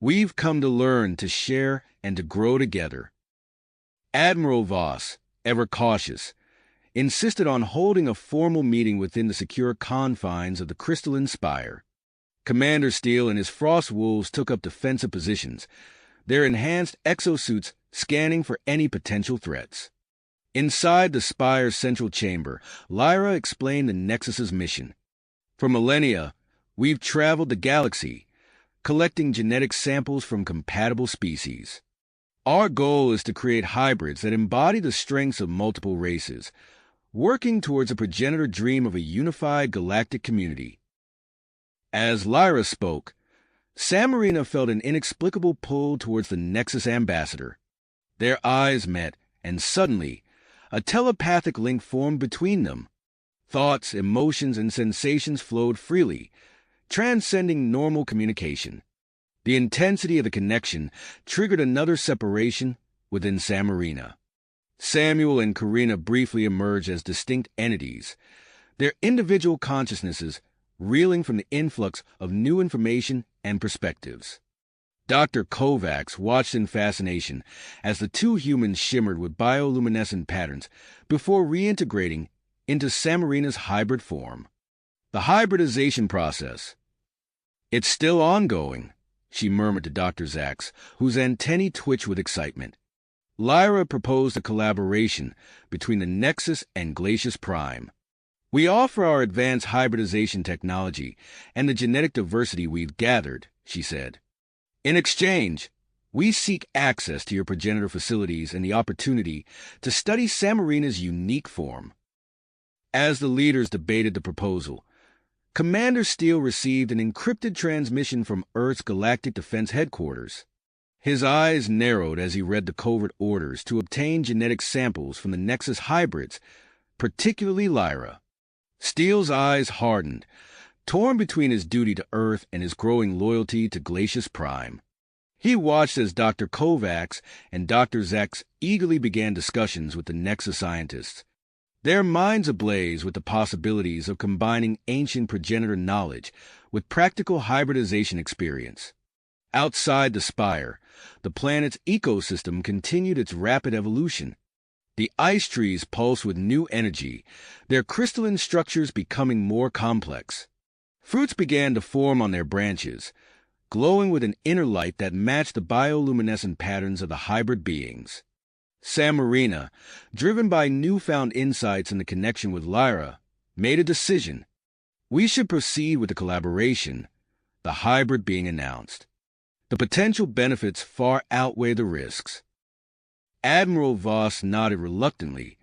"We've come to learn, to share, and to grow together." Admiral Voss, ever cautious, insisted on holding a formal meeting within the secure confines of the crystalline spire. Commander Steele and his Frost Wolves took up defensive positions, their enhanced exosuits scanning for any potential threats. Inside the spire's central chamber, Lyra explained the Nexus's mission. "For millennia, we've traveled the galaxy, collecting genetic samples from compatible species. Our goal is to create hybrids that embody the strengths of multiple races, working towards a progenitor dream of a unified galactic community." As Lyra spoke, Samarina felt an inexplicable pull towards the Nexus ambassador. Their eyes met, and suddenly, a telepathic link formed between them. Thoughts, emotions, and sensations flowed freely, transcending normal communication. The intensity of the connection triggered another separation within Samarina. Samuel and Karina briefly emerged as distinct entities, their individual consciousnesses reeling from the influx of new information and perspectives. Dr. Kovacs watched in fascination as the two humans shimmered with bioluminescent patterns before reintegrating into Samarina's hybrid form. The hybridization process. It's still ongoing, she murmured to Dr. Zaks, whose antennae twitched with excitement. Lyra proposed a collaboration between the Nexus and Glacius Prime. We offer our advanced hybridization technology and the genetic diversity we've gathered, she said. In exchange, we seek access to your progenitor facilities and the opportunity to study Samarina's unique form. As the leaders debated the proposal, Commander Steele received an encrypted transmission from Earth's Galactic Defense Headquarters. His eyes narrowed as he read the covert orders to obtain genetic samples from the Nexus hybrids, particularly Lyra. Steele's eyes hardened, torn between his duty to Earth and his growing loyalty to Glacius Prime. He watched as Dr. Kovacs and Dr. Zaks eagerly began discussions with the Nexus scientists, their minds ablaze with the possibilities of combining ancient progenitor knowledge with practical hybridization experience. Outside the spire, the planet's ecosystem continued its rapid evolution. The ice trees pulsed with new energy, their crystalline structures becoming more complex. Fruits began to form on their branches, glowing with an inner light that matched the bioluminescent patterns of the hybrid beings. Samarina, driven by newfound insights in the connection with Lyra, made a decision. We should proceed with the collaboration, the hybrid being announced. The potential benefits far outweigh the risks. Admiral Voss nodded reluctantly,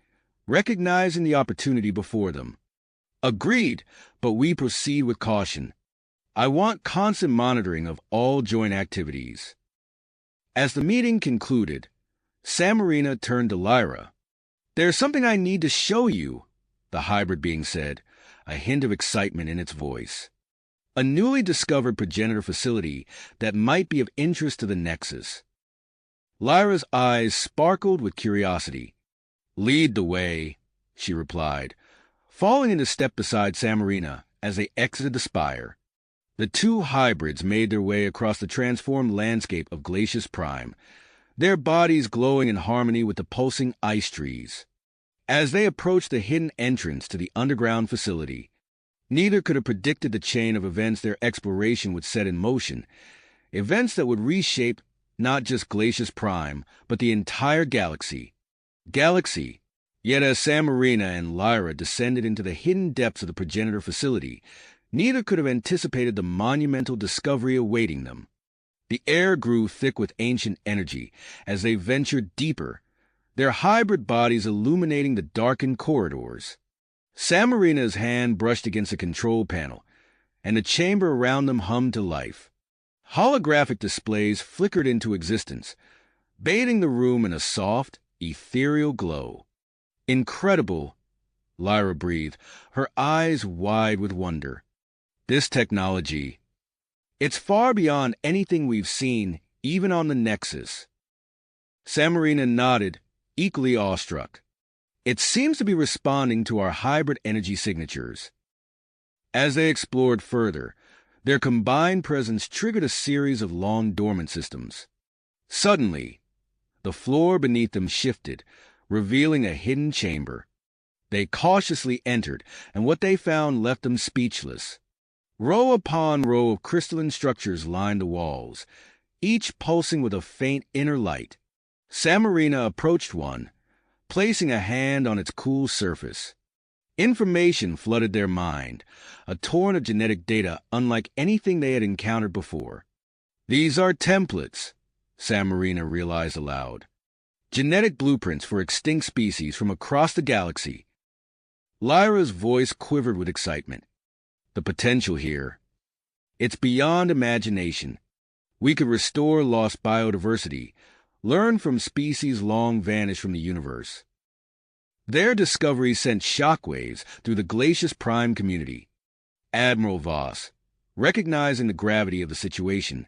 recognizing the opportunity before them. Agreed, but we proceed with caution. I want constant monitoring of all joint activities. As the meeting concluded, Samarina turned to Lyra. There's something I need to show you, the hybrid being said, a hint of excitement in its voice. A newly discovered progenitor facility that might be of interest to the Nexus. Lyra's eyes sparkled with curiosity. Lead the way, she replied, falling into step beside Samarina as they exited the spire. The two hybrids made their way across the transformed landscape of Glacius Prime, their bodies glowing in harmony with the pulsing ice trees. As they approached the hidden entrance to the underground facility, neither could have predicted the chain of events their exploration would set in motion, events that would reshape not just Glacius Prime, but the entire galaxy. Yet as Samarina and Lyra descended into the hidden depths of the progenitor facility, neither could have anticipated the monumental discovery awaiting them. The air grew thick with ancient energy as they ventured deeper, their hybrid bodies illuminating the darkened corridors. Samarina's hand brushed against a control panel, and the chamber around them hummed to life. Holographic displays flickered into existence, bathing the room in a soft, ethereal glow. Incredible, Lyra breathed, her eyes wide with wonder. This technology, it's far beyond anything we've seen, even on the Nexus. Samarina nodded, equally awestruck. It seems to be responding to our hybrid energy signatures. As they explored further, their combined presence triggered a series of long-dormant systems. Suddenly, the floor beneath them shifted, revealing a hidden chamber. They cautiously entered, and what they found left them speechless. Row upon row of crystalline structures lined the walls, each pulsing with a faint inner light. Samarina approached one, placing a hand on its cool surface. Information flooded their mind, a torrent of genetic data unlike anything they had encountered before. These are templates, Samarina realized aloud. Genetic blueprints for extinct species from across the galaxy. Lyra's voice quivered with excitement. The potential here. It's beyond imagination. We could restore lost biodiversity, learn from species long vanished from the universe. Their discovery sent shockwaves through the Glacius Prime community. Admiral Voss, recognizing the gravity of the situation,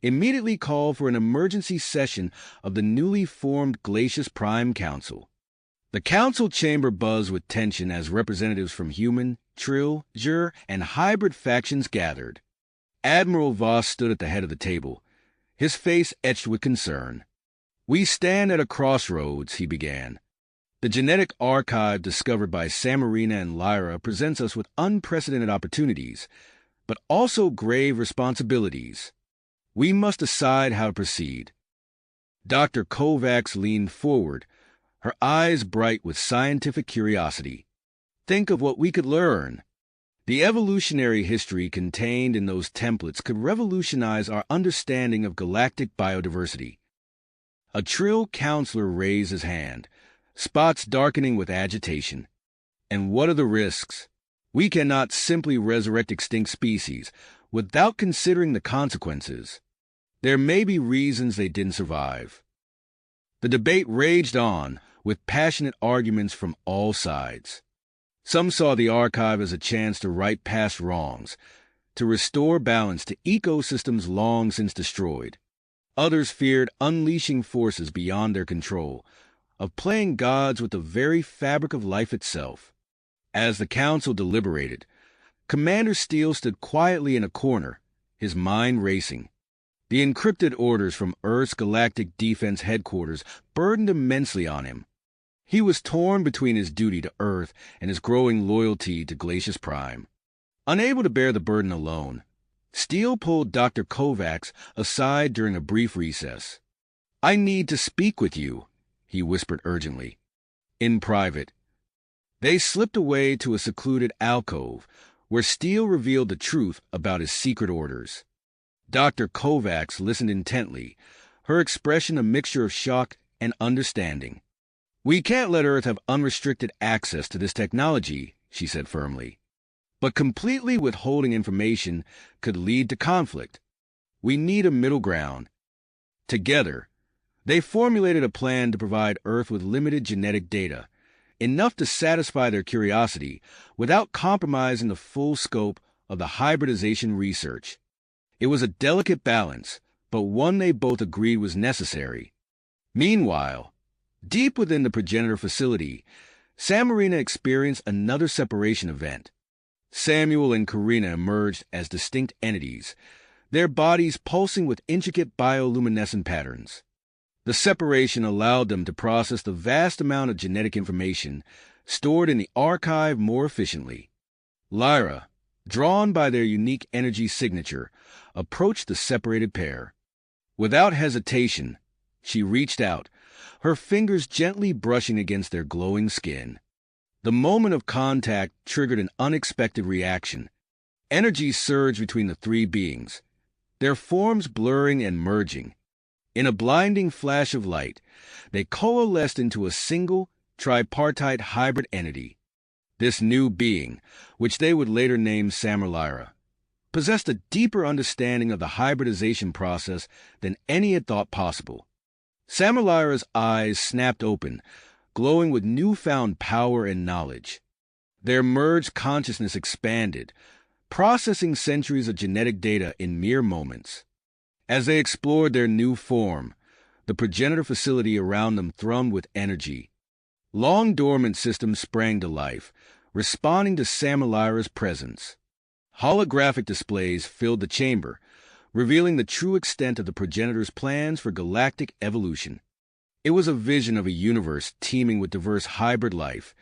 immediately called for an emergency session of the newly formed Glacius Prime Council. The council chamber buzzed with tension as representatives from human, Trill, Jur, and hybrid factions gathered. Admiral Voss stood at the head of the table, his face etched with concern. "We stand at a crossroads," he began. "The genetic archive discovered by Samarina and Lyra presents us with unprecedented opportunities, but also grave responsibilities. We must decide how to proceed." Dr. Kovacs leaned forward, her eyes bright with scientific curiosity. "Think of what we could learn. The evolutionary history contained in those templates could revolutionize our understanding of galactic biodiversity." A Trill counselor raised his hand, spots darkening with agitation. "And what are the risks? We cannot simply resurrect extinct species without considering the consequences. There may be reasons they didn't survive." The debate raged on, with passionate arguments from all sides. Some saw the archive as a chance to right past wrongs, to restore balance to ecosystems long since destroyed. Others feared unleashing forces beyond their control, of playing gods with the very fabric of life itself. As the council deliberated, Commander Steele stood quietly in a corner, his mind racing. The encrypted orders from Earth's Galactic Defense Headquarters burdened immensely on him. He was torn between his duty to Earth and his growing loyalty to Glacius Prime. Unable to bear the burden alone, Steele pulled Dr. Kovacs aside during a brief recess. "I need to speak with you," he whispered urgently. In private, they slipped away to a secluded alcove where Steele revealed the truth about his secret orders. Dr. Kovacs listened intently, her expression a mixture of shock and understanding. "We can't let Earth have unrestricted access to this technology," she said firmly. "But completely withholding information could lead to conflict. We need a middle ground." Together, they formulated a plan to provide Earth with limited genetic data, enough to satisfy their curiosity without compromising the full scope of the hybridization research. It was a delicate balance, but one they both agreed was necessary. Meanwhile, deep within the progenitor facility, Samarina experienced another separation event. Samuel and Karina emerged as distinct entities, their bodies pulsing with intricate bioluminescent patterns. The separation allowed them to process the vast amount of genetic information stored in the archive more efficiently. Lyra, drawn by their unique energy signature, approached the separated pair. Without hesitation, she reached out, her fingers gently brushing against their glowing skin. The moment of contact triggered an unexpected reaction. Energy surged between the three beings, their forms blurring and merging. In a blinding flash of light, they coalesced into a single, tripartite hybrid entity. This new being, which they would later name Samarlyra, possessed a deeper understanding of the hybridization process than any had thought possible. Samarlyra's eyes snapped open, glowing with newfound power and knowledge. Their merged consciousness expanded, processing centuries of genetic data in mere moments. As they explored their new form, the progenitor facility around them thrummed with energy. Long-dormant systems sprang to life, responding to Samarlyra's presence. Holographic displays filled the chamber, revealing the true extent of the progenitor's plans for galactic evolution. It was a vision of a universe teeming with diverse hybrid life,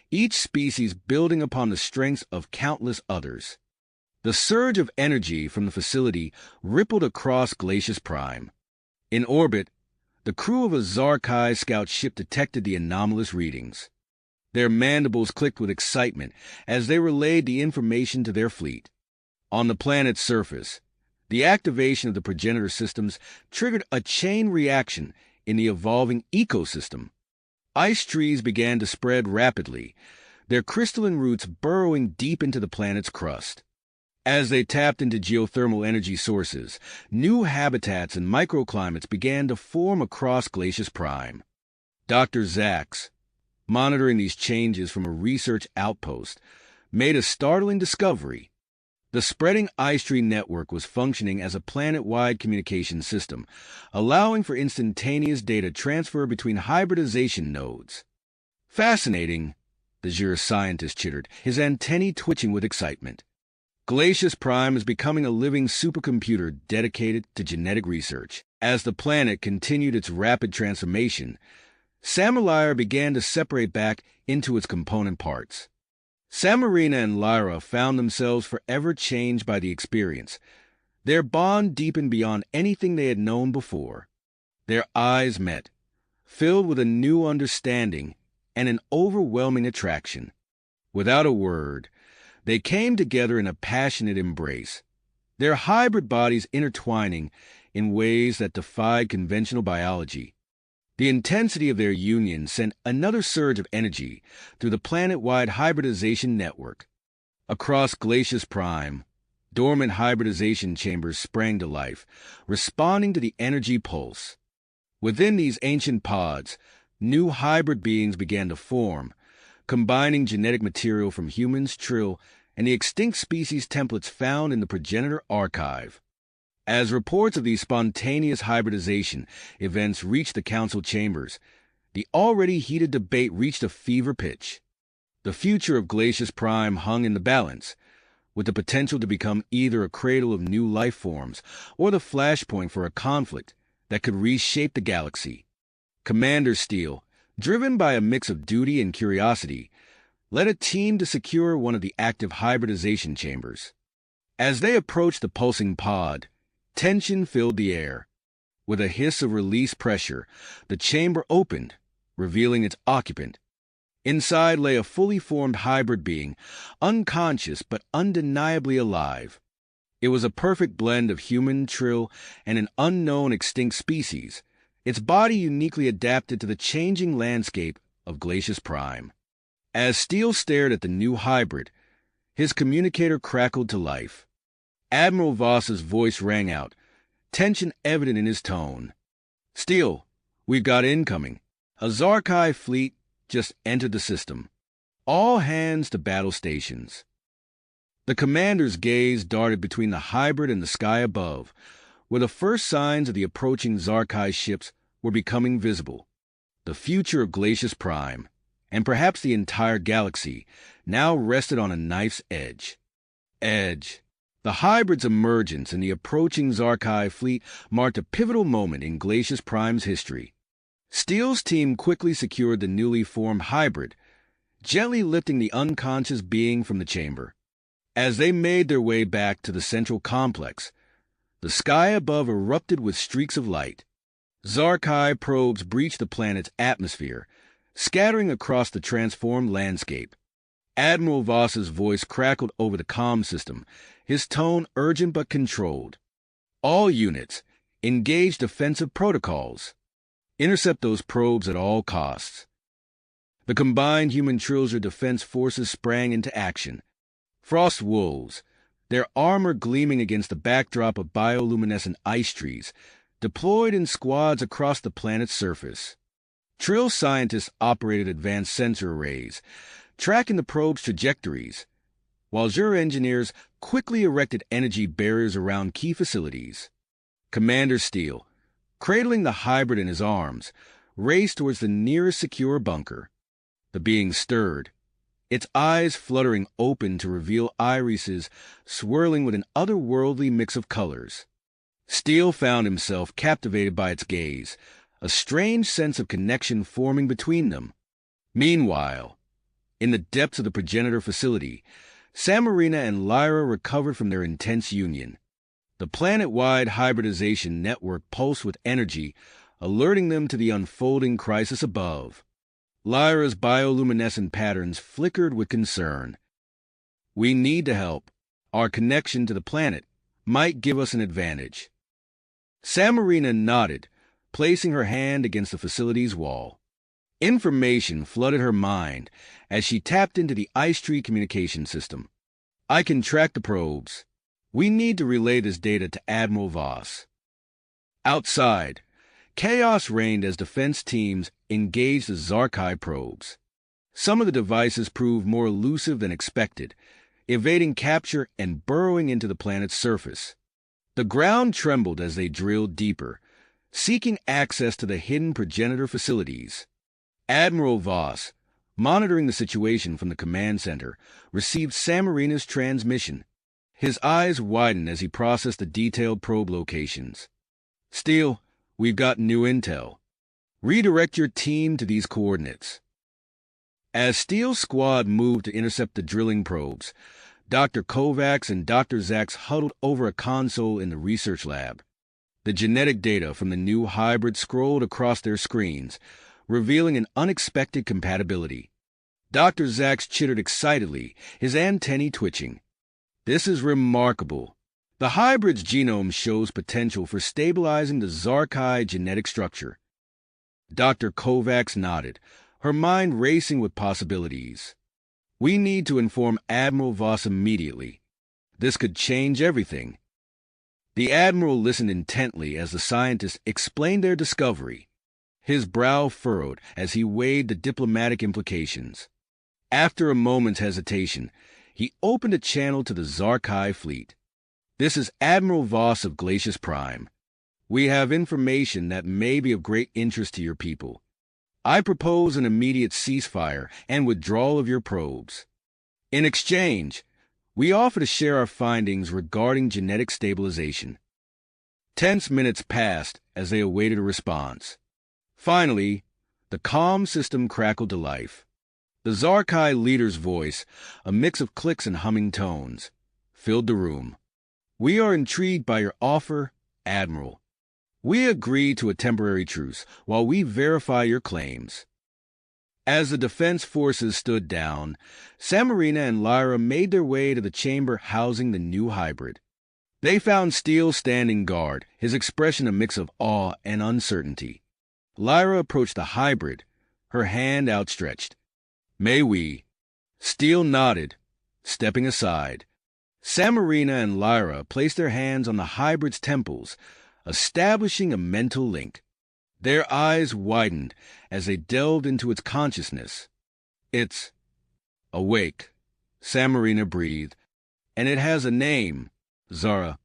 each species building upon the strengths of countless others. The surge of energy from the facility rippled across Glacius Prime. In orbit, the crew of a Zarkai scout ship detected the anomalous readings. Their mandibles clicked with excitement as they relayed the information to their fleet. On the planet's surface, the activation of the progenitor systems triggered a chain reaction in the evolving ecosystem. Ice trees began to spread rapidly, their crystalline roots burrowing deep into the planet's crust. As they tapped into geothermal energy sources, new habitats and microclimates began to form across Glacius Prime. Dr. Zax, monitoring these changes from a research outpost, made a startling discovery. The spreading ice tree network was functioning as a planet-wide communication system, allowing for instantaneous data transfer between hybridization nodes. Fascinating, the Jura scientist chittered, his antennae twitching with excitement. Glacius Prime is becoming a living supercomputer dedicated to genetic research. As the planet continued its rapid transformation, Samarlyra began to separate back into its component parts. Samarina and Lyra found themselves forever changed by the experience. Their bond deepened beyond anything they had known before. Their eyes met, filled with a new understanding and an overwhelming attraction. Without a word, they came together in a passionate embrace, their hybrid bodies intertwining in ways that defied conventional biology. The intensity of their union sent another surge of energy through the planet-wide hybridization network. Across Glacius Prime, dormant hybridization chambers sprang to life, responding to the energy pulse. Within these ancient pods, new hybrid beings began to form, combining genetic material from humans, Trill, and the extinct species templates found in the progenitor archive. As reports of these spontaneous hybridization events reached the council chambers, the already heated debate reached a fever pitch. The future of Glacius Prime hung in the balance, with the potential to become either a cradle of new life forms or the flashpoint for a conflict that could reshape the galaxy. Commander Steele, driven by a mix of duty and curiosity, led a team to secure one of the active hybridization chambers. As they approached the pulsing pod, tension filled the air. With a hiss of released pressure, the chamber opened, revealing its occupant. Inside lay a fully formed hybrid being, unconscious but undeniably alive. It was a perfect blend of human, Trill, and an unknown extinct species, its body uniquely adapted to the changing landscape of Glacius Prime. As Steele stared at the new hybrid, his communicator crackled to life. Admiral Voss's voice rang out, tension evident in his tone. "Steele, we've got incoming. A Zarkai fleet just entered the system. All hands to battle stations." The commander's gaze darted between the hybrid and the sky above, where the first signs of the approaching Zarkai ships were becoming visible. The future of Glacius Prime, and perhaps the entire galaxy, now rested on a knife's edge. The hybrid's emergence and the approaching Zarkai fleet marked a pivotal moment in Glacius Prime's history. Steele's team quickly secured the newly formed hybrid, gently lifting the unconscious being from the chamber. As they made their way back to the central complex, the sky above erupted with streaks of light. Zarkai probes breached the planet's atmosphere, scattering across the transformed landscape. Admiral Voss's voice crackled over the comm system, his tone urgent but controlled. "All units, engage defensive protocols. Intercept those probes at all costs." The combined human Trilzer defense forces sprang into action. Frost wolves, their armor gleaming against the backdrop of bioluminescent ice trees, deployed in squads across the planet's surface. Trill scientists operated advanced sensor arrays, tracking the probe's trajectories, while Jura engineers quickly erected energy barriers around key facilities. Commander Steele, cradling the hybrid in his arms, raced towards the nearest secure bunker. The being stirred, its eyes fluttering open to reveal irises swirling with an otherworldly mix of colors. Steele found himself captivated by its gaze, a strange sense of connection forming between them. Meanwhile, in the depths of the progenitor facility, Samarina and Lyra recovered from their intense union. The planet-wide hybridization network pulsed with energy, alerting them to the unfolding crisis above. Lyra's bioluminescent patterns flickered with concern. "We need to help. Our connection to the planet might give us an advantage." Samarina nodded, placing her hand against the facility's wall. Information flooded her mind as she tapped into the Ice Tree communication system. "I can track the probes. We need to relay this data to Admiral Voss." Outside, chaos reigned as defense teams engaged the Zarkai probes. Some of the devices proved more elusive than expected, evading capture and burrowing into the planet's surface. The ground trembled as they drilled deeper, seeking access to the hidden progenitor facilities. Admiral Voss, monitoring the situation from the command center, received Samarina's transmission. His eyes widened as he processed the detailed probe locations. "Steele, we've got new intel. Redirect your team to these coordinates." As Steele's squad moved to intercept the drilling probes, Dr. Kovacs and Dr. Zaks huddled over a console in the research lab. The genetic data from the new hybrid scrolled across their screens, revealing an unexpected compatibility. Dr. Zaks chittered excitedly, his antennae twitching. "This is remarkable. The hybrid's genome shows potential for stabilizing the Zarkai genetic structure." Dr. Kovacs nodded, her mind racing with possibilities. "We need to inform Admiral Voss immediately. This could change everything." The Admiral listened intently as the scientists explained their discovery. His brow furrowed as he weighed the diplomatic implications. After a moment's hesitation, he opened a channel to the Zarkai fleet. "This is Admiral Voss of Glacius Prime. We have information that may be of great interest to your people. I propose an immediate ceasefire and withdrawal of your probes. In exchange, we offer to share our findings regarding genetic stabilization." Tense minutes passed as they awaited a response. Finally, the comm system crackled to life. The Zarkai leader's voice, a mix of clicks and humming tones, filled the room. "We are intrigued by your offer, Admiral. We agree to a temporary truce while we verify your claims." As the defense forces stood down, Samarina and Lyra made their way to the chamber housing the new hybrid. They found Steele standing guard, his expression a mix of awe and uncertainty. Lyra approached the hybrid, her hand outstretched. "May we?" Steele nodded, stepping aside. Samarina and Lyra placed their hands on the hybrid's temples, establishing a mental link. Their eyes widened as they delved into its consciousness. "It's awake," Samarina breathed, "and it has a name, Zara."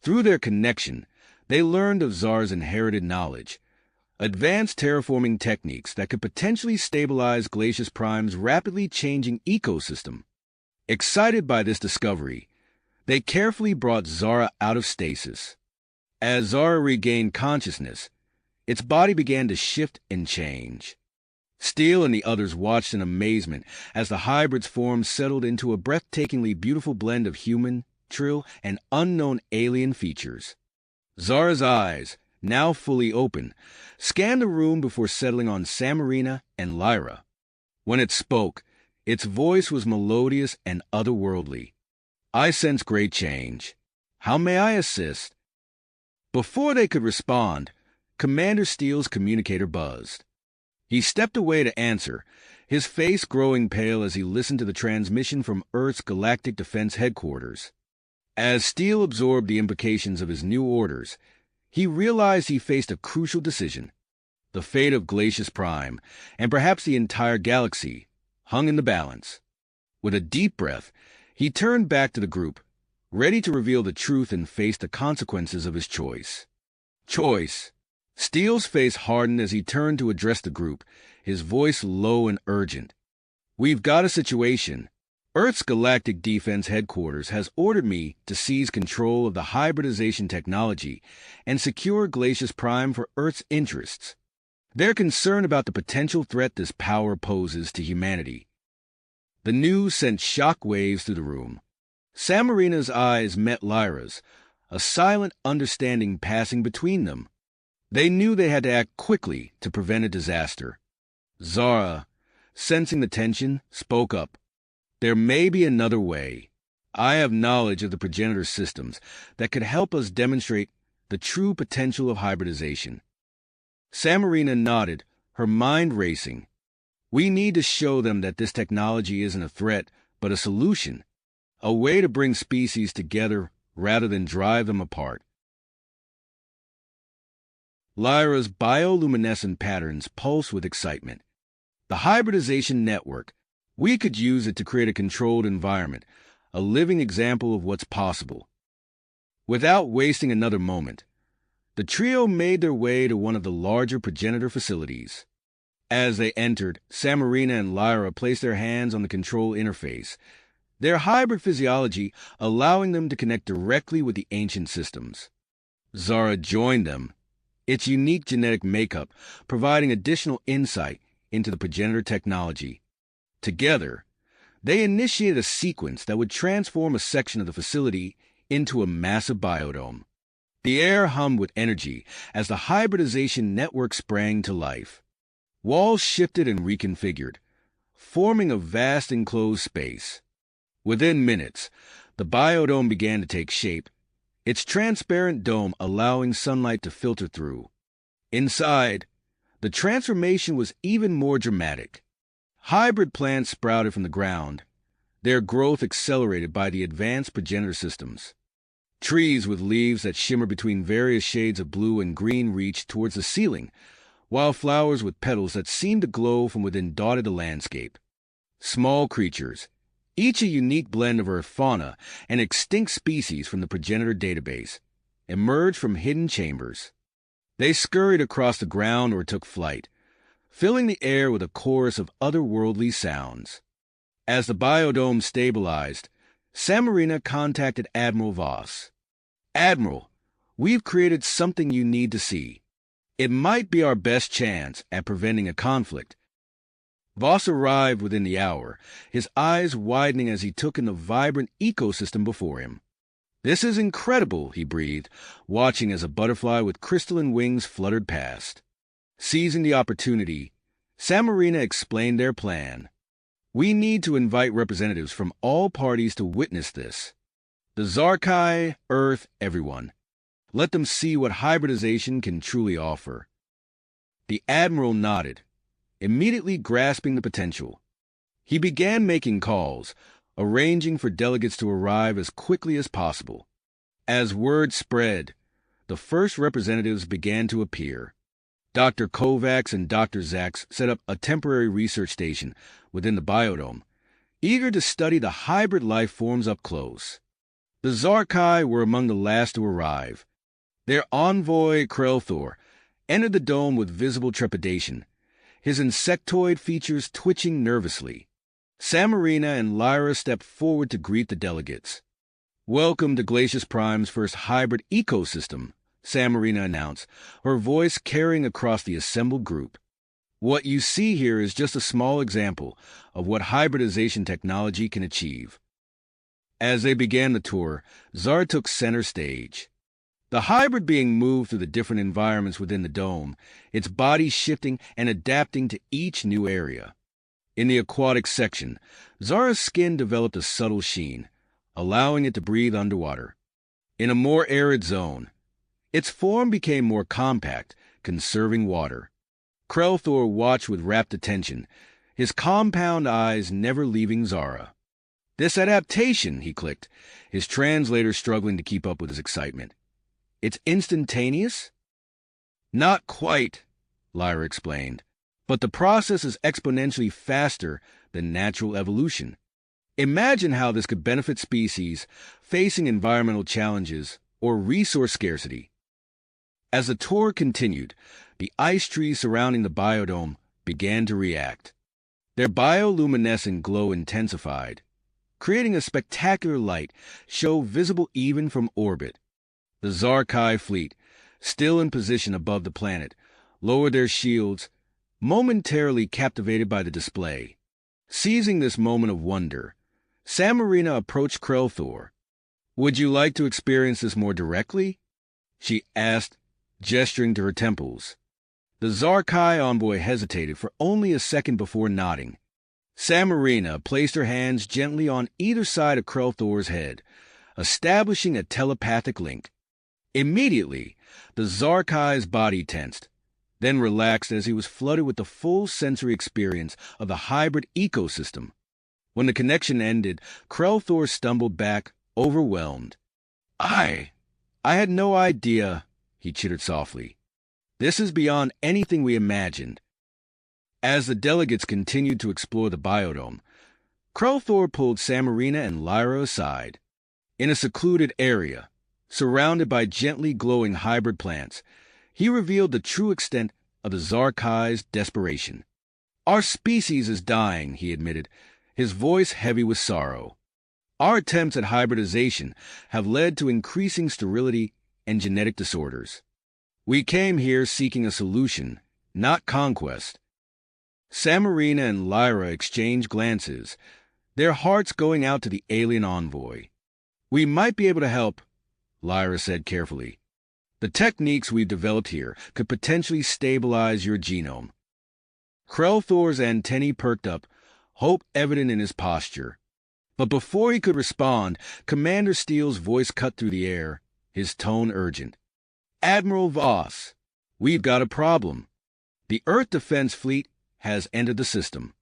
Through their connection, they learned of Zara's inherited knowledge, advanced terraforming techniques that could potentially stabilize Glacius Prime's rapidly changing ecosystem. Excited by this discovery, they carefully brought Zara out of stasis. As Zara regained consciousness, its body began to shift and change. Steele and the others watched in amazement as the hybrid's form settled into a breathtakingly beautiful blend of human, trill, and unknown alien features. Zara's eyes, now fully open, scanned the room before settling on Samarina and Lyra. When it spoke, its voice was melodious and otherworldly. "I sense great change. How may I assist?" Before they could respond, Commander Steele's communicator buzzed. He stepped away to answer, his face growing pale as he listened to the transmission from Earth's Galactic Defense Headquarters. As Steele absorbed the implications of his new orders, he realized he faced a crucial decision. The fate of Glacius Prime, and perhaps the entire galaxy, hung in the balance. With a deep breath, he turned back to the group, ready to reveal the truth and face the consequences of his choice. Choice. Steele's face hardened as he turned to address the group, his voice low and urgent. "We've got a situation. Earth's Galactic Defense Headquarters has ordered me to seize control of the hybridization technology and secure Glacius Prime for Earth's interests. They're concerned about the potential threat this power poses to humanity." The news sent shock waves through the room. Samarina's eyes met Lyra's, a silent understanding passing between them. They knew they had to act quickly to prevent a disaster. Zara, sensing the tension, spoke up. "There may be another way. I have knowledge of the progenitor systems that could help us demonstrate the true potential of hybridization." Samarina nodded, her mind racing. "We need to show them that this technology isn't a threat, but a solution. A way to bring species together rather than drive them apart." Lyra's bioluminescent patterns pulse with excitement. "The hybridization network. We could use it to create a controlled environment, a living example of what's possible." Without wasting another moment, the trio made their way to one of the larger progenitor facilities. As they entered, Samarina and Lyra placed their hands on the control interface, their hybrid physiology allowing them to connect directly with the ancient systems. Zara joined them, its unique genetic makeup providing additional insight into the progenitor technology. Together, they initiated a sequence that would transform a section of the facility into a massive biodome. The air hummed with energy as the hybridization network sprang to life. Walls shifted and reconfigured, forming a vast enclosed space. Within minutes, the biodome began to take shape, its transparent dome allowing sunlight to filter through. Inside, the transformation was even more dramatic. Hybrid plants sprouted from the ground, their growth accelerated by the advanced progenitor systems. Trees with leaves that shimmered between various shades of blue and green reached towards the ceiling, while flowers with petals that seemed to glow from within dotted the landscape. Small creatures, each a unique blend of Earth fauna and extinct species from the progenitor database, emerged from hidden chambers. They scurried across the ground or took flight, filling the air with a chorus of otherworldly sounds. As the biodome stabilized, Samarina contacted Admiral Voss. "Admiral, we've created something you need to see. It might be our best chance at preventing a conflict." Voss arrived within the hour, his eyes widening as he took in the vibrant ecosystem before him. "This is incredible," he breathed, watching as a butterfly with crystalline wings fluttered past. Seizing the opportunity, Samarina explained their plan. "We need to invite representatives from all parties to witness this. The Zarkai, Earth, everyone. Let them see what hybridization can truly offer." The Admiral nodded, immediately grasping the potential. He began making calls, arranging for delegates to arrive as quickly as possible. As word spread, the first representatives began to appear. Dr. Kovacs and Dr. Zaks set up a temporary research station within the biodome, eager to study the hybrid life forms up close. The Zarkai were among the last to arrive. Their envoy, Krelthor, entered the dome with visible trepidation, his insectoid features twitching nervously. Samarina and Lyra stepped forward to greet the delegates. "Welcome to Glacius Prime's first hybrid ecosystem," Samarina announced, her voice carrying across the assembled group. "What you see here is just a small example of what hybridization technology can achieve." As they began the tour, Zara took center stage. The hybrid being moved through the different environments within the dome, its body shifting and adapting to each new area. In the aquatic section, Zara's skin developed a subtle sheen, allowing it to breathe underwater. In a more arid zone, its form became more compact, conserving water. Krelthor watched with rapt attention, his compound eyes never leaving Zara. "This adaptation," he clicked, his translator struggling to keep up with his excitement. "It's instantaneous?" "Not quite," Lyra explained, "but the process is exponentially faster than natural evolution. Imagine how this could benefit species facing environmental challenges or resource scarcity." As the tour continued, the ice trees surrounding the biodome began to react. Their bioluminescent glow intensified, creating a spectacular light show visible even from orbit. The Zarkai fleet, still in position above the planet, lowered their shields, momentarily captivated by the display. Seizing this moment of wonder, Samarina approached Krelthor. "Would you like to experience this more directly?" she asked, gesturing to her temples. The Zarkai envoy hesitated for only a second before nodding. Samarina placed her hands gently on either side of Krelthor's head, establishing a telepathic link. Immediately, the Zarkai's body tensed, then relaxed as he was flooded with the full sensory experience of the hybrid ecosystem. When the connection ended, Krelthor stumbled back, overwhelmed. I had no idea," he chittered softly. "This is beyond anything we imagined." As the delegates continued to explore the biodome, Krelthor pulled Samarina and Lyra aside. In a secluded area, surrounded by gently glowing hybrid plants, he revealed the true extent of the Zarkai's desperation. Our species is dying, he admitted, his voice heavy with sorrow. Our attempts at hybridization have led to increasing sterility and genetic disorders. We came here seeking a solution, not conquest. Samarina and Lyra exchanged glances, their hearts going out to the alien envoy. We might be able to help, Lyra said carefully. The techniques we've developed here could potentially stabilize your genome. Krelthor's antennae perked up, hope evident in his posture. But before he could respond, Commander Steele's voice cut through the air, his tone urgent. Admiral Voss, we've got a problem. The Earth Defense Fleet has entered the system.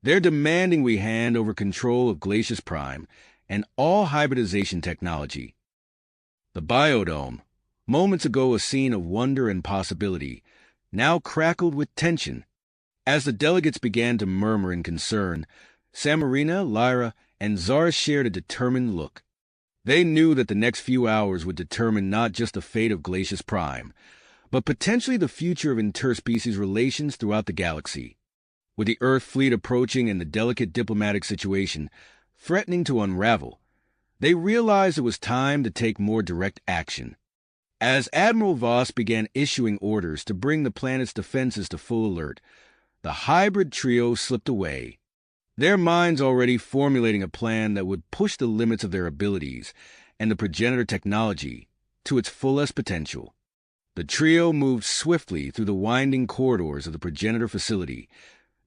They're demanding we hand over control of Glacius Prime and all hybridization technology. The biodome, moments ago a scene of wonder and possibility, now crackled with tension. As the delegates began to murmur in concern, Samarina, Lyra, and Zara shared a determined look. They knew that the next few hours would determine not just the fate of Glacius Prime, but potentially the future of interspecies relations throughout the galaxy. With the Earth fleet approaching and the delicate diplomatic situation threatening to unravel, they realized it was time to take more direct action. As Admiral Voss began issuing orders to bring the planet's defenses to full alert, the hybrid trio slipped away, their minds already formulating a plan that would push the limits of their abilities and the progenitor technology to its fullest potential. The trio moved swiftly through the winding corridors of the progenitor facility,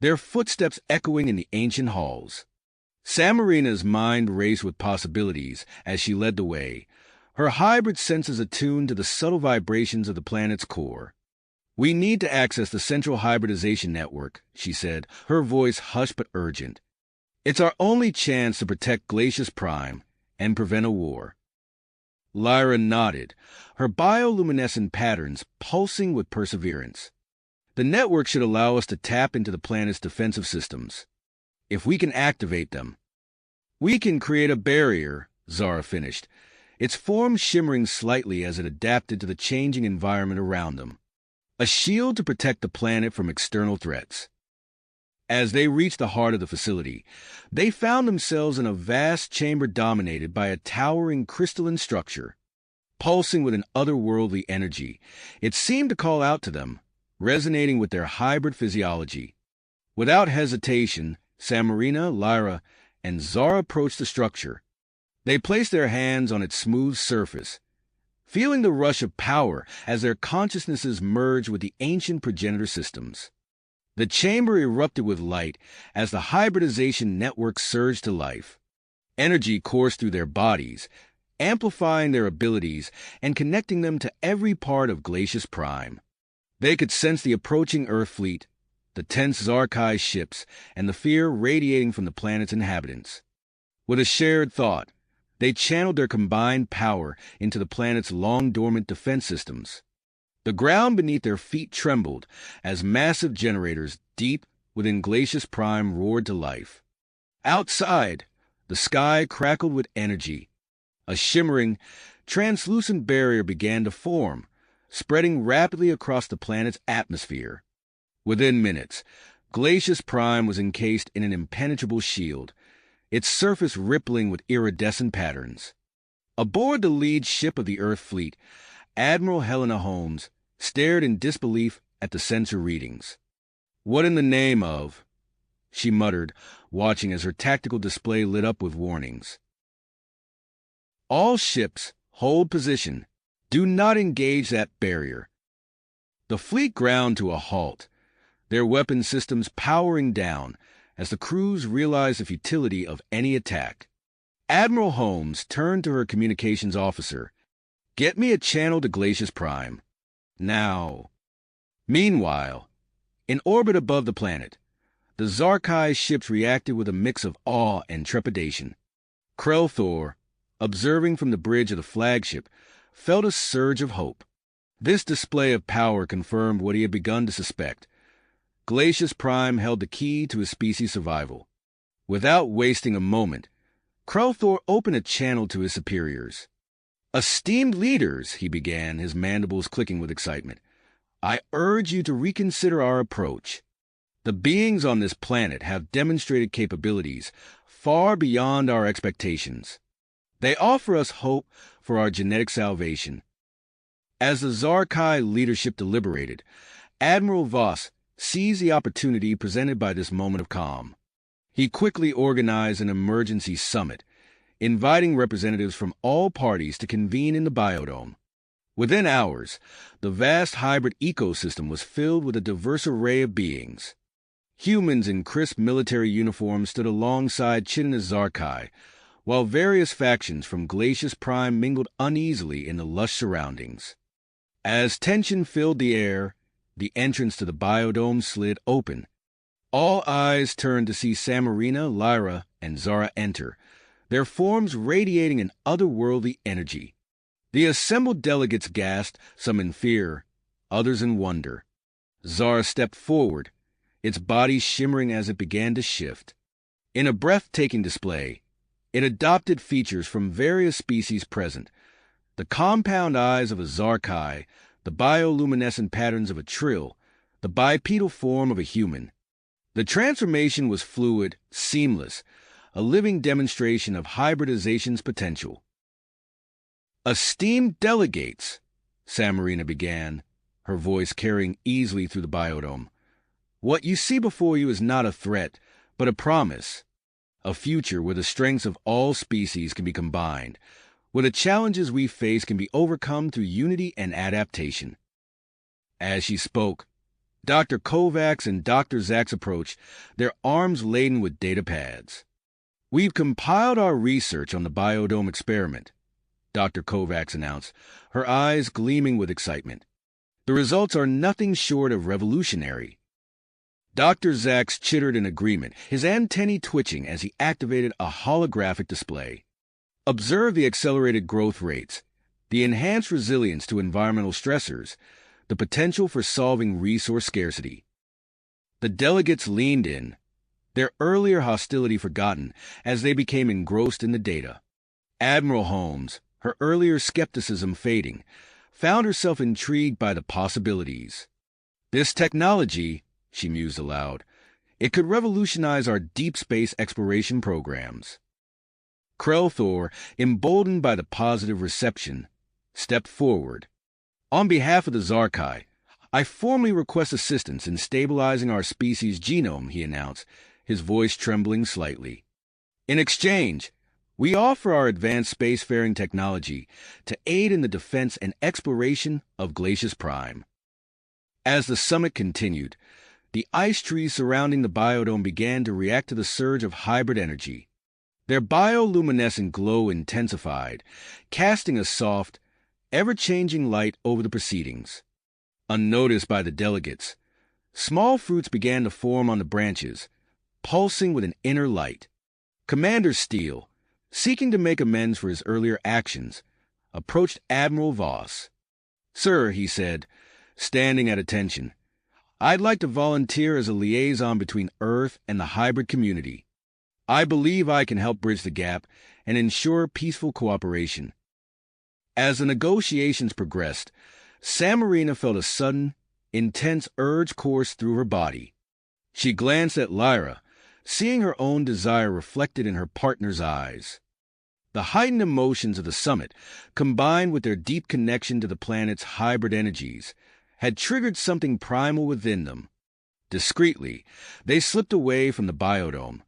their footsteps echoing in the ancient halls. Samarina's mind raced with possibilities as she led the way, her hybrid senses attuned to the subtle vibrations of the planet's core. We need to access the central hybridization network, she said, her voice hushed but urgent. It's our only chance to protect Glacius Prime and prevent a war. Lyra nodded, her bioluminescent patterns pulsing with perseverance. The network should allow us to tap into the planet's defensive systems. If we can activate them, we can create a barrier, Zara finished, its form shimmering slightly as it adapted to the changing environment around them. A shield to protect the planet from external threats. As they reached the heart of the facility, they found themselves in a vast chamber dominated by a towering crystalline structure. Pulsing with an otherworldly energy, it seemed to call out to them, resonating with their hybrid physiology. Without hesitation, Samarina, Lyra, and Zara approached the structure. They placed their hands on its smooth surface, feeling the rush of power as their consciousnesses merged with the ancient progenitor systems. The chamber erupted with light as the hybridization network surged to life. Energy coursed through their bodies, amplifying their abilities and connecting them to every part of Glacius Prime. They could sense the approaching Earth fleet, the tense Zarkai ships, and the fear radiating from the planet's inhabitants. With a shared thought, they channeled their combined power into the planet's long-dormant defense systems. The ground beneath their feet trembled as massive generators deep within Glacius Prime roared to life. Outside, the sky crackled with energy. A shimmering, translucent barrier began to form, spreading rapidly across the planet's atmosphere. Within minutes, Glacius Prime was encased in an impenetrable shield, its surface rippling with iridescent patterns. Aboard the lead ship of the Earth fleet, Admiral Helena Holmes stared in disbelief at the sensor readings. "What in the name of?" she muttered, watching as her tactical display lit up with warnings. "All ships, hold position. Do not engage that barrier." The fleet ground to a halt, their weapon systems powering down as the crews realized the futility of any attack. Admiral Holmes turned to her communications officer. "Get me a channel to Glacius Prime. Now." Meanwhile, in orbit above the planet, the Zarkai ships reacted with a mix of awe and trepidation. Krelthor, observing from the bridge of the flagship, felt a surge of hope. This display of power confirmed what he had begun to suspect. Glacius Prime held the key to his species' survival. Without wasting a moment, Krelthor opened a channel to his superiors. "Esteemed leaders," he began, his mandibles clicking with excitement, "I urge you to reconsider our approach. The beings on this planet have demonstrated capabilities far beyond our expectations. They offer us hope for our genetic salvation. As the Zarkai leadership deliberated, Admiral Voss seized the opportunity presented by this moment of calm. He quickly organized an emergency summit, inviting representatives from all parties to convene in the biodome. Within hours, the vast hybrid ecosystem was filled with a diverse array of beings. Humans in crisp military uniforms stood alongside Chitina's Zarkai, while various factions from Glacius Prime mingled uneasily in the lush surroundings. As tension filled the air, the entrance to the biodome slid open. All eyes turned to see Samarina, Lyra, and Zara enter, their forms radiating an otherworldly energy. The assembled delegates gasped, some in fear, others in wonder. Zara stepped forward, its body shimmering as it began to shift. In a breathtaking display, it adopted features from various species present: the compound eyes of a Zarkai, the bioluminescent patterns of a Trill, the bipedal form of a human. The transformation was fluid, seamless, a living demonstration of hybridization's potential. "Esteemed delegates," Samarina began, her voice carrying easily through the biodome, "what you see before you is not a threat, but a promise. A future where the strengths of all species can be combined, where the challenges we face can be overcome through unity and adaptation." As she spoke, Dr. Kovacs and Dr. Zaks approached, their arms laden with data pads. "We've compiled our research on the biodome experiment," Dr. Kovacs announced, her eyes gleaming with excitement. "The results are nothing short of revolutionary." Dr. Zaks chittered in agreement, his antennae twitching as he activated a holographic display. "Observe the accelerated growth rates, the enhanced resilience to environmental stressors, the potential for solving resource scarcity." The delegates leaned in, their earlier hostility forgotten as they became engrossed in the data. Admiral Holmes, her earlier skepticism fading, found herself intrigued by the possibilities. "This technology," she mused aloud, "it could revolutionize our deep space exploration programs." Krelthor, emboldened by the positive reception, stepped forward. "On behalf of the Zarkai, I formally request assistance in stabilizing our species' genome," he announced, his voice trembling slightly. "In exchange, we offer our advanced spacefaring technology to aid in the defense and exploration of Glacius Prime." As the summit continued, the ice trees surrounding the biodome began to react to the surge of hybrid energy. Their bioluminescent glow intensified, casting a soft, ever-changing light over the proceedings. Unnoticed by the delegates, small fruits began to form on the branches, pulsing with an inner light. Commander Steele, seeking to make amends for his earlier actions, approached Admiral Voss. "Sir," he said, standing at attention, "I'd like to volunteer as a liaison between Earth and the hybrid community. I believe I can help bridge the gap and ensure peaceful cooperation." As the negotiations progressed, Samarina felt a sudden, intense urge course through her body. She glanced at Lyra, seeing her own desire reflected in her partner's eyes. The heightened emotions of the summit, combined with their deep connection to the planet's hybrid energies, had triggered something primal within them. Discreetly, they slipped away from the biodome,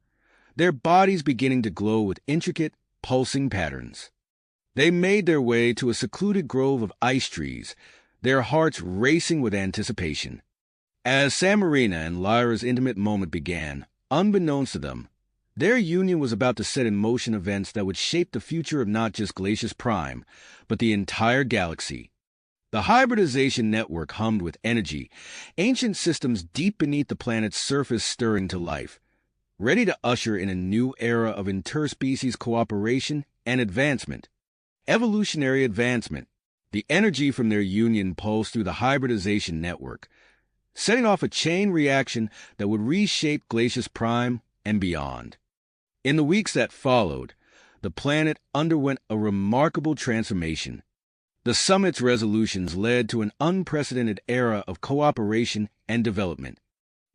their bodies beginning to glow with intricate, pulsing patterns. They made their way to a secluded grove of ice trees, their hearts racing with anticipation. As Samarina and Lyra's intimate moment began, unbeknownst to them, their union was about to set in motion events that would shape the future of not just Glacius Prime, but the entire galaxy. The hybridization network hummed with energy, ancient systems deep beneath the planet's surface stirring to life, ready to usher in a new era of interspecies cooperation and advancement. Evolutionary advancement. The energy from their union pulsed through the hybridization network, setting off a chain reaction that would reshape Glacius Prime and beyond. In the weeks that followed, the planet underwent a remarkable transformation. The summit's resolutions led to an unprecedented era of cooperation and development.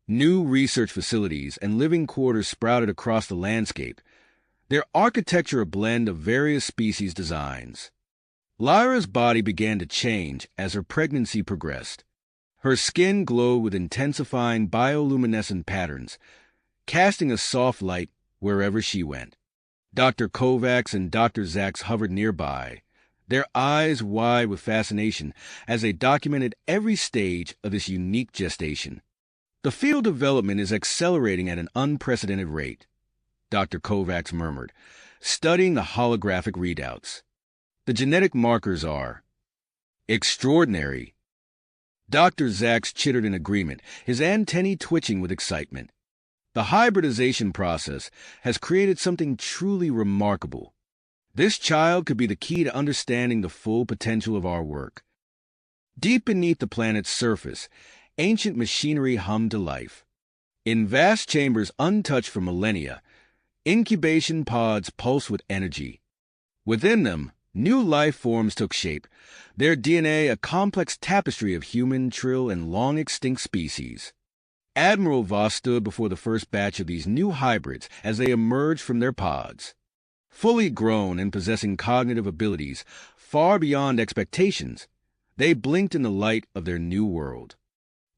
New research facilities and living quarters sprouted across the landscape, their architecture a blend of various species designs. Lyra's body began to change as her pregnancy progressed. Her skin glowed with intensifying bioluminescent patterns, casting a soft light wherever she went. Dr. Kovacs and Dr. Zaks hovered nearby, their eyes wide with fascination as they documented every stage of this unique gestation. The field development is accelerating at an unprecedented rate, Dr. Kovacs murmured, studying the holographic readouts. The genetic markers are extraordinary. Dr. Zaks chittered in agreement, his antennae twitching with excitement. The hybridization process has created something truly remarkable. This child could be the key to understanding the full potential of our work. Deep beneath the planet's surface, ancient machinery hummed to life. In vast chambers untouched for millennia, incubation pods pulsed with energy. Within them, new life forms took shape, their DNA a complex tapestry of human, trill, and long-extinct species. Admiral Voss stood before the first batch of these new hybrids as they emerged from their pods. Fully grown and possessing cognitive abilities far beyond expectations, they blinked in the light of their new world.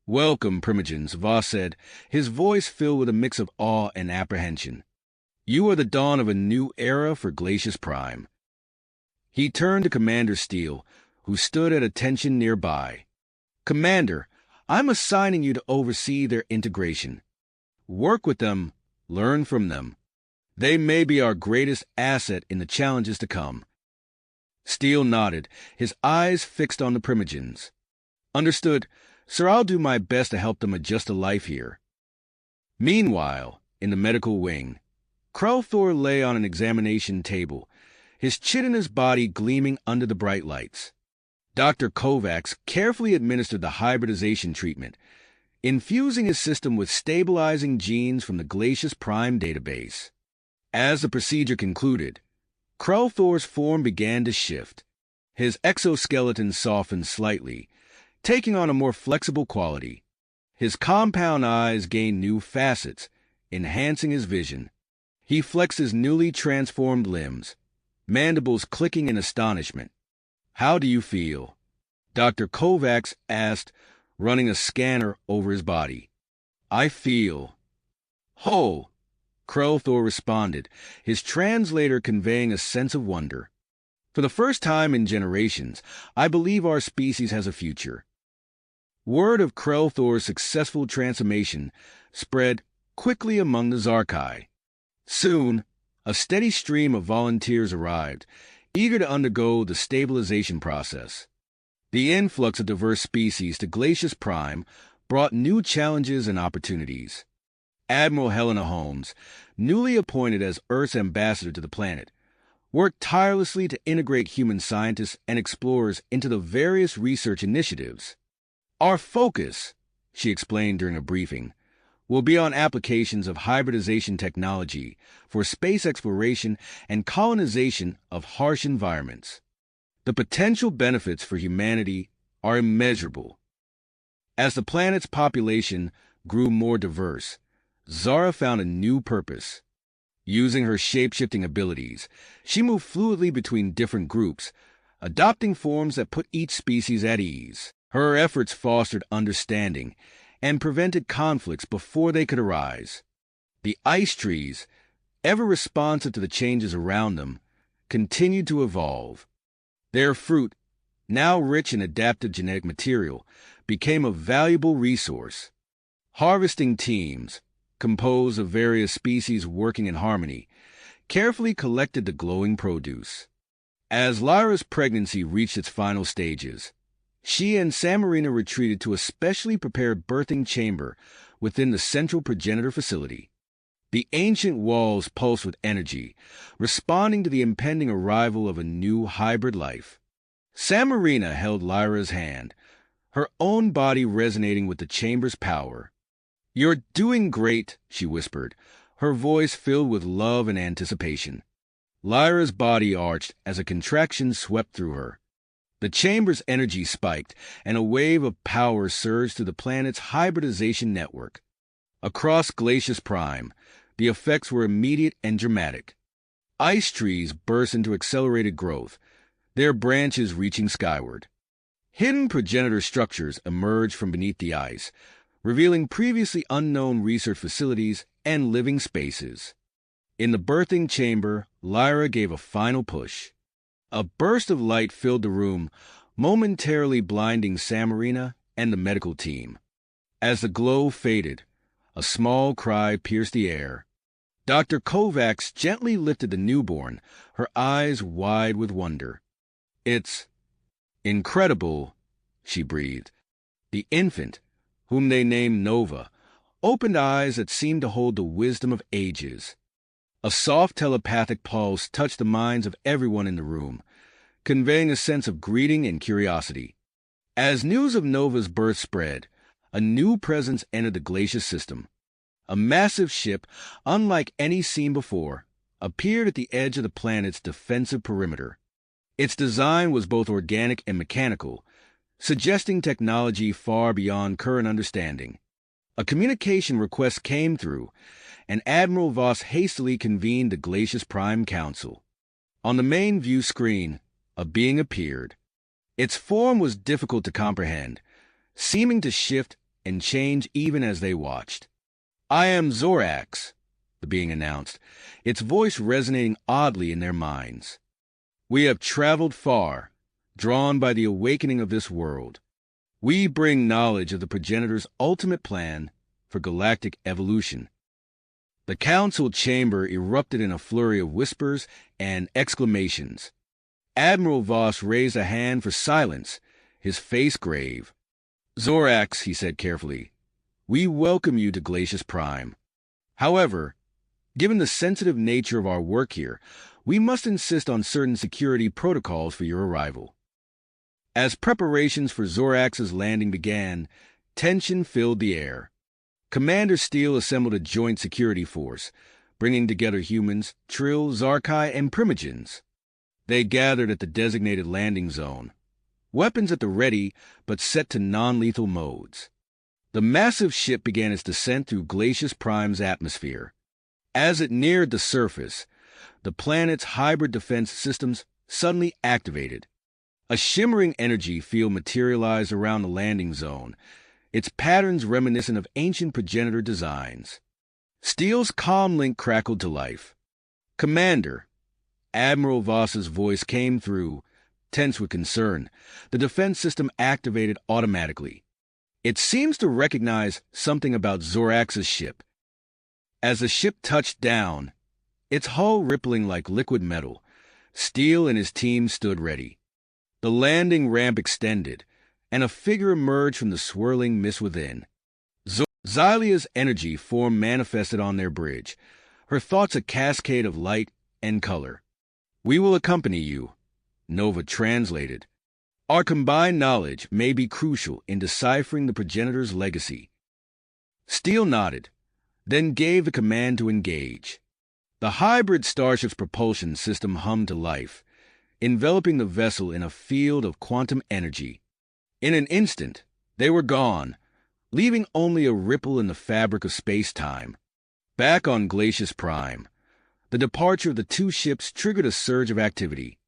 "Welcome, Primogens," Voss said, his voice filled with a mix of awe and apprehension. "You are the dawn of a new era for Glacius Prime." He turned to Commander Steele, who stood at attention nearby. "Commander, I'm assigning you to oversee their integration. Work with them, learn from them. They may be our greatest asset in the challenges to come." Steele nodded, his eyes fixed on the Primogens. "Understood. Sir, I'll do my best to help them adjust to life here." Meanwhile, in the medical wing, Krelthor lay on an examination table, his chitinous body gleaming under the bright lights. Dr. Kovacs carefully administered the hybridization treatment, infusing his system with stabilizing genes from the Glacius Prime database. As the procedure concluded, Krelthor's form began to shift. His exoskeleton softened slightly, taking on a more flexible quality. His compound eyes gained new facets, enhancing his vision. He flexed his newly transformed limbs, mandibles clicking in astonishment. "How do you feel?" Dr. Kovacs asked, running a scanner over his body. "I feel." "Ho!" Krelthor responded, his translator conveying a sense of wonder. "For the first time in generations, I believe our species has a future." Word of Krelthor's successful transformation spread quickly among the Zarkai. Soon, a steady stream of volunteers arrived, eager to undergo the stabilization process. The influx of diverse species to Glacius Prime brought new challenges and opportunities. Admiral Helena Holmes, newly appointed as Earth's ambassador to the planet, worked tirelessly to integrate human scientists and explorers into the various research initiatives. "Our focus," she explained during a briefing, "will be on applications of hybridization technology for space exploration and colonization of harsh environments. The potential benefits for humanity are immeasurable." As the planet's population grew more diverse, Zara found a new purpose. Using her shape-shifting abilities, she moved fluidly between different groups, adopting forms that put each species at ease. Her efforts fostered understanding and prevented conflicts before they could arise. The ice trees, ever responsive to the changes around them, continued to evolve. Their fruit, now rich in adaptive genetic material, became a valuable resource. Harvesting teams, composed of various species working in harmony, carefully collected the glowing produce. As Lyra's pregnancy reached its final stages, she and Samarina retreated to a specially prepared birthing chamber within the central progenitor facility. The ancient walls pulsed with energy, responding to the impending arrival of a new hybrid life. Samarina held Lyra's hand, her own body resonating with the chamber's power. "You're doing great," she whispered, her voice filled with love and anticipation. Lyra's body arched as a contraction swept through her. The chamber's energy spiked, and a wave of power surged through the planet's hybridization network. Across Glacius Prime, the effects were immediate and dramatic. Ice trees burst into accelerated growth, their branches reaching skyward. Hidden progenitor structures emerged from beneath the ice, revealing previously unknown research facilities and living spaces. In the birthing chamber, Lyra gave a final push. A burst of light filled the room, momentarily blinding Samarina and the medical team. As the glow faded, a small cry pierced the air. Dr. Kovacs gently lifted the newborn, her eyes wide with wonder. "It's incredible," she breathed. The infant, whom they named Nova, opened eyes that seemed to hold the wisdom of ages. A soft telepathic pulse touched the minds of everyone in the room, conveying a sense of greeting and curiosity. As news of Nova's birth spread, a new presence entered the Glacius system. A massive ship, unlike any seen before, appeared at the edge of the planet's defensive perimeter. Its design was both organic and mechanical, suggesting technology far beyond current understanding. A communication request came through, and Admiral Voss hastily convened the Glacius Prime Council. On the main view screen, a being appeared. Its form was difficult to comprehend, seeming to shift and change even as they watched. "I am Zorax," the being announced, its voice resonating oddly in their minds. "We have traveled far, drawn by the awakening of this world. We bring knowledge of the progenitor's ultimate plan for galactic evolution." The council chamber erupted in a flurry of whispers and exclamations. Admiral Voss raised a hand for silence, his face grave. "Zorax," he said carefully, "we welcome you to Glacius Prime. However, given the sensitive nature of our work here, we must insist on certain security protocols for your arrival." As preparations for Zorax's landing began, tension filled the air. Commander Steele assembled a joint security force, bringing together humans, Trill, Zarkai, and Primogens. They gathered at the designated landing zone, weapons at the ready but set to non-lethal modes. The massive ship began its descent through Glacius Prime's atmosphere. As it neared the surface, the planet's hybrid defense systems suddenly activated. A shimmering energy field materialized around the landing zone, its patterns reminiscent of ancient progenitor designs. Steele's comm link crackled to life. "Commander," Admiral Voss's voice came through, tense with concern. The defense system activated automatically. "It seems to recognize something about Zorax's ship." As the ship touched down, its hull rippling like liquid metal, Steele and his team stood ready. The landing ramp extended, and a figure emerged from the swirling mist within. Xylia's energy form manifested on their bridge, her thoughts a cascade of light and color. "We will accompany you," Nova translated. "Our combined knowledge may be crucial in deciphering the progenitor's legacy." Steele nodded, then gave the command to engage. The hybrid starship's propulsion system hummed to life, enveloping the vessel in a field of quantum energy. In an instant, they were gone, leaving only a ripple in the fabric of space-time. Back on Glacius Prime, the departure of the two ships triggered a surge of activity.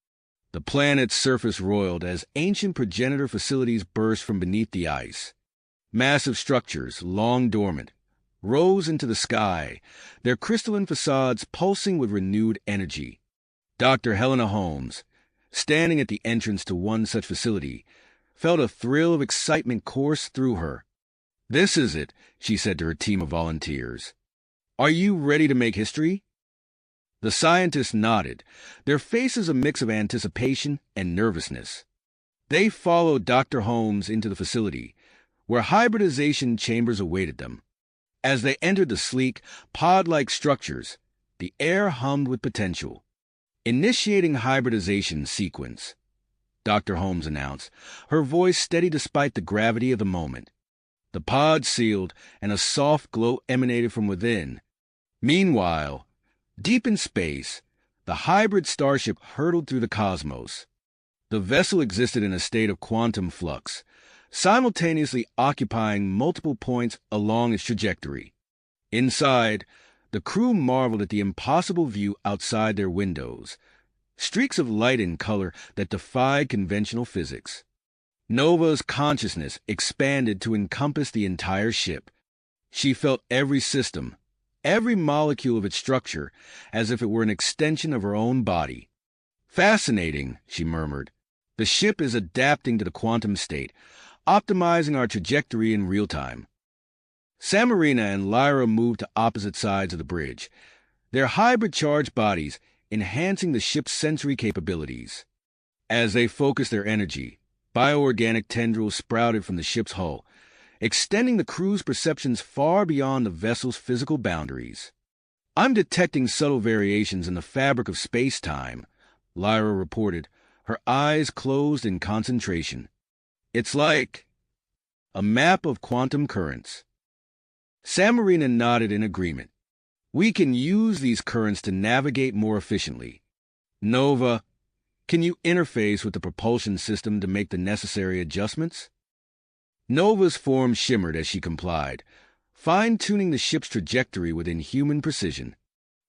The planet's surface roiled as ancient progenitor facilities burst from beneath the ice. Massive structures, long dormant, rose into the sky, their crystalline facades pulsing with renewed energy. Dr. Helena Holmes, standing at the entrance to one such facility, felt a thrill of excitement course through her. "This is it," she said to her team of volunteers. "Are you ready to make history?" The scientists nodded, their faces a mix of anticipation and nervousness. They followed Dr. Holmes into the facility, where hybridization chambers awaited them. As they entered the sleek, pod-like structures, the air hummed with potential. "Initiating hybridization sequence," Dr. Holmes announced, her voice steady despite the gravity of the moment. The pod sealed, and a soft glow emanated from within. Meanwhile, deep in space, the hybrid starship hurtled through the cosmos. The vessel existed in a state of quantum flux, simultaneously occupying multiple points along its trajectory. Inside, the crew marveled at the impossible view outside their windows, streaks of light and color that defied conventional physics. Nova's consciousness expanded to encompass the entire ship. She felt every system, every molecule of its structure, as if it were an extension of her own body. "Fascinating," she murmured. "The ship is adapting to the quantum state, optimizing our trajectory in real time." Samarina and Lyra moved to opposite sides of the bridge, their hybrid charged bodies enhancing the ship's sensory capabilities. As they focused their energy, bioorganic tendrils sprouted from the ship's hull, extending the crew's perceptions far beyond the vessel's physical boundaries. "I'm detecting subtle variations in the fabric of space-time," Lyra reported, her eyes closed in concentration. "It's like a map of quantum currents." Samarina nodded in agreement. "We can use these currents to navigate more efficiently. Nova, can you interface with the propulsion system to make the necessary adjustments?" Nova's form shimmered as she complied, fine-tuning the ship's trajectory within human precision.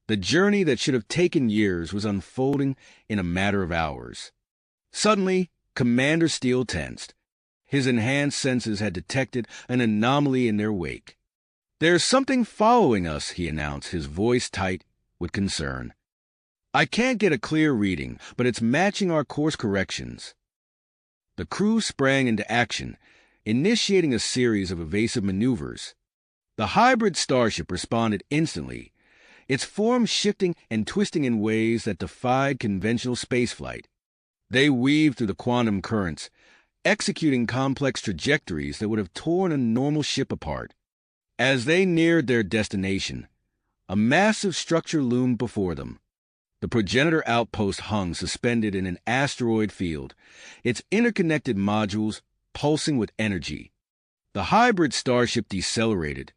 The journey that should have taken years was unfolding in a matter of hours. Suddenly, Commander Steele tensed. His enhanced senses had detected an anomaly in their wake. "There's something following us," he announced, his voice tight with concern. "I can't get a clear reading, but it's matching our course corrections." The crew sprang into action, initiating a series of evasive maneuvers. The hybrid starship responded instantly, its form shifting and twisting in ways that defied conventional spaceflight. They weaved through the quantum currents, executing complex trajectories that would have torn a normal ship apart. As they neared their destination, a massive structure loomed before them. The progenitor outpost hung suspended in an asteroid field, its interconnected modules pulsing with energy. The hybrid starship decelerated,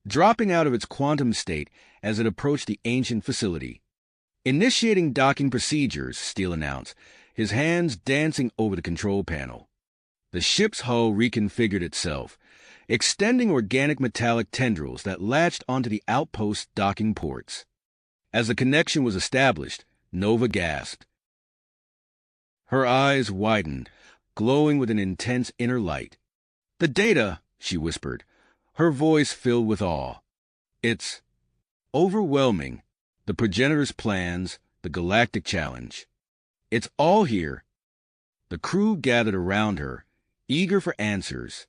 dropping out of its quantum state as it approached the ancient facility. "Initiating docking procedures," Steele announced, his hands dancing over the control panel. The ship's hull reconfigured itself, extending organic metallic tendrils that latched onto the outpost's docking ports. As the connection was established, Nova gasped. Her eyes widened, glowing with an intense inner light. "The data," she whispered, her voice filled with awe. "It's overwhelming. The progenitor's plans, the galactic challenge. It's all here." The crew gathered around her, eager for answers.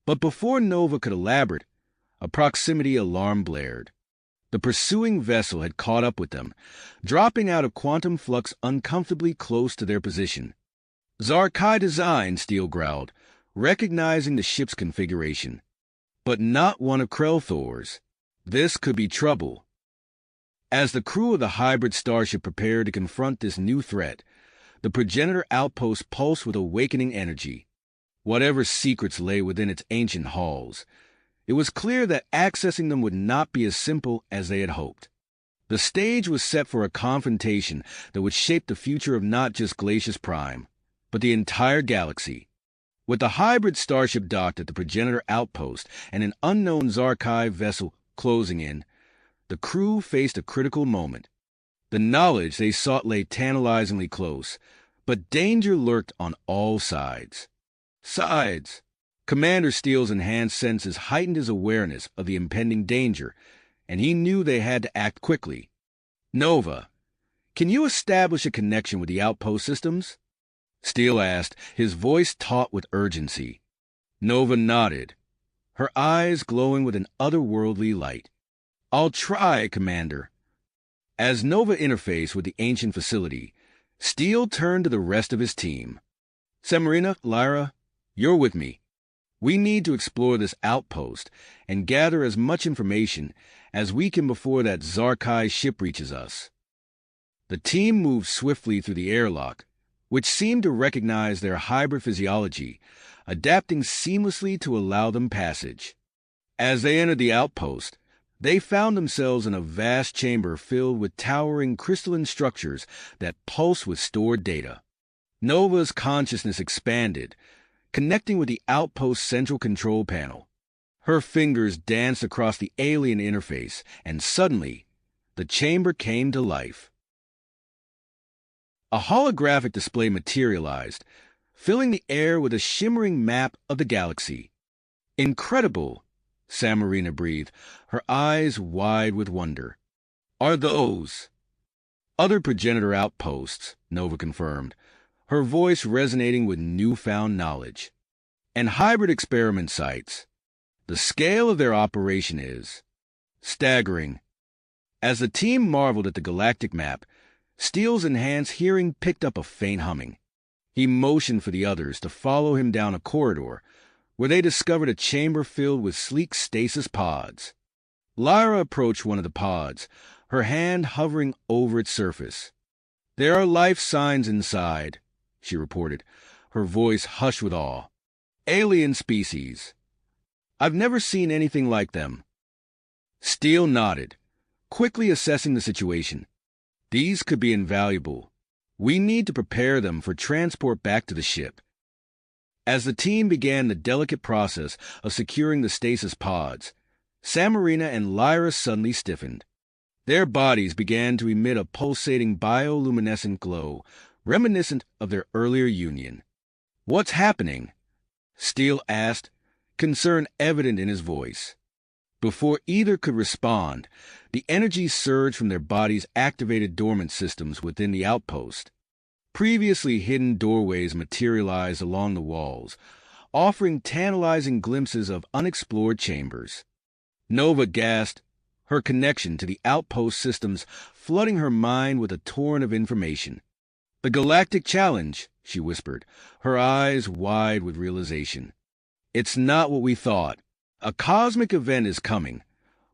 But before Nova could elaborate, a proximity alarm blared. The pursuing vessel had caught up with them, dropping out of quantum flux uncomfortably close to their position. "Zarkai design," Steele growled, recognizing the ship's configuration. "But not one of Krelthor's. This could be trouble." As the crew of the hybrid starship prepared to confront this new threat, the progenitor outpost pulsed with awakening energy. Whatever secrets lay within its ancient halls, it was clear that accessing them would not be as simple as they had hoped. The stage was set for a confrontation that would shape the future of not just Glacius Prime, but the entire galaxy. With the hybrid starship docked at the progenitor outpost and an unknown Zarkai vessel closing in, the crew faced a critical moment. The knowledge they sought lay tantalizingly close, but danger lurked on all sides. Commander Steele's enhanced senses heightened his awareness of the impending danger, and he knew they had to act quickly. "Nova, can you establish a connection with the outpost systems?" Steele asked, his voice taut with urgency. Nova nodded, her eyes glowing with an otherworldly light. "I'll try, Commander." As Nova interfaced with the ancient facility, Steele turned to the rest of his team. "Samarina, Lyra, you're with me. We need to explore this outpost and gather as much information as we can before that Zarkai ship reaches us." The team moved swiftly through the airlock, which seemed to recognize their hybrid physiology, adapting seamlessly to allow them passage. As they entered the outpost, they found themselves in a vast chamber filled with towering crystalline structures that pulsed with stored data. Nova's consciousness expanded, connecting with the outpost's central control panel. Her fingers danced across the alien interface, and suddenly, the chamber came to life. A holographic display materialized, filling the air with a shimmering map of the galaxy. "Incredible," Samarina breathed, her eyes wide with wonder. "Are those other progenitor outposts?" Nova confirmed, her voice resonating with newfound knowledge. "And hybrid experiment sites. The scale of their operation is staggering." As the team marveled at the galactic map, Steele's enhanced hearing picked up a faint humming. He motioned for the others to follow him down a corridor, where they discovered a chamber filled with sleek stasis pods. Lyra approached one of the pods, her hand hovering over its surface. "There are life signs inside," she reported, her voice hushed with awe. "Alien species. I've never seen anything like them." Steele nodded, quickly assessing the situation. "These could be invaluable. We need to prepare them for transport back to the ship." As the team began the delicate process of securing the stasis pods, Samarina and Lyra suddenly stiffened. Their bodies began to emit a pulsating bioluminescent glow, reminiscent of their earlier union. "What's happening?" Steele asked, concern evident in his voice. Before either could respond, the energy surged from their bodies' activated dormant systems within the outpost. Previously hidden doorways materialized along the walls, offering tantalizing glimpses of unexplored chambers. Nova gasped, her connection to the outpost systems flooding her mind with a torrent of information. "The Galactic Challenge," she whispered, her eyes wide with realization. "It's not what we thought. A cosmic event is coming,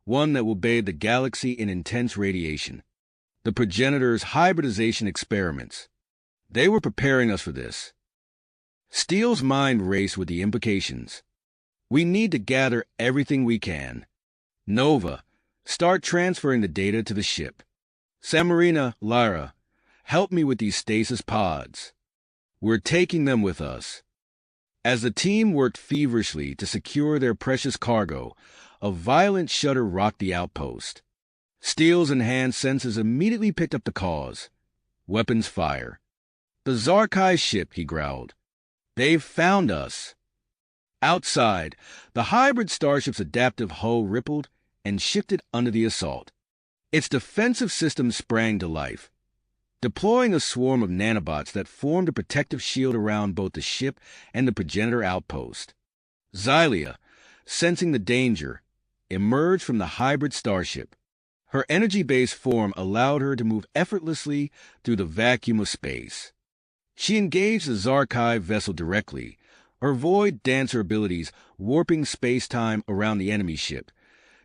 one that will bathe the galaxy in intense radiation. The progenitors' hybridization experiments. They were preparing us for this." Steele's mind raced with the implications. "We need to gather everything we can. Nova, start transferring the data to the ship. Samarina, Lyra, help me with these stasis pods. We're taking them with us." As the team worked feverishly to secure their precious cargo, a violent shudder rocked the outpost. Steele's enhanced senses immediately picked up the cause. Weapons fire. "The Zarkai ship," he growled. "They've found us." Outside, the hybrid starship's adaptive hull rippled and shifted under the assault. Its defensive system sprang to life, deploying a swarm of nanobots that formed a protective shield around both the ship and the progenitor outpost. Xylia, sensing the danger, emerged from the hybrid starship. Her energy-based form allowed her to move effortlessly through the vacuum of space. She engaged the Zarkai vessel directly, her void dancer abilities warping space-time around the enemy ship,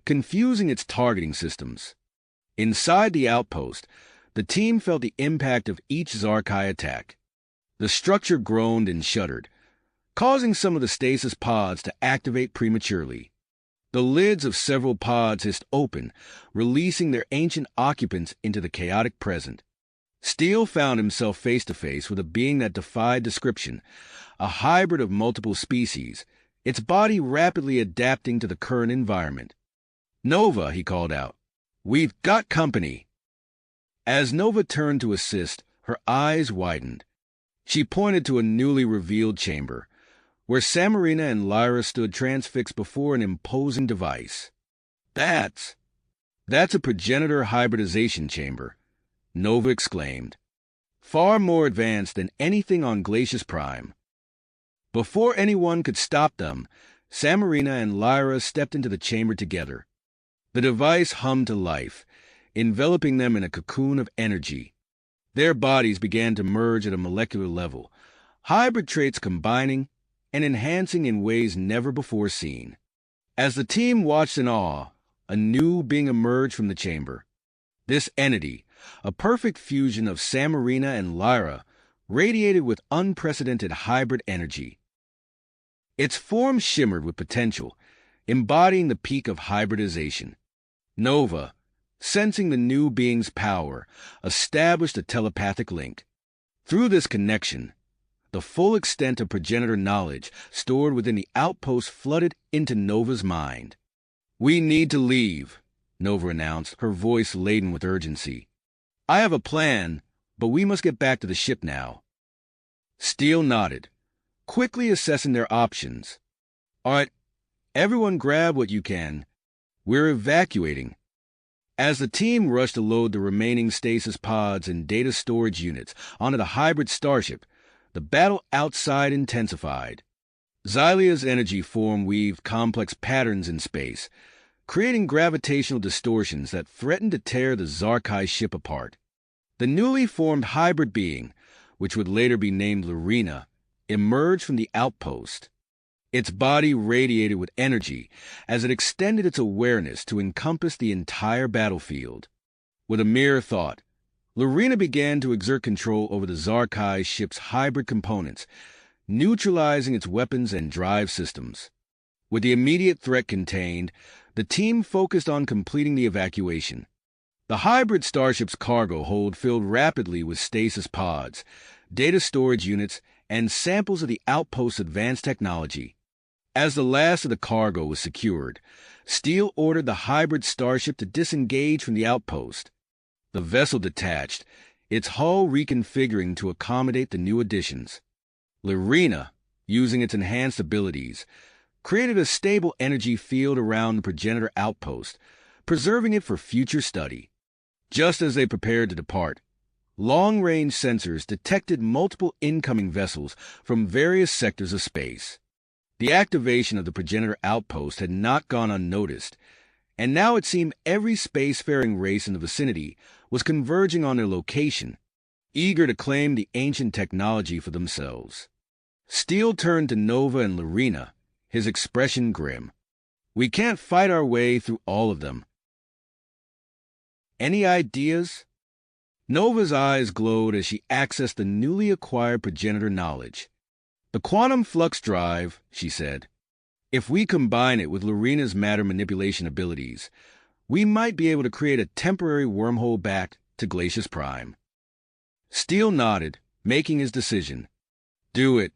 confusing its targeting systems. Inside the outpost, the team felt the impact of each Zarkai attack. The structure groaned and shuddered, causing some of the stasis pods to activate prematurely. The lids of several pods hissed open, releasing their ancient occupants into the chaotic present. Steele found himself face-to-face with a being that defied description, a hybrid of multiple species, its body rapidly adapting to the current environment. "Nova," he called out, "we've got company." As Nova turned to assist, her eyes widened. She pointed to a newly revealed chamber, where Samarina and Lyra stood transfixed before an imposing device. That's a progenitor hybridization chamber," Nova exclaimed. "Far more advanced than anything on Glacius Prime." Before anyone could stop them, Samarina and Lyra stepped into the chamber together. The device hummed to life, enveloping them in a cocoon of energy. Their bodies began to merge at a molecular level, hybrid traits combining and enhancing in ways never before seen. As the team watched in awe, a new being emerged from the chamber. This entity, a perfect fusion of Samarina and Lyra, radiated with unprecedented hybrid energy. Its form shimmered with potential, embodying the peak of hybridization. Nova, sensing the new being's power, established a telepathic link. Through this connection, The full extent of progenitor knowledge stored within the outpost flooded into Nova's mind. "We need to leave," Nova announced, her voice laden with urgency. "I have a plan, but we must get back to the ship now." Steele nodded, quickly assessing their options. "All right, everyone grab what you can. We're evacuating." As the team rushed to load the remaining stasis pods and data storage units onto the hybrid starship, the battle outside intensified. Xylia's energy form weaved complex patterns in space, creating gravitational distortions that threatened to tear the Zarkai ship apart. The newly formed hybrid being, which would later be named Lorena, emerged from the outpost. Its body radiated with energy as it extended its awareness to encompass the entire battlefield. With a mere thought, Lorena began to exert control over the Zarkai ship's hybrid components, neutralizing its weapons and drive systems. With the immediate threat contained, the team focused on completing the evacuation. The hybrid starship's cargo hold filled rapidly with stasis pods, data storage units, and samples of the outpost's advanced technology. As the last of the cargo was secured, Steele ordered the hybrid starship to disengage from the outpost. The vessel detached, its hull reconfiguring to accommodate the new additions. Lorena, using its enhanced abilities, created a stable energy field around the progenitor outpost, preserving it for future study. Just as they prepared to depart, long-range sensors detected multiple incoming vessels from various sectors of space. The activation of the progenitor outpost had not gone unnoticed, and now it seemed every spacefaring race in the vicinity was converging on their location, eager to claim the ancient technology for themselves. Steele turned to Nova and Lorena, his expression grim. "We can't fight our way through all of them. Any ideas?" Nova's eyes glowed as she accessed the newly acquired progenitor knowledge. "The quantum flux drive," she said. "If we combine it with Lorena's matter manipulation abilities, we might be able to create a temporary wormhole back to Glacius Prime." Steele nodded, making his decision. "Do it."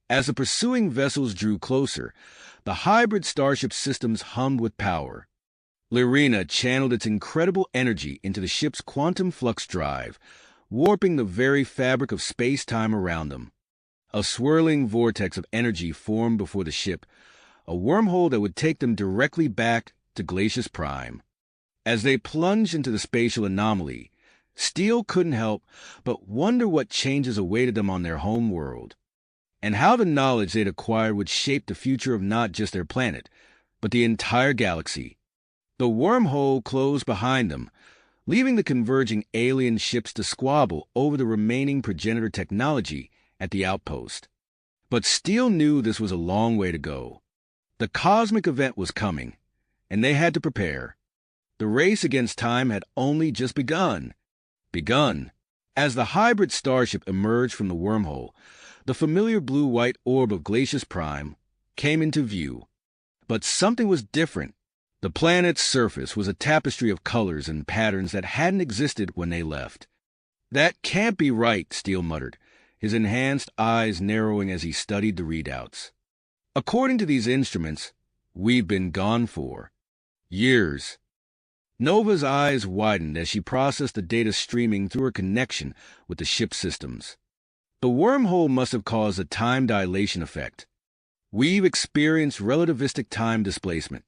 As the pursuing vessels drew closer, the hybrid starship systems hummed with power. Lorena channeled its incredible energy into the ship's quantum flux drive, warping the very fabric of space-time around them. A swirling vortex of energy formed before the ship, a wormhole that would take them directly back to Glacius Prime. As they plunged into the spatial anomaly, Steele couldn't help but wonder what changes awaited them on their home world, and how the knowledge they'd acquired would shape the future of not just their planet, but the entire galaxy. The wormhole closed behind them, leaving the converging alien ships to squabble over the remaining progenitor technology at the outpost. But Steele knew this was a long way to go. The cosmic event was coming, and they had to prepare. The race against time had only just begun. As the hybrid starship emerged from the wormhole, the familiar blue-white orb of Glacius Prime came into view. But something was different. The planet's surface was a tapestry of colors and patterns that hadn't existed when they left. "That can't be right," Steele muttered, his enhanced eyes narrowing as he studied the readouts. "According to these instruments, we've been gone for years." Nova's eyes widened as she processed the data streaming through her connection with the ship's systems. "The wormhole must have caused a time dilation effect. We've experienced relativistic time displacement."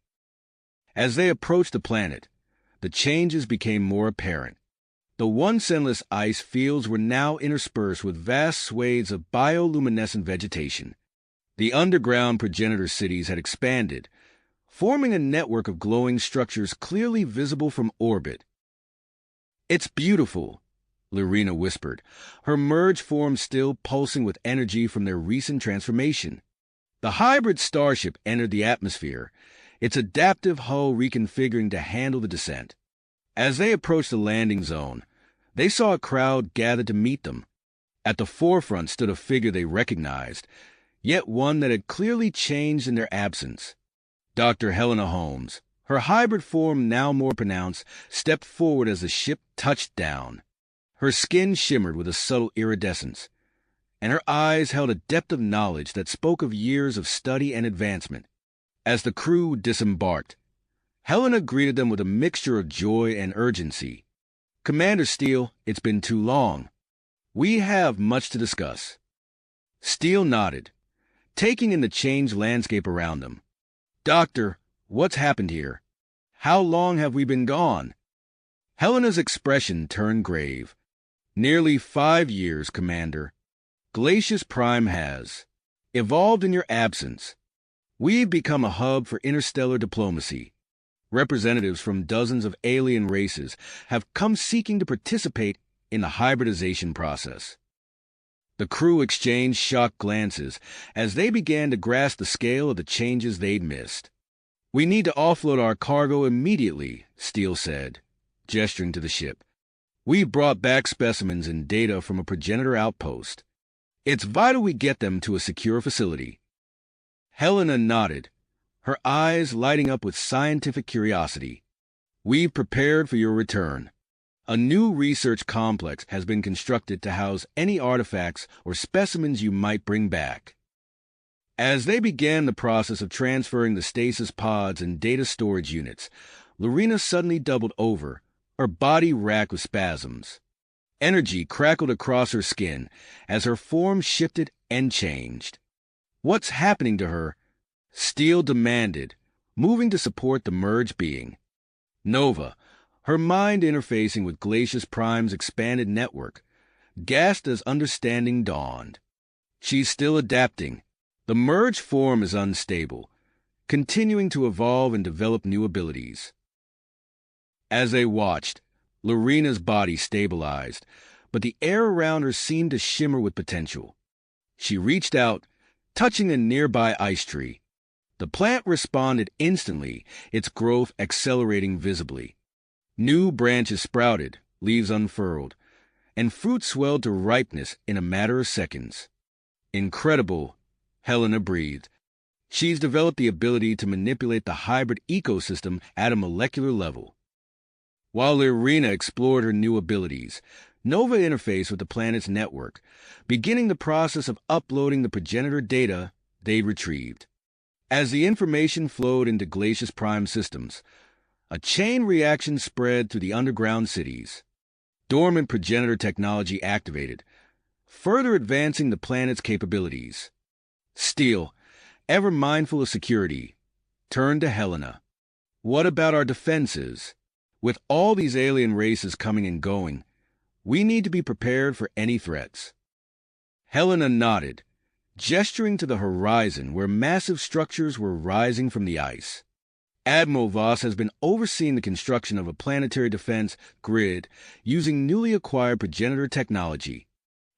As they approached the planet, the changes became more apparent. The once endless ice fields were now interspersed with vast swathes of bioluminescent vegetation. The underground progenitor cities had expanded, forming a network of glowing structures clearly visible from orbit. "It's beautiful," Lorena whispered, her merged form still pulsing with energy from their recent transformation. The hybrid starship entered the atmosphere, its adaptive hull reconfiguring to handle the descent. As they approached the landing zone, they saw a crowd gathered to meet them. At the forefront stood a figure they recognized, yet one that had clearly changed in their absence. Dr. Helena Holmes, her hybrid form now more pronounced, stepped forward as the ship touched down. Her skin shimmered with a subtle iridescence, and her eyes held a depth of knowledge that spoke of years of study and advancement. As the crew disembarked, Helena greeted them with a mixture of joy and urgency. "Commander Steele, it's been too long. We have much to discuss." Steele nodded, taking in the changed landscape around them. "Doctor, what's happened here? How long have we been gone?" Helena's expression turned grave. "Nearly 5 years, Commander. Glacius Prime has evolved in your absence. We've become a hub for interstellar diplomacy. Representatives from dozens of alien races have come seeking to participate in the hybridization process." The crew exchanged shocked glances as they began to grasp the scale of the changes they'd missed. "We need to offload our cargo immediately," Steele said, gesturing to the ship. "We've brought back specimens and data from a progenitor outpost. It's vital we get them to a secure facility." Helena nodded, her eyes lighting up with scientific curiosity. "We've prepared for your return. A new research complex has been constructed to house any artifacts or specimens you might bring back." As they began the process of transferring the stasis pods and data storage units, Lorena suddenly doubled over, her body racked with spasms. Energy crackled across her skin as her form shifted and changed. "What's happening to her?" Steele demanded, moving to support the merged being. Nova, her mind interfacing with Glacius Prime's expanded network, gasped as understanding dawned. "She's still adapting. The merged form is unstable, continuing to evolve and develop new abilities." As they watched, Lorena's body stabilized, but the air around her seemed to shimmer with potential. She reached out, touching a nearby ice tree. The plant responded instantly, its growth accelerating visibly. New branches sprouted, leaves unfurled, and fruit swelled to ripeness in a matter of seconds. "Incredible," Helena breathed. "She's developed the ability to manipulate the hybrid ecosystem at a molecular level." While Lorena explored her new abilities, Nova interfaced with the planet's network, beginning the process of uploading the progenitor data they'd retrieved. As the information flowed into Glacius Prime systems, a chain reaction spread through the underground cities. Dormant progenitor technology activated, further advancing the planet's capabilities. Steele, ever mindful of security, turned to Helena. "What about our defenses? With all these alien races coming and going, we need to be prepared for any threats." Helena nodded, gesturing to the horizon where massive structures were rising from the ice. "Admiral Voss has been overseeing the construction of a planetary defense grid using newly acquired progenitor technology.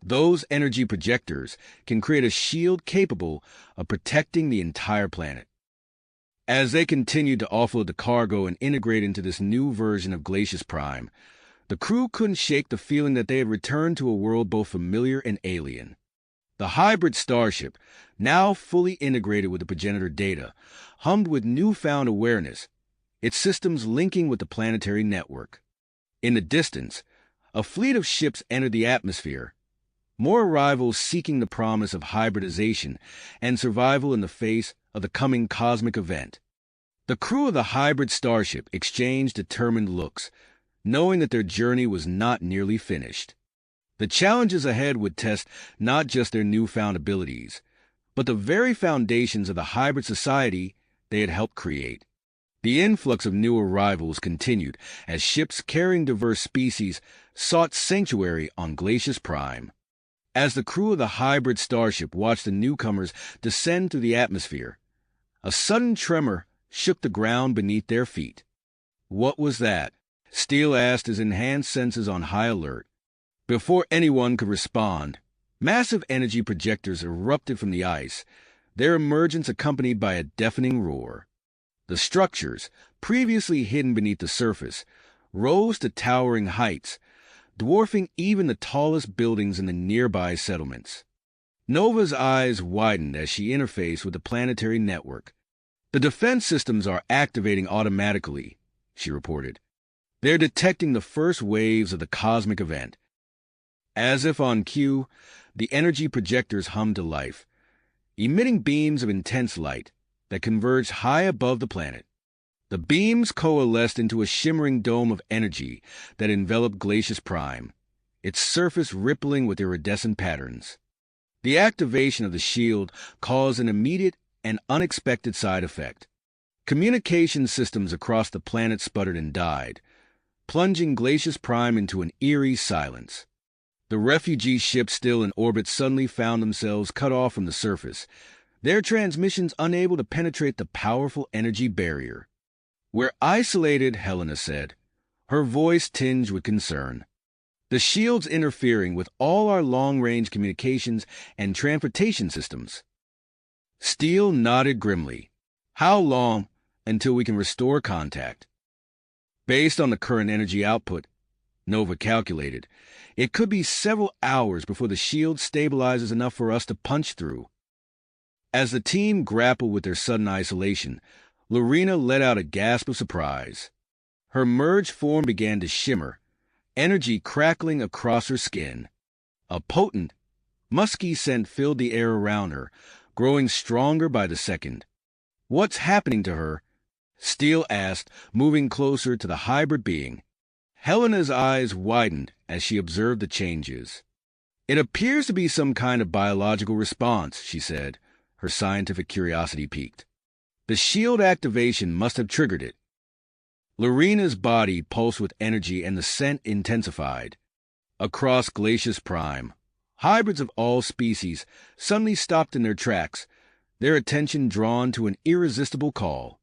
Those energy projectors can create a shield capable of protecting the entire planet." As they continued to offload the cargo and integrate into this new version of Glacius Prime, the crew couldn't shake the feeling that they had returned to a world both familiar and alien. The hybrid starship, now fully integrated with the progenitor data, hummed with newfound awareness, its systems linking with the planetary network. In the distance, a fleet of ships entered the atmosphere, more arrivals seeking the promise of hybridization and survival in the face of the coming cosmic event. The crew of the hybrid starship exchanged determined looks, knowing that their journey was not nearly finished. The challenges ahead would test not just their newfound abilities, but the very foundations of the hybrid society they had helped create. The influx of new arrivals continued as ships carrying diverse species sought sanctuary on Glacius Prime. As the crew of the hybrid starship watched the newcomers descend through the atmosphere, a sudden tremor shook the ground beneath their feet. "What was that?" Steele asked, his enhanced senses on high alert. Before anyone could respond, massive energy projectors erupted from the ice, their emergence accompanied by a deafening roar. The structures, previously hidden beneath the surface, rose to towering heights, dwarfing even the tallest buildings in the nearby settlements. Nova's eyes widened as she interfaced with the planetary network. "The defense systems are activating automatically," she reported. "They're detecting the first waves of the cosmic event." As if on cue, the energy projectors hummed to life, emitting beams of intense light that converged high above the planet. The beams coalesced into a shimmering dome of energy that enveloped Glacius Prime, its surface rippling with iridescent patterns. The activation of the shield caused an immediate and unexpected side effect. Communication systems across the planet sputtered and died, plunging Glacius Prime into an eerie silence. The refugee ships still in orbit suddenly found themselves cut off from the surface, their transmissions unable to penetrate the powerful energy barrier. "We're isolated," Helena said, her voice tinged with concern. "The shield's interfering with all our long-range communications and transportation systems." Steele nodded grimly. "How long until we can restore contact?" "Based on the current energy output," Nova calculated, "it could be several hours before the shield stabilizes enough for us to punch through." As the team grappled with their sudden isolation, Lorena let out a gasp of surprise. Her merged form began to shimmer, energy crackling across her skin. A potent, musky scent filled the air around her, growing stronger by the second. "What's happening to her?" Steele asked, moving closer to the hybrid being. Helena's eyes widened as she observed the changes. "It appears to be some kind of biological response," she said, her scientific curiosity piqued. "The shield activation must have triggered it." Lorena's body pulsed with energy and the scent intensified. Across Glacius Prime, hybrids of all species suddenly stopped in their tracks, their attention drawn to an irresistible call.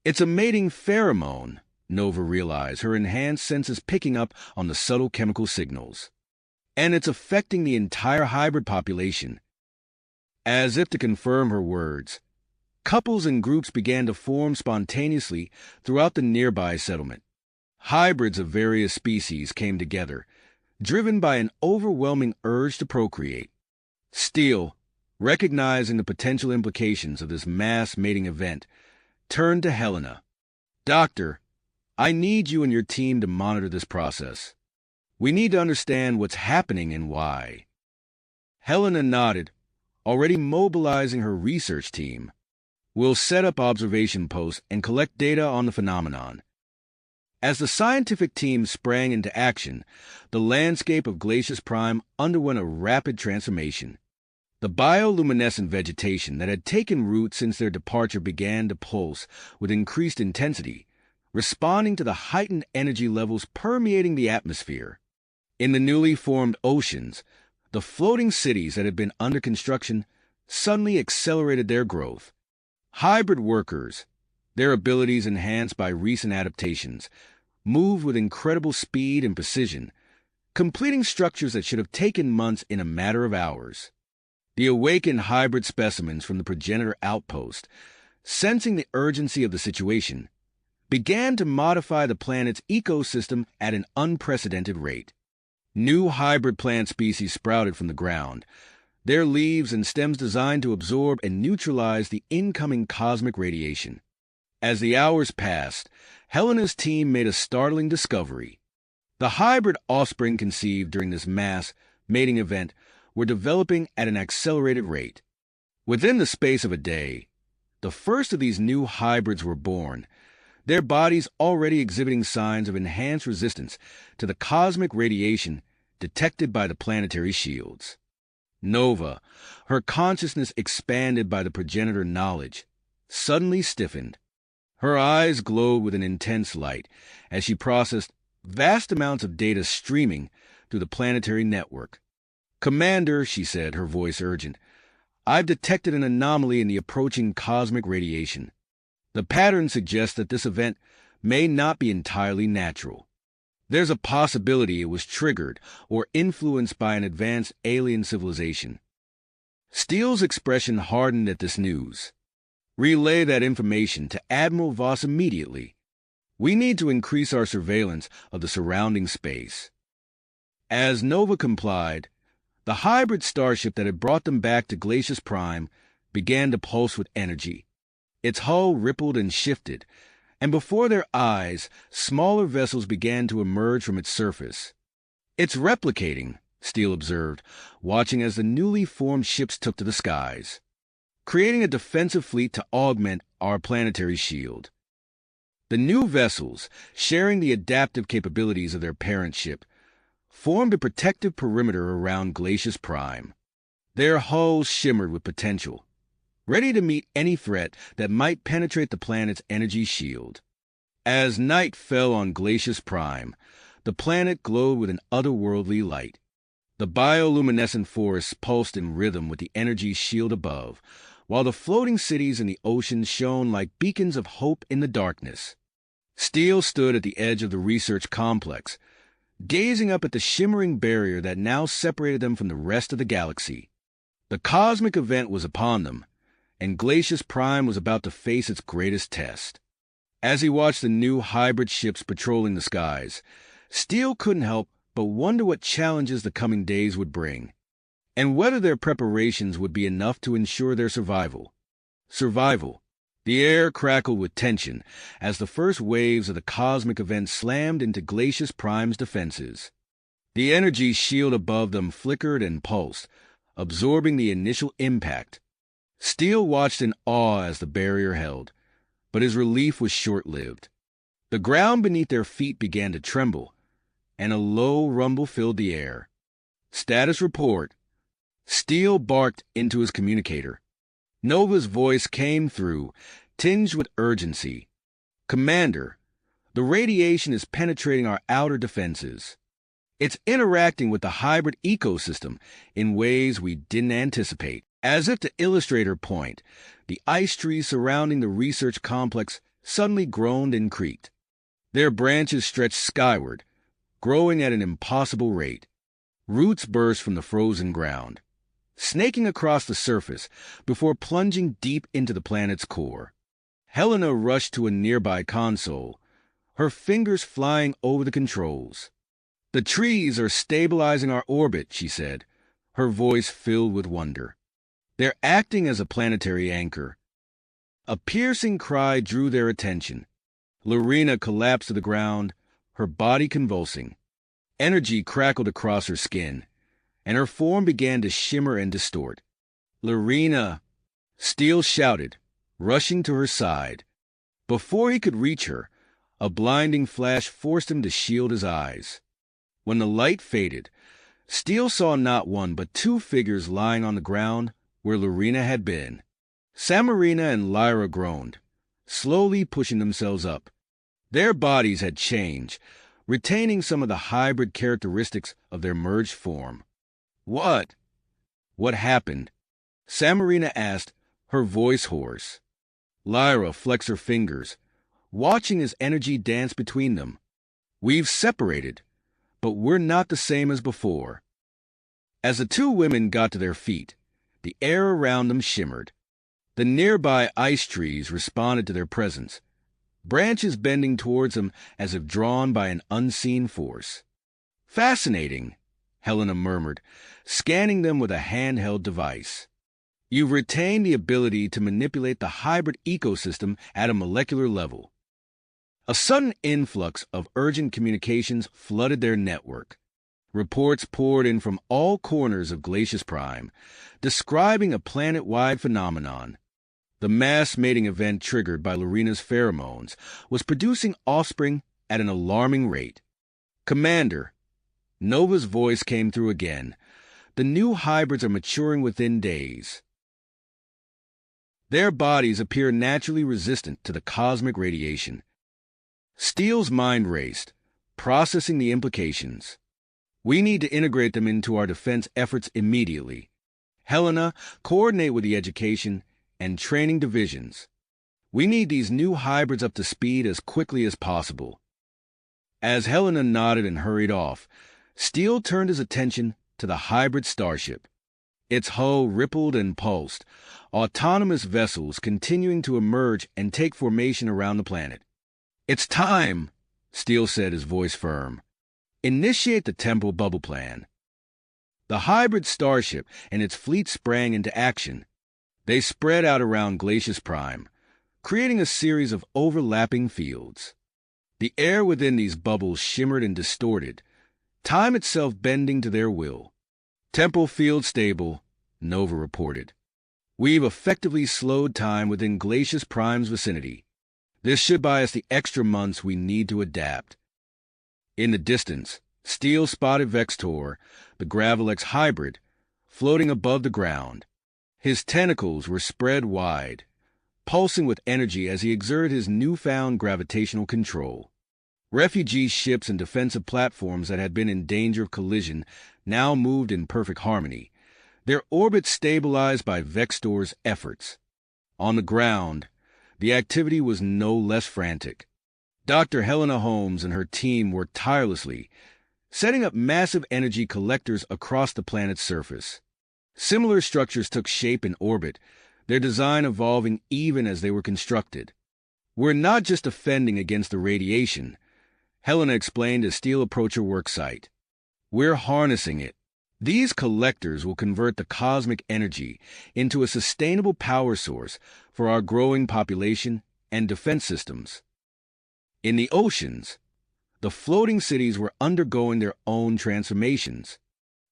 "It's a mating pheromone," Nova realized, her enhanced senses picking up on the subtle chemical signals. "And it's affecting the entire hybrid population." As if to confirm her words, couples and groups began to form spontaneously throughout the nearby settlement. Hybrids of various species came together, driven by an overwhelming urge to procreate. Steele, recognizing the potential implications of this mass mating event, turned to Helena. "Doctor, I need you and your team to monitor this process. We need to understand what's happening and why." Helena nodded, already mobilizing her research team. "We'll set up observation posts and collect data on the phenomenon." As the scientific team sprang into action, the landscape of Glacius Prime underwent a rapid transformation. The bioluminescent vegetation that had taken root since their departure began to pulse with increased intensity, responding to the heightened energy levels permeating the atmosphere. In the newly formed oceans, the floating cities that had been under construction suddenly accelerated their growth. Hybrid workers, their abilities enhanced by recent adaptations, moved with incredible speed and precision, completing structures that should have taken months in a matter of hours. The awakened hybrid specimens from the progenitor outpost, sensing the urgency of the situation, began to modify the planet's ecosystem at an unprecedented rate. New hybrid plant species sprouted from the ground, their leaves and stems designed to absorb and neutralize the incoming cosmic radiation. As the hours passed, Helena's team made a startling discovery. The hybrid offspring conceived during this mass mating event were developing at an accelerated rate. Within the space of a day, the first of these new hybrids were born, their bodies already exhibiting signs of enhanced resistance to the cosmic radiation detected by the planetary shields. Nova, her consciousness expanded by the progenitor knowledge, suddenly stiffened. Her eyes glowed with an intense light as she processed vast amounts of data streaming through the planetary network. "Commander," she said, her voice urgent, "I've detected an anomaly in the approaching cosmic radiation. The pattern suggests that this event may not be entirely natural. There's a possibility it was triggered or influenced by an advanced alien civilization." Steele's expression hardened at this news. "Relay that information to Admiral Voss immediately. We need to increase our surveillance of the surrounding space." As Nova complied, the hybrid starship that had brought them back to Glacius Prime began to pulse with energy. Its hull rippled and shifted, and before their eyes, smaller vessels began to emerge from its surface. "It's replicating," Steele observed, watching as the newly formed ships took to the skies, creating a defensive fleet to augment our planetary shield. The new vessels, sharing the adaptive capabilities of their parent ship, formed a protective perimeter around Glacius Prime. Their hulls shimmered with potential, ready to meet any threat that might penetrate the planet's energy shield. As night fell on Glacius Prime, the planet glowed with an otherworldly light. The bioluminescent forests pulsed in rhythm with the energy shield above, while the floating cities in the ocean shone like beacons of hope in the darkness. Steele stood at the edge of the research complex, gazing up at the shimmering barrier that now separated them from the rest of the galaxy. The cosmic event was upon them, and Glacius Prime was about to face its greatest test. As he watched the new hybrid ships patrolling the skies, Steele couldn't help but wonder what challenges the coming days would bring, and whether their preparations would be enough to ensure their survival. The air crackled with tension as the first waves of the cosmic event slammed into Glacius Prime's defenses. The energy shield above them flickered and pulsed, absorbing the initial impact. Steele watched in awe as the barrier held, but his relief was short-lived. The ground beneath their feet began to tremble, and a low rumble filled the air. "Status report." Steele barked into his communicator. Nova's voice came through, tinged with urgency. "Commander, the radiation is penetrating our outer defenses. It's interacting with the hybrid ecosystem in ways we didn't anticipate." As if to illustrate her point, the ice trees surrounding the research complex suddenly groaned and creaked. Their branches stretched skyward, growing at an impossible rate. Roots burst from the frozen ground, snaking across the surface before plunging deep into the planet's core. Helena rushed to a nearby console, her fingers flying over the controls. "The trees are stabilizing our orbit," she said, her voice filled with wonder. "They're acting as a planetary anchor." A piercing cry drew their attention. Lorena collapsed to the ground, her body convulsing. Energy crackled across her skin, and her form began to shimmer and distort. "Lorena!" Steele shouted, rushing to her side. Before he could reach her, a blinding flash forced him to shield his eyes. When the light faded, Steele saw not one but two figures lying on the ground where Lorena had been. Samarina and Lyra groaned, slowly pushing themselves up. Their bodies had changed, retaining some of the hybrid characteristics of their merged form. What happened?" Samarina asked, her voice hoarse. Lyra flexed her fingers, watching as energy danced between them. "We've separated, but we're not the same as before." As the two women got to their feet, the air around them shimmered. The nearby ice trees responded to their presence, branches bending towards them as if drawn by an unseen force. "Fascinating," Helena murmured, scanning them with a handheld device. "You've retained the ability to manipulate the hybrid ecosystem at a molecular level." A sudden influx of urgent communications flooded their network. Reports poured in from all corners of Glacius Prime, describing a planet-wide phenomenon. The mass mating event triggered by Lorena's pheromones was producing offspring at an alarming rate. "Commander," Nova's voice came through again, "the new hybrids are maturing within days. Their bodies appear naturally resistant to the cosmic radiation." Steele's mind raced, processing the implications. "We need to integrate them into our defense efforts immediately. Helena, coordinate with the education and training divisions. We need these new hybrids up to speed as quickly as possible." As Helena nodded and hurried off, Steele turned his attention to the hybrid starship. Its hull rippled and pulsed, autonomous vessels continuing to emerge and take formation around the planet. "It's time," Steele said, his voice firm. "Initiate the temporal bubble plan." The hybrid starship and its fleet sprang into action. They spread out around Glacius Prime, creating a series of overlapping fields. The air within these bubbles shimmered and distorted, time itself bending to their will. Temporal field stable, Nova reported. We've effectively slowed time within Glacius Prime's vicinity. This should buy us the extra months we need to adapt. In the distance, Steele spotted Vextor, the Gravelex hybrid, floating above the ground. His tentacles were spread wide, pulsing with energy as he exerted his newfound gravitational control. Refugee ships and defensive platforms that had been in danger of collision now moved in perfect harmony, their orbits stabilized by Vextor's efforts. On the ground, the activity was no less frantic. Dr. Helena Holmes and her team worked tirelessly, setting up massive energy collectors across the planet's surface. Similar structures took shape in orbit, their design evolving even as they were constructed. We're not just defending against the radiation, Helena explained as Steele approached her worksite. We're harnessing it. These collectors will convert the cosmic energy into a sustainable power source for our growing population and defense systems. In the oceans, the floating cities were undergoing their own transformations.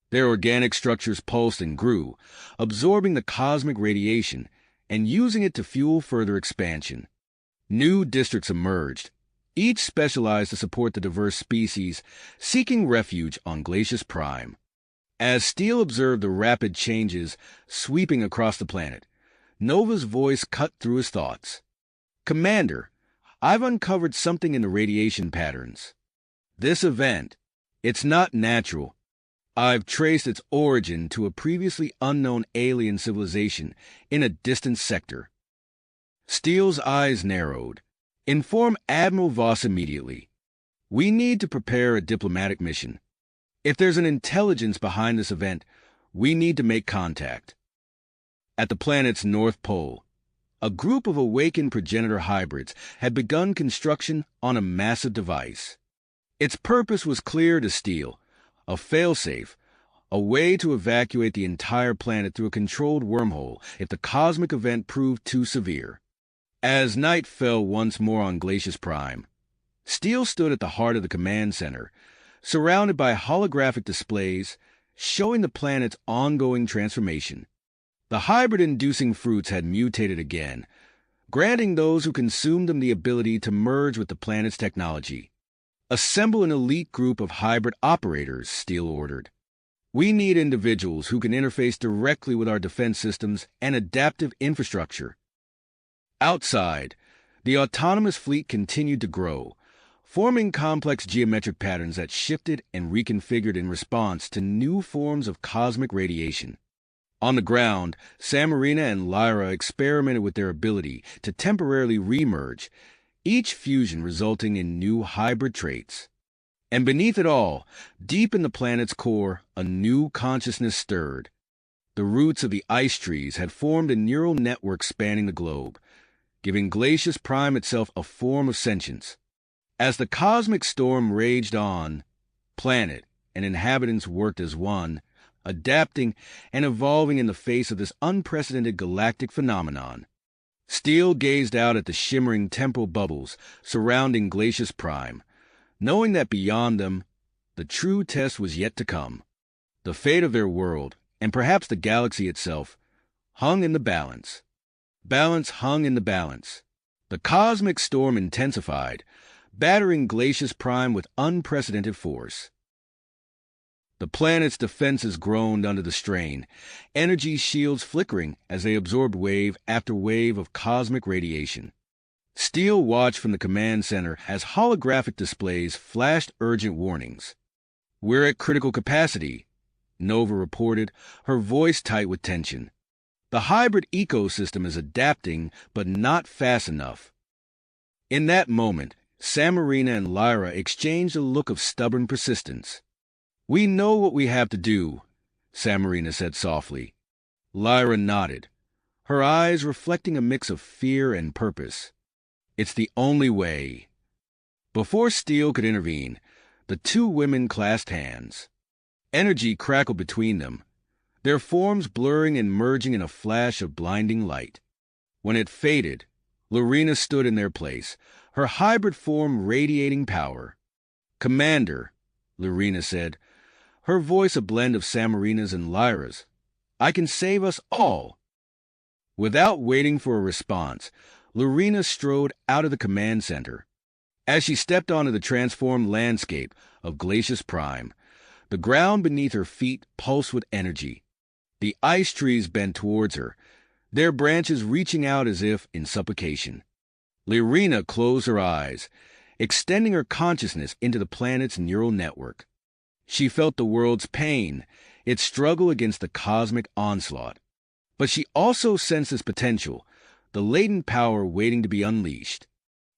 Their organic structures pulsed and grew, absorbing the cosmic radiation and using it to fuel further expansion. New districts emerged, each specialized to support the diverse species seeking refuge on Glacius Prime. As Steele observed the rapid changes sweeping across the planet, Nova's voice cut through his thoughts. "Commander, I've uncovered something in the radiation patterns. This event, it's not natural. I've traced its origin to a previously unknown alien civilization in a distant sector." Steele's eyes narrowed. "Inform Admiral Voss immediately. We need to prepare a diplomatic mission. If there's an intelligence behind this event, we need to make contact." At the planet's North Pole, a group of awakened progenitor hybrids had begun construction on a massive device. Its purpose was clear to Steele: a failsafe, a way to evacuate the entire planet through a controlled wormhole if the cosmic event proved too severe. As night fell once more on Glacius Prime, Steele stood at the heart of the command center, surrounded by holographic displays showing the planet's ongoing transformation. The hybrid-inducing fruits had mutated again, granting those who consumed them the ability to merge with the planet's technology. "Assemble an elite group of hybrid operators," Steele ordered. "We need individuals who can interface directly with our defense systems and adaptive infrastructure." Outside, the autonomous fleet continued to grow, forming complex geometric patterns that shifted and reconfigured in response to new forms of cosmic radiation. On the ground, Samarina and Lyra experimented with their ability to temporarily remerge, each fusion resulting in new hybrid traits. And beneath it all, deep in the planet's core, a new consciousness stirred. The roots of the ice trees had formed a neural network spanning the globe, giving Glacius Prime itself a form of sentience. As the cosmic storm raged on, planet and inhabitants worked as one, adapting and evolving in the face of this unprecedented galactic phenomenon. Steele gazed out at the shimmering temporal bubbles surrounding Glacius Prime, knowing that beyond them, the true test was yet to come. The fate of their world, and perhaps the galaxy itself, hung in the balance. Balance hung in the balance. The cosmic storm intensified, battering Glacius Prime with unprecedented force. The planet's defenses groaned under the strain, energy shields flickering as they absorbed wave after wave of cosmic radiation. Steele watched from the command center as holographic displays flashed urgent warnings. "We're at critical capacity," Nova reported, her voice tight with tension. "The hybrid ecosystem is adapting, but not fast enough." In that moment, Samarina and Lyra exchanged a look of stubborn persistence. "We know what we have to do," Samarina said softly. Lyra nodded, her eyes reflecting a mix of fear and purpose. "It's the only way." Before Steele could intervene, the two women clasped hands. Energy crackled between them, their forms blurring and merging in a flash of blinding light. When it faded, Lorena stood in their place, her hybrid form radiating power. "Commander," Lorena said, her voice a blend of Samarina's and Lyra's. "I can save us all." Without waiting for a response, Lorena strode out of the command center. As she stepped onto the transformed landscape of Glacius Prime, the ground beneath her feet pulsed with energy. The ice trees bent towards her, their branches reaching out as if in supplication. Lorena closed her eyes, extending her consciousness into the planet's neural network. She felt the world's pain, its struggle against the cosmic onslaught. But she also sensed its potential, the latent power waiting to be unleashed.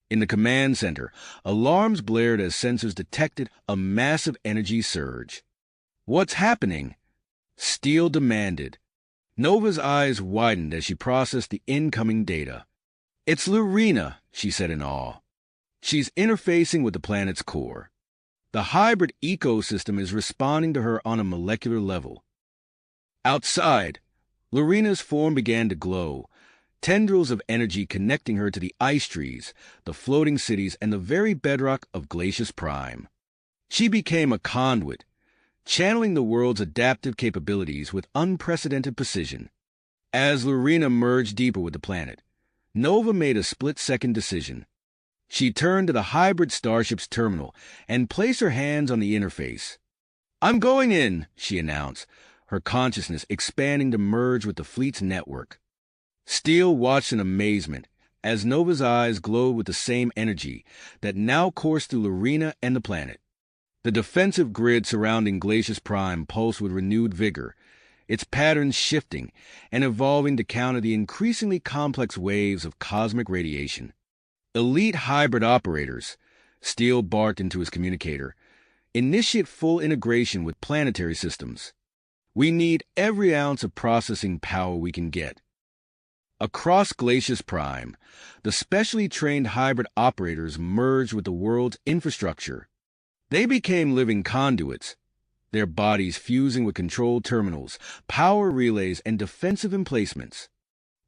In the command center, alarms blared as sensors detected a massive energy surge. "What's happening?" Steele demanded. Nova's eyes widened as she processed the incoming data. "It's Lorena," she said in awe. "She's interfacing with the planet's core. The hybrid ecosystem is responding to her on a molecular level." Outside, Lorena's form began to glow, tendrils of energy connecting her to the ice trees, the floating cities, and the very bedrock of Glacius Prime. She became a conduit, channeling the world's adaptive capabilities with unprecedented precision. As Lorena merged deeper with the planet, Nova made a split-second decision. She turned to the hybrid starship's terminal and placed her hands on the interface. "I'm going in," she announced, her consciousness expanding to merge with the fleet's network. Steele watched in amazement as Nova's eyes glowed with the same energy that now coursed through Lorena and the planet. The defensive grid surrounding Glacius Prime pulsed with renewed vigor, its patterns shifting and evolving to counter the increasingly complex waves of cosmic radiation. "Elite hybrid operators," Steele barked into his communicator, "initiate full integration with planetary systems. We need every ounce of processing power we can get." Across Glacius Prime, the specially trained hybrid operators merged with the world's infrastructure. They became living conduits, their bodies fusing with control terminals, power relays, and defensive emplacements.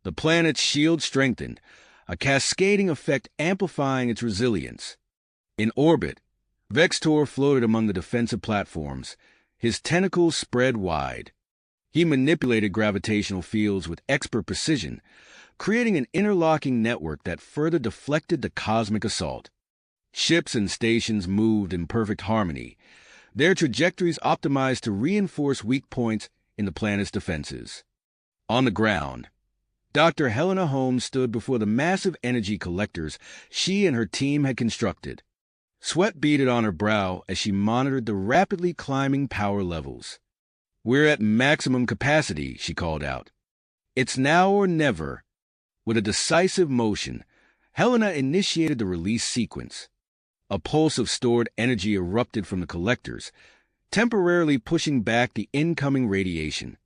The planet's shield strengthened, a cascading effect amplifying its resilience. In orbit, Vextor floated among the defensive platforms, his tentacles spread wide. He manipulated gravitational fields with expert precision, creating an interlocking network that further deflected the cosmic assault. Ships and stations moved in perfect harmony, their trajectories optimized to reinforce weak points in the planet's defenses. On the ground, Dr. Helena Holmes stood before the massive energy collectors she and her team had constructed. Sweat beaded on her brow as she monitored the rapidly climbing power levels. "We're at maximum capacity," she called out. "It's now or never." With a decisive motion, Helena initiated the release sequence. A pulse of stored energy erupted from the collectors, temporarily pushing back the incoming radiation.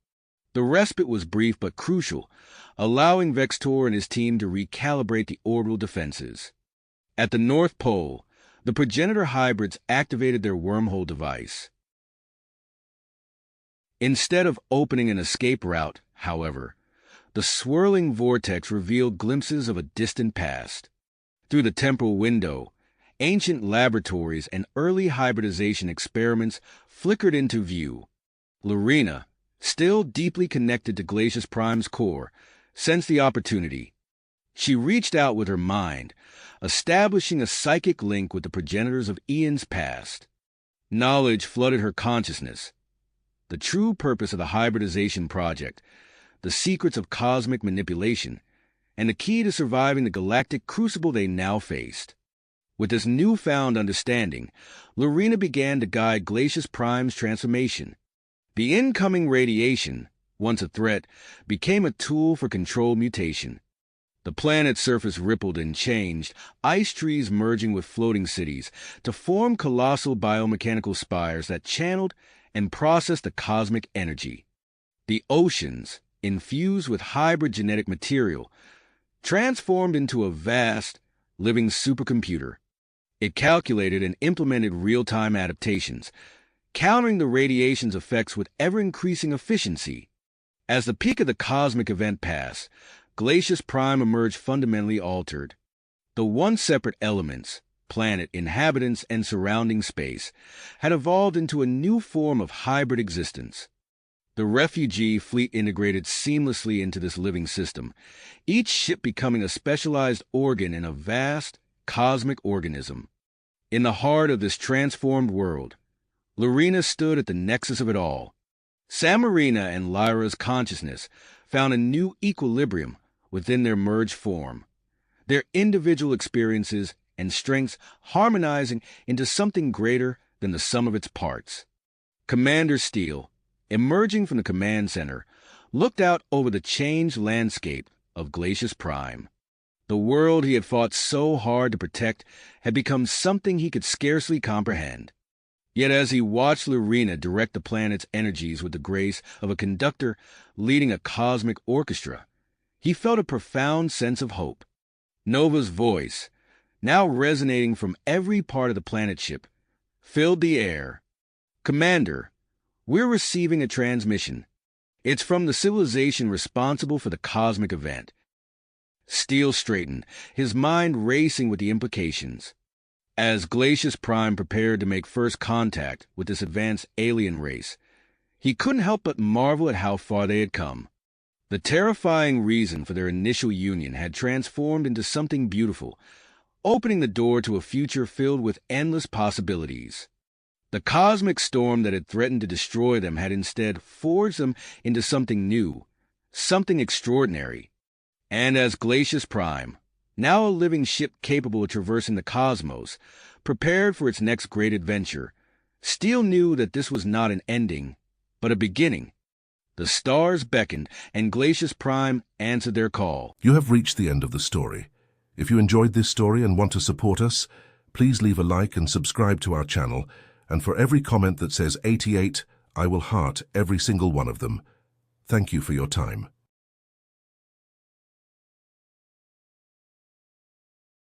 The respite was brief but crucial, allowing Vextor and his team to recalibrate the orbital defenses. At the North Pole, the progenitor hybrids activated their wormhole device. Instead of opening an escape route, however, the swirling vortex revealed glimpses of a distant past. Through the temporal window, ancient laboratories and early hybridization experiments flickered into view. Lorena, still deeply connected to Glacius Prime's core, sensed the opportunity. She reached out with her mind, establishing a psychic link with the progenitors of eons past. Knowledge flooded her consciousness. The true purpose of the hybridization project, the secrets of cosmic manipulation, and the key to surviving the galactic crucible they now faced. With this newfound understanding, Lorena began to guide Glacius Prime's transformation. The incoming radiation, once a threat, became a tool for controlled mutation. The planet's surface rippled and changed, ice trees merging with floating cities to form colossal biomechanical spires that channeled and processed the cosmic energy. The oceans, infused with hybrid genetic material, transformed into a vast, living supercomputer. It calculated and implemented real-time adaptations, countering the radiation's effects with ever-increasing efficiency. As the peak of the cosmic event passed, Glacius Prime emerged fundamentally altered. The once separate elements, planet, inhabitants, and surrounding space, had evolved into a new form of hybrid existence. The refugee fleet integrated seamlessly into this living system, each ship becoming a specialized organ in a vast, cosmic organism. In the heart of this transformed world, Lorena stood at the nexus of it all. Samarina and Lyra's consciousness found a new equilibrium within their merged form, their individual experiences and strengths harmonizing into something greater than the sum of its parts. Commander Steele, emerging from the command center, looked out over the changed landscape of Glacius Prime. The world he had fought so hard to protect had become something he could scarcely comprehend. Yet as he watched Lorena direct the planet's energies with the grace of a conductor leading a cosmic orchestra, he felt a profound sense of hope. Nova's voice, now resonating from every part of the planet ship, filled the air. "Commander, we're receiving a transmission. It's from the civilization responsible for the cosmic event." Steele straightened, his mind racing with the implications. As Glacius Prime prepared to make first contact with this advanced alien race, he couldn't help but marvel at how far they had come. The terrifying reason for their initial union had transformed into something beautiful, opening the door to a future filled with endless possibilities. The cosmic storm that had threatened to destroy them had instead forged them into something new, something extraordinary. And as Glacius Prime, now a living ship capable of traversing the cosmos, prepared for its next great adventure, Steele knew that this was not an ending, but a beginning. The stars beckoned, and Glacius Prime answered their call. You have reached the end of the story. If you enjoyed this story and want to support us, please leave a like and subscribe to our channel, and for every comment that says 88, I will heart every single one of them. Thank you for your time.